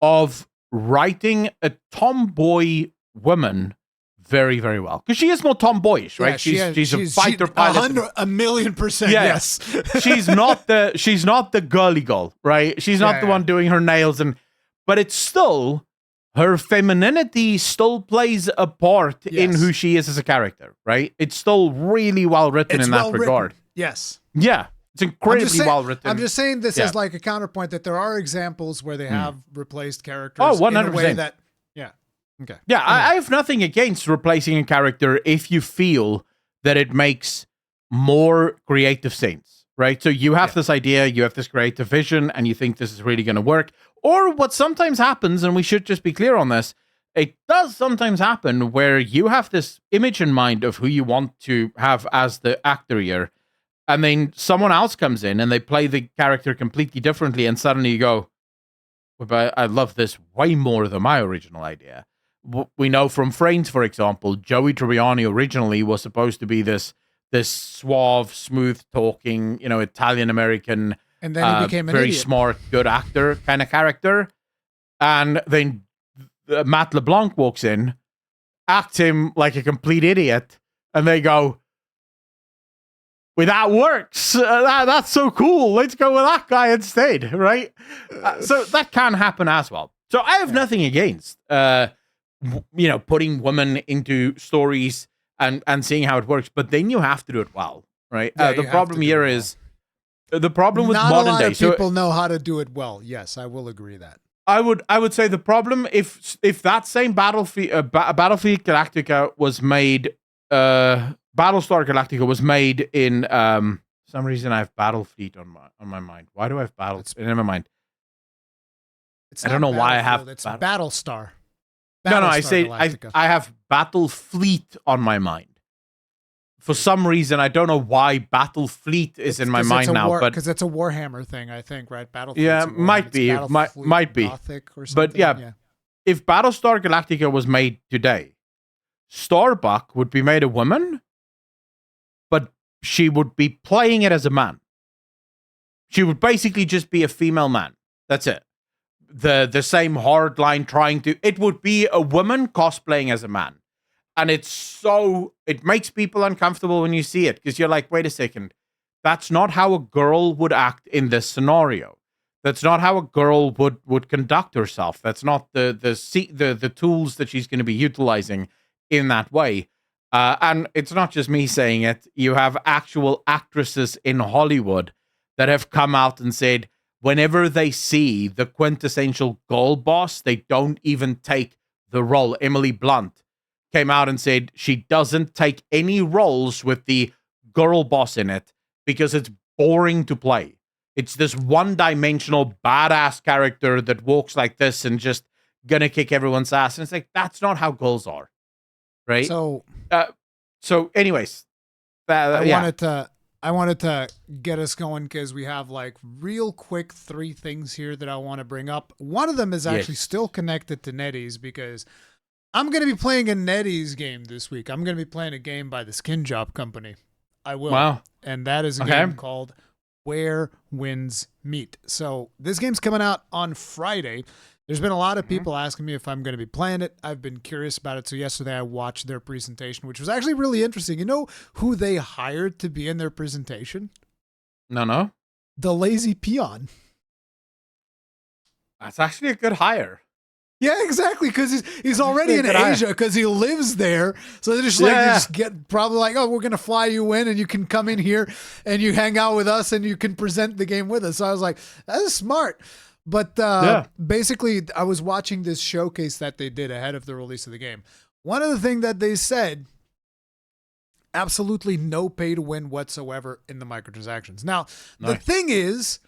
of writing a tomboy woman very, very well. Because she is more tomboyish, right? Yeah, she's a fighter pilot. 1,000,000%, yes. she's not the girly girl, right? She's not the one doing her nails, but it's still, her femininity still plays a part in who she is as a character, right? It's still really well written in that regard. Yes. Yeah. It's incredibly well written. I'm just saying this as like a counterpoint that there are examples where they have replaced characters 100%. in a way that, okay. Yeah, I have nothing against replacing a character if you feel that it makes more creative sense, right? So you have this idea, you have this creative vision, and you think this is really going to work. Or what sometimes happens, and we should just be clear on this, it does sometimes happen where you have this image in mind of who you want to have as the actor here, and then someone else comes in and they play the character completely differently, and suddenly you go, but I love this way more than my original idea. We know from Friends, for example, Joey Tribbiani originally was supposed to be this suave, smooth-talking, Italian-American, and then he became an very idiot. smart, good actor kind of character. And then Matt LeBlanc walks in, acts him like a complete idiot, and they go, well, that works. That's so cool. Let's go with that guy instead, right? So that can happen as well. So I have nothing against, putting women into stories and seeing how it works, but then you have to do it well, right? The problem here is the problem with modern day. Not a lot of people know how to do it well. Yes, I will agree that. I would say the problem if that same Battlefield Galactica was made, Battlestar Galactica was made in some reason I have Battlefleet on my mind. Why do I have Never mind. I don't know why I have. It's Battlestar. No, I have Battlefleet on my mind. For some reason, I don't know why Battlefleet is in my mind now, but because it's a Warhammer thing, I think, right? Battlefleet. Yeah, might be, might be. Or but yeah, if Battlestar Galactica was made today, Starbuck would be made a woman, but she would be playing it as a man. She would basically just be a female man. That's it. The same hard line trying to. It would be a woman cosplaying as a man, and it makes people uncomfortable when you see it because you're like, wait a second, that's not how a girl would act in this scenario. That's not how a girl would conduct herself. That's not the tools that she's going to be utilizing in that way. And it's not just me saying it. You have actual actresses in Hollywood that have come out and said whenever they see the quintessential girl boss, they don't even take the role. Emily Blunt came out and said she doesn't take any roles with the girl boss in it because it's boring to play. It's this one-dimensional badass character that walks like this and just gonna kick everyone's ass. And it's like, that's not how girls are, right? So anyways, I wanted to get us going because we have like real quick 3 things here that I want to bring up. One of them is actually still connected to NetEase because I'm going to be playing a NetEase game this week. I'm going to be playing a game by the Skin Job Company. I will. Wow. And that is a game called Where Winds Meet. So this game's coming out on Friday. There's been a lot of people asking me if I'm going to be playing it. I've been curious about it. So yesterday I watched their presentation, which was actually really interesting. You know who they hired to be in their presentation? No. The Lazy Peon. That's actually a good hire. Yeah, exactly. Because he's already in Asia because he lives there. So they're just like, you just get probably like, oh, we're going to fly you in and you can come in here and you hang out with us and you can present the game with us. So I was like, that is smart. But basically, I was watching this showcase that they did ahead of the release of the game. One of the things that they said, absolutely no pay to win whatsoever in the microtransactions. Now, the thing is,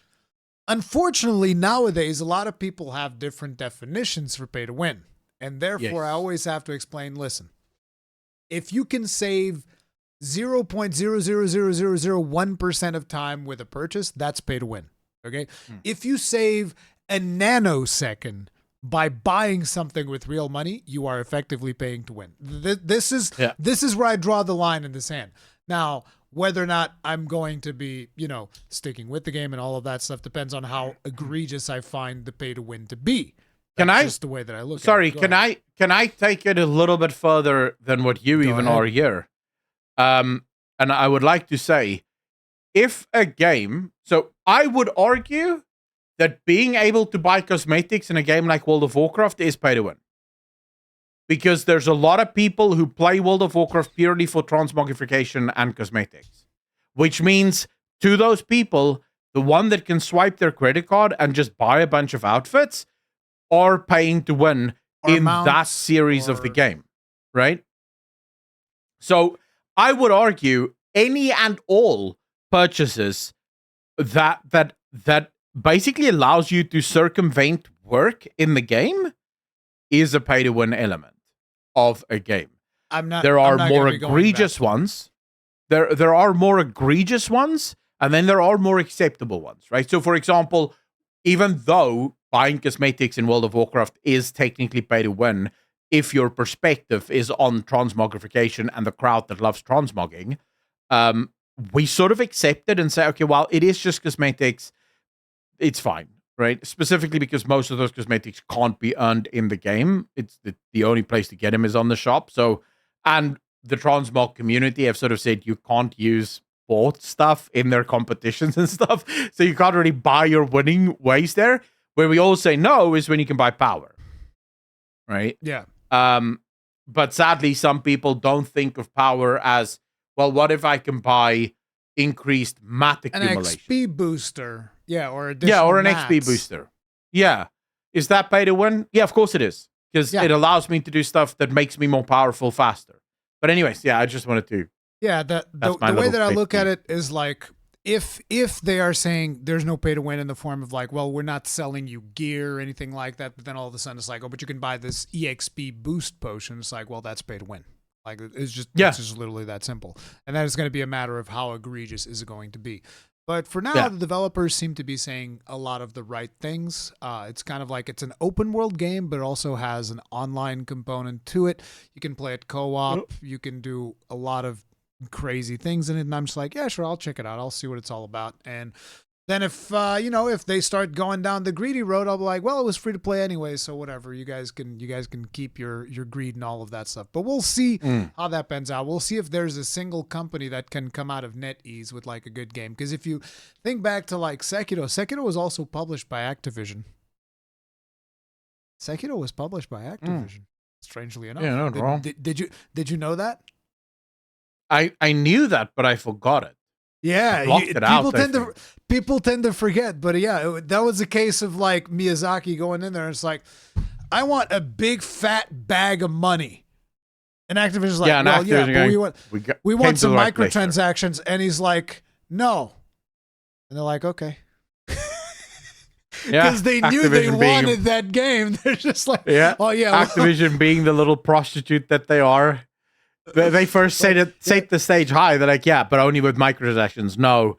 unfortunately, nowadays, a lot of people have different definitions for pay to win. And therefore, I always have to explain, listen, if you can save 0.00001% of time with a purchase, that's pay to win. Okay. If you save a nanosecond by buying something with real money, you are effectively paying to win. This is where I draw the line in the sand. Now, whether or not I'm going to be, sticking with the game and all of that stuff depends on how egregious I find the pay to win to be. That's just the way that I look at it. Can I take it a little bit further than what you are here? And I would like to say, if a game, so I would argue that being able to buy cosmetics in a game like World of Warcraft is pay to win. Because there's a lot of people who play World of Warcraft purely for transmogrification and cosmetics. Which means to those people, the one that can swipe their credit card and just buy a bunch of outfits are paying to win in that series of the game. Right? So I would argue any and all purchases that basically allows you to circumvent work in the game is a pay to win element of a game. There are more egregious ones. There are more egregious ones, and then there are more acceptable ones, right? So for example, even though buying cosmetics in World of Warcraft is technically pay to win, if your perspective is on transmogrification and the crowd that loves transmogging, we sort of accept it and say, okay, well, it is just cosmetics. It's fine, right? Specifically because most of those cosmetics can't be earned in the game. It's the only place to get them is on the shop. So, and the transmog community have sort of said you can't use bought stuff in their competitions and stuff. So you can't really buy your winning ways there. Where we all say no is when you can buy power, right? Yeah. But sadly, some people don't think of power as, well, what if I can buy increased mat accumulation? An XP booster. Yeah, or an XP booster. Yeah. Is that pay to win? Yeah, of course it is. Because it allows me to do stuff that makes me more powerful faster. But anyways, I just wanted to... Yeah, the way that I look at it is like, if they are saying there's no pay to win in the form of like, well, we're not selling you gear or anything like that, but then all of a sudden it's like, oh, but you can buy this EXP boost potion. It's like, well, that's pay to win. Like, it's just literally that simple. And that is going to be a matter of how egregious is it going to be. But for now, the developers seem to be saying a lot of the right things. It's kind of like it's an open world game, but it also has an online component to it. You can play it co-op. You can do a lot of crazy things in it. And I'm just like, yeah, sure, I'll check it out. I'll see what it's all about. And then if they start going down the greedy road, I'll be like, well, it was free to play anyway, so whatever. You guys can keep your greed and all of that stuff. But we'll see how that pans out. We'll see if there's a single company that can come out of NetEase with like a good game. Because if you think back to like Sekiro was also published by Activision. Sekiro was published by Activision. Strangely enough. Yeah, not wrong. Did you know that? I knew that, but I forgot it. Yeah, people tend to forget, but yeah, that was a case of like Miyazaki going in there. And it's like, I want a big fat bag of money, and Activision's like, we want some microtransactions, and he's like, no, and they're like, okay, because they knew they wanted that game. They're just like, oh yeah, Activision being the little prostitute that they are. They first set the stage high. They're like, yeah, but only with microtransactions. No,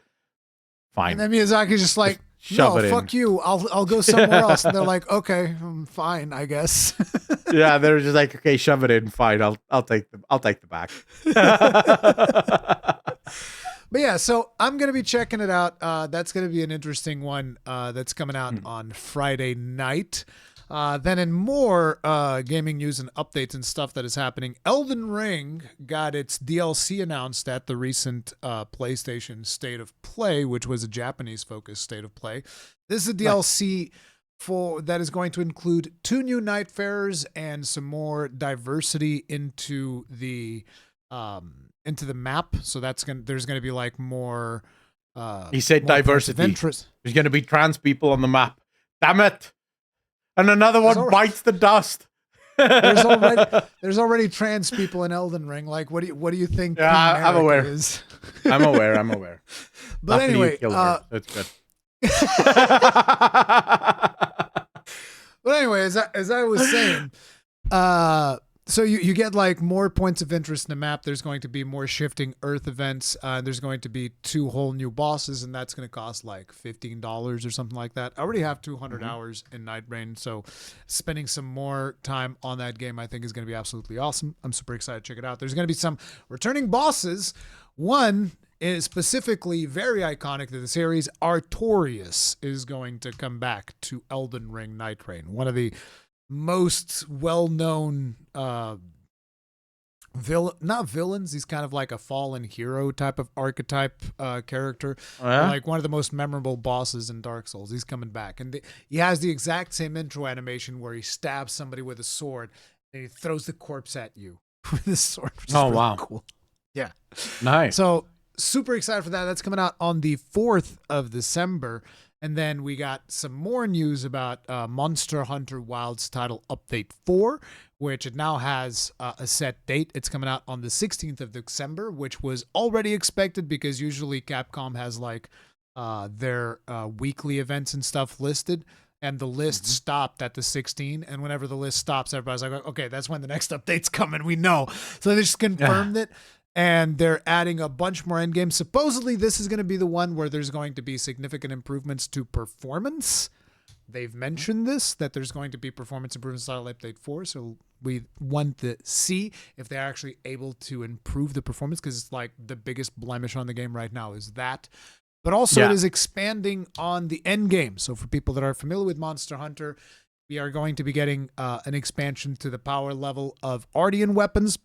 fine. And then Miyazaki's just like, no, fuck you. I'll go somewhere else. And they're like, okay, fine, I guess. Yeah, they're just like, okay, shove it in. Fine, I'll take the back. But yeah, so I'm gonna be checking it out. That's gonna be an interesting one. That's coming out on Friday night. Then in more gaming news and updates and stuff that is happening, Elden Ring got its DLC announced at the recent PlayStation State of Play, which was a Japanese-focused State of Play. This is a DLC that is going to include 2 new Nightfarers and some more diversity into the map. So there's gonna be like more. He said more diversity. There's gonna be trans people on the map. Damn it! And another one bites the dust. There's already trans people in Elden Ring. Like, what do you think? Yeah, I'm aware. Is? I'm aware. But anyway, that's good. But anyway, as I was saying, so you get like more points of interest in the map. There's going to be more shifting Earth events. There's going to be 2 whole new bosses, and that's going to cost like $15 or something like that. I already have 200 hours in Nightbrain, so spending some more time on that game I think is going to be absolutely awesome. I'm super excited to check it out. There's going to be some returning bosses. One is specifically very iconic to the series. Artorias is going to come back to Elden Ring Nightbrain. One of the most well-known not villains, he's kind of like a fallen hero type of archetype character. Like one of the most memorable bosses in Dark Souls. He's coming back, and he has the exact same intro animation where he stabs somebody with a sword and he throws the corpse at you with his sword, which is really cool. Yeah, nice. So super excited for that. That's coming out on the 4th of December. And then we got some more news about Monster Hunter Wilds Title Update 4, which it now has a set date. It's coming out on the 16th of December, which was already expected because usually Capcom has like their weekly events and stuff listed. And the list stopped at the 16. And whenever the list stops, everybody's like, okay, that's when the next update's coming. We know. So they just confirmed it. And they're adding a bunch more endgames. Supposedly, this is going to be the one where there's going to be significant improvements to performance. They've mentioned this, that there's going to be performance improvements on Update 4. So we want to see if they're actually able to improve the performance, because it's like the biggest blemish on the game right now is that. But also it is expanding on the end game. So for people that are familiar with Monster Hunter, we are going to be getting an expansion to the power level of Ardean weapons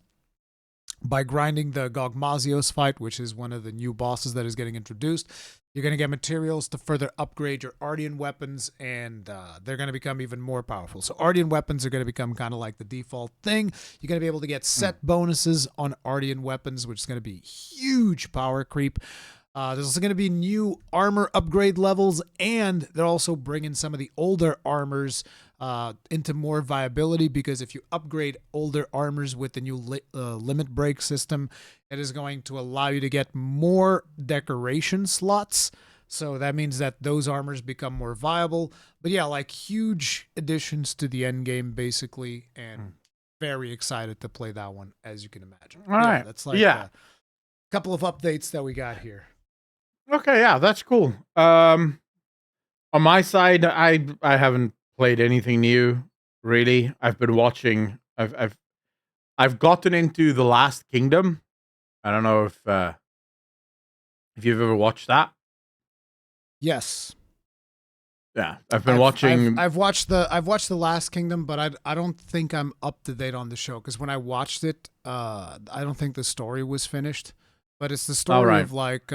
by grinding the Gogmazios fight, which is one of the new bosses that is getting introduced. You're going to get materials to further upgrade your Ardean weapons, and they're going to become even more powerful. So Ardean weapons are going to become kind of like the default thing. You're going to be able to get set bonuses on Ardean weapons, which is going to be huge power creep. There's also going to be new armor upgrade levels, and they're also bringing some of the older armors into more viability, because if you upgrade older armors with the new limit break system, it is going to allow you to get more decoration slots. So that means that those armors become more viable. But yeah, like huge additions to the end game, basically, and very excited to play that one, as you can imagine. All right. That's like a couple of updates that we got here. Okay, yeah, that's cool. On my side, I haven't played anything new, really. I've been watching. I've gotten into The Last Kingdom. I don't know if you've ever watched that. Yes. Yeah, I've been watching. I've watched the Last Kingdom, but I don't think I'm up to date on the show because when I watched it, I don't think the story was finished. But it's the story right. of like,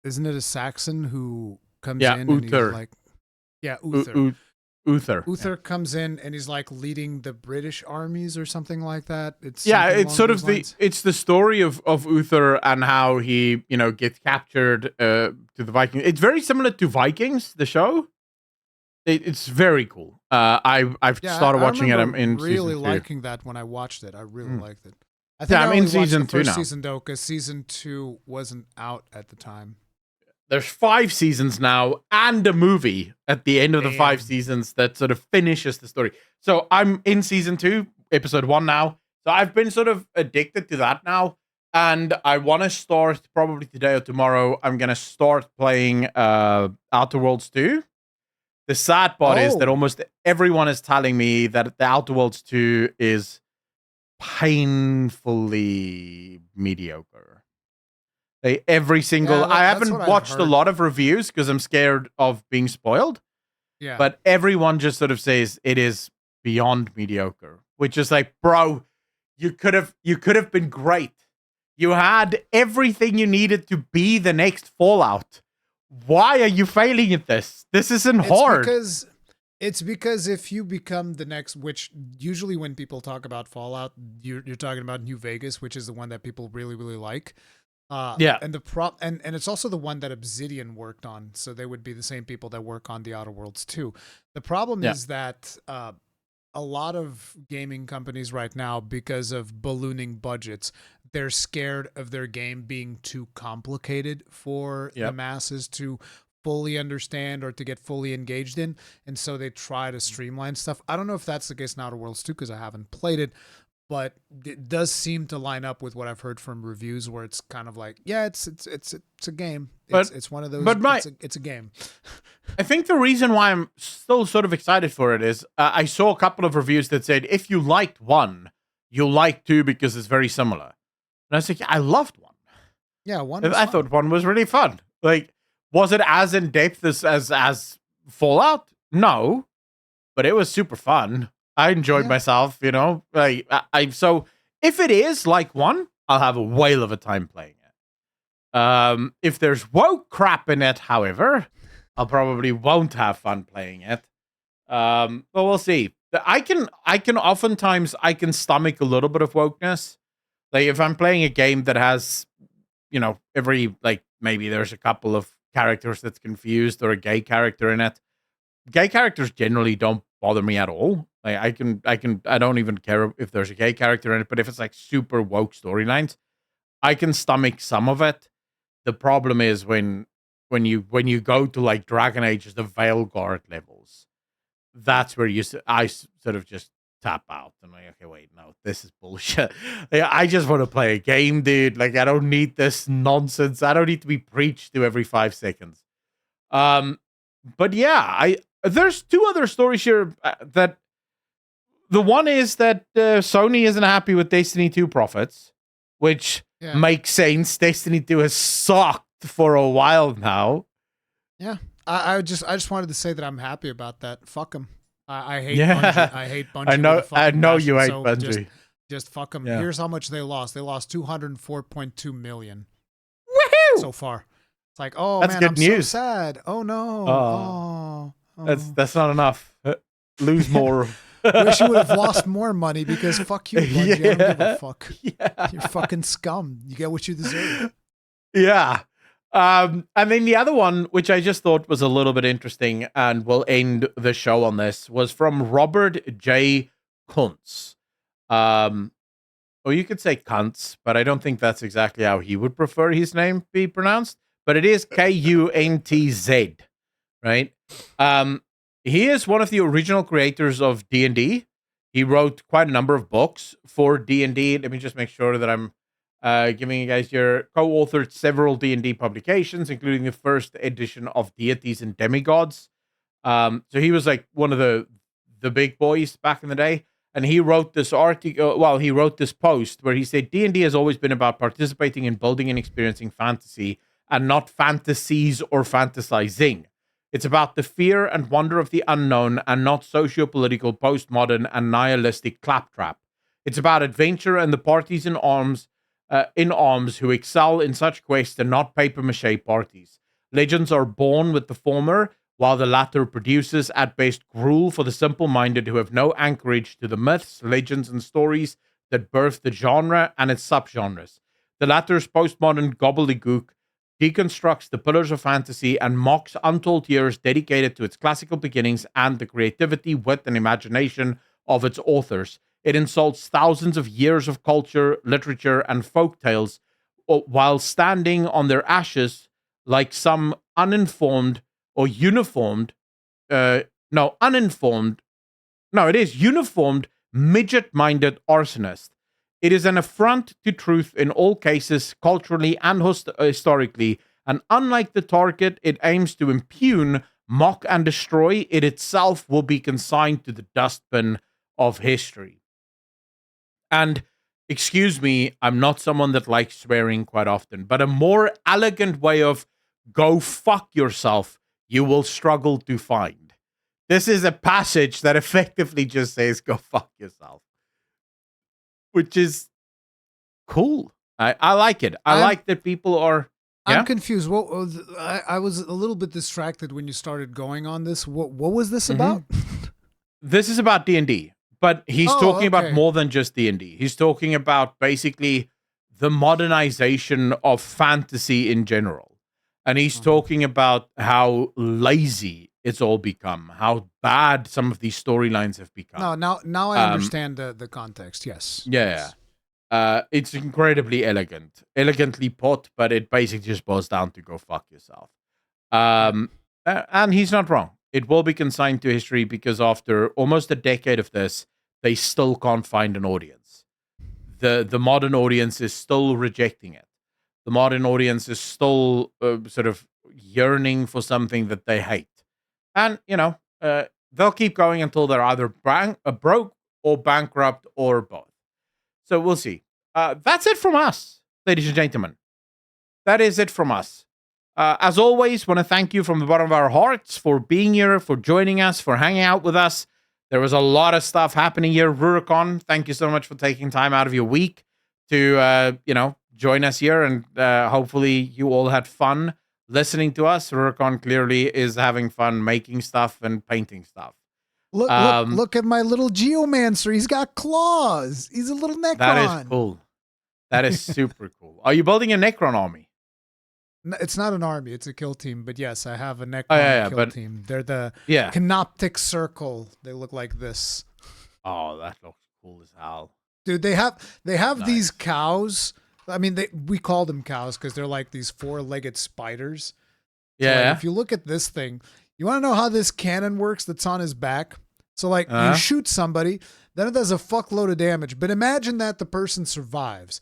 isn't it a Saxon who comes Yeah, in and he's Uther. like, yeah, Uther. Uther. Uther comes in and he's like leading the British armies or something like that. It's Yeah, something it's along sort those of lines. it's the story of Uther and how he gets captured to the Vikings. It's very similar to Vikings, the show. It's very cool. I've started I watching it. remember I'm in really season 2. liking that when I watched it. I really Mm. liked it. I think Yeah, I I'm in only watched season the 2 first now. season though, because season 2 wasn't out at the time. There's 5 seasons now and a movie at the end of the 5 seasons that sort of finishes the story. So I'm in season 2, episode 1 now. So I've been sort of addicted to that now. And I want to start probably today or tomorrow. I'm going to start playing Outer Worlds 2. The sad part is that almost everyone is telling me that the Outer Worlds 2 is painfully mediocre. Every single I haven't watched a lot of reviews because I'm scared of being spoiled. Yeah. But everyone just sort of says it is beyond mediocre, which is like, bro, you could have been great. You had everything you needed to be the next Fallout. Why are you failing at this? This isn't hard. It's because if you become the next, which usually when people talk about Fallout, you're talking about New Vegas, which is the one that people really, really like. Yeah. And and it's also the one that Obsidian worked on, so they would be the same people that work on the Outer Worlds too. The problem is that a lot of gaming companies right now, because of ballooning budgets, they're scared of their game being too complicated for the masses to fully understand or to get fully engaged in, and so they try to streamline stuff. I don't know if that's the case in Outer Worlds 2 because I haven't played it, but it does seem to line up with what I've heard from reviews, where it's kind of like, yeah, it's a game. It's one of those. But it's a game. I think the reason why I'm still sort of excited for it is I saw a couple of reviews that said if you liked 1, you'll like 2 because it's very similar. And I was like, I loved 1. Yeah, 1. I thought 1 was really fun. Like, was it as in depth as Fallout? No, but it was super fun. I enjoyed myself, Like so if it is like 1, I'll have a whale of a time playing it. If there's woke crap in it, however, I'll probably won't have fun playing it. But we'll see. I can oftentimes stomach a little bit of wokeness. Like if I'm playing a game that has, every maybe there's a couple of characters that's confused or a gay character in it. Gay characters generally don't bother me at all. Like I don't even care if there's a gay character in it, but if it's like super woke storylines, I can stomach some of it. The problem is when you go to like Dragon Age, the Veilguard levels, that's where I sort of just tap out. I'm like, okay, wait, no, this is bullshit. Like, I just want to play a game, dude. Like I don't need this nonsense. I don't need to be preached to every 5 seconds. But yeah, there's 2 other stories here that. The one is that Sony isn't happy with Destiny 2 profits, which makes sense. Destiny 2 has sucked for a while now. Yeah, I just wanted to say that I'm happy about that. Fuck them. I hate Bungie. I hate Bungie. I know you hate Bungie. Just fuck them. Yeah. Here's how much they lost. They lost $204.2 million. Woohoo! So far. It's like, oh that's man, good I'm news. so sad. Oh no. Oh. That's not enough. Lose more. Wish you would have lost more money because fuck you, Bungie. I don't give a fuck. Yeah. You're fucking scum. You get what you deserve. Yeah. And then the other one, which I just thought was a little bit interesting and we'll end the show on this, was from Robert J. Kuntz. Or you could say Kuntz, but I don't think that's exactly how he would prefer his name be pronounced. But it is Kuntz, right? He is one of the original creators of D&D. He wrote quite a number of books for D&D. Let me just make sure that I'm giving you guys your co-authored several D&D publications, including the first edition of Deities and Demigods. So he was like one of the big boys back in the day. And he wrote this article, he wrote this post where he said, D&D has always been about participating in building and experiencing fantasy and not fantasies or fantasizing. It's about the fear and wonder of the unknown and not socio-political, postmodern, and nihilistic claptrap. It's about adventure and the parties in arms who excel in such quests and not papier-mâché parties. Legends are born with the former, while the latter produces, at best, gruel for the simple-minded who have no anchorage to the myths, legends, and stories that birth the genre and its subgenres. The latter's postmodern gobbledygook deconstructs the pillars of fantasy and mocks untold years dedicated to its classical beginnings and the creativity, wit, and imagination of its authors. It insults thousands of years of culture, literature, and folk tales while standing on their ashes like some uninformed or uniformed, uninformed, no, it is uniformed, midget-minded arsonist. It is an affront to truth in all cases, culturally and historically, and unlike the target it aims to impugn, mock, and destroy, it itself will be consigned to the dustbin of history. And, excuse me, I'm not someone that likes swearing quite often, but a more elegant way of go fuck yourself you will struggle to find. This is a passage that effectively just says go fuck yourself, which is cool. I like it. I like that people are... I'm confused. I was a little bit distracted when you started going on this. What was this about? This is about D&D, but he's talking about more than just D&D. He's talking about basically the modernization of fantasy in general. And he's talking about how lazy it's all become, how bad some of these storylines have become. Now I understand the context. Yes. Yeah. It's incredibly elegantly put, but it basically just boils down to go fuck yourself. And he's not wrong. It will be consigned to history because after almost a decade of this, they still can't find an audience. The modern audience is still rejecting it. The modern audience is still sort of yearning for something that they hate. And, they'll keep going until they're either broke or bankrupt or both. So we'll see. That's it from us, ladies and gentlemen. That is it from us. As always, want to thank you from the bottom of our hearts for being here, for joining us, for hanging out with us. There was a lot of stuff happening here. Rurikhan, thank you so much for taking time out of your week to, join us here, and hopefully you all had fun listening to us. Rurikhan clearly is having fun making stuff and painting stuff. Look at my little geomancer. He's got claws. He's a little Necron. That is cool. That is super cool. Are you building a Necron army? No, it's not an army. It's a kill team. But yes, I have a Necron kill team. They're the canoptic circle. They look like this. Oh, that looks cool as hell. Dude, they have these cows. I mean, we call them cows because they're like these four-legged spiders. So if you look at this thing, you want to know how this cannon works that's on his back? So you shoot somebody, then it does a fuckload of damage. But imagine that the person survives.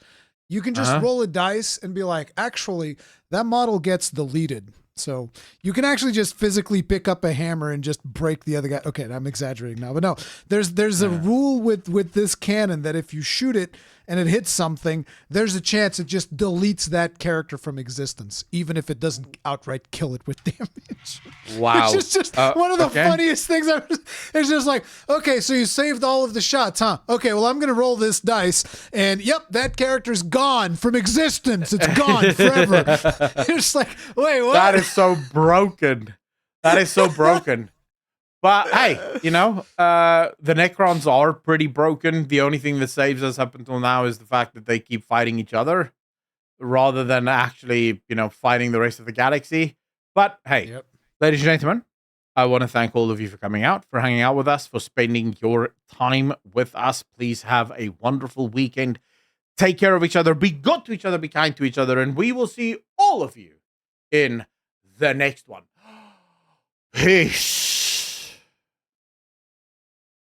You can just roll a dice and be like, actually, that model gets deleted. So you can actually just physically pick up a hammer and just break the other guy. Okay, I'm exaggerating now, but no, there's a rule with this cannon that if you shoot it and it hits something, there's a chance it just deletes that character from existence, even if it doesn't outright kill it with damage. Wow. Which is just one of the funniest things ever. It's just like, okay, so you saved all of the shots, huh? Okay, well, I'm going to roll this dice, and yep, that character's gone from existence. It's gone forever. It's like, wait, what? That is so broken. That is so broken. But hey, the Necrons are pretty broken. The only thing that saves us up until now is the fact that they keep fighting each other rather than actually, fighting the rest of the galaxy. But hey, ladies and gentlemen, I want to thank all of you for coming out, for hanging out with us, for spending your time with us. Please have a wonderful weekend. Take care of each other. Be good to each other. Be kind to each other. And we will see all of you in the next one. Peace.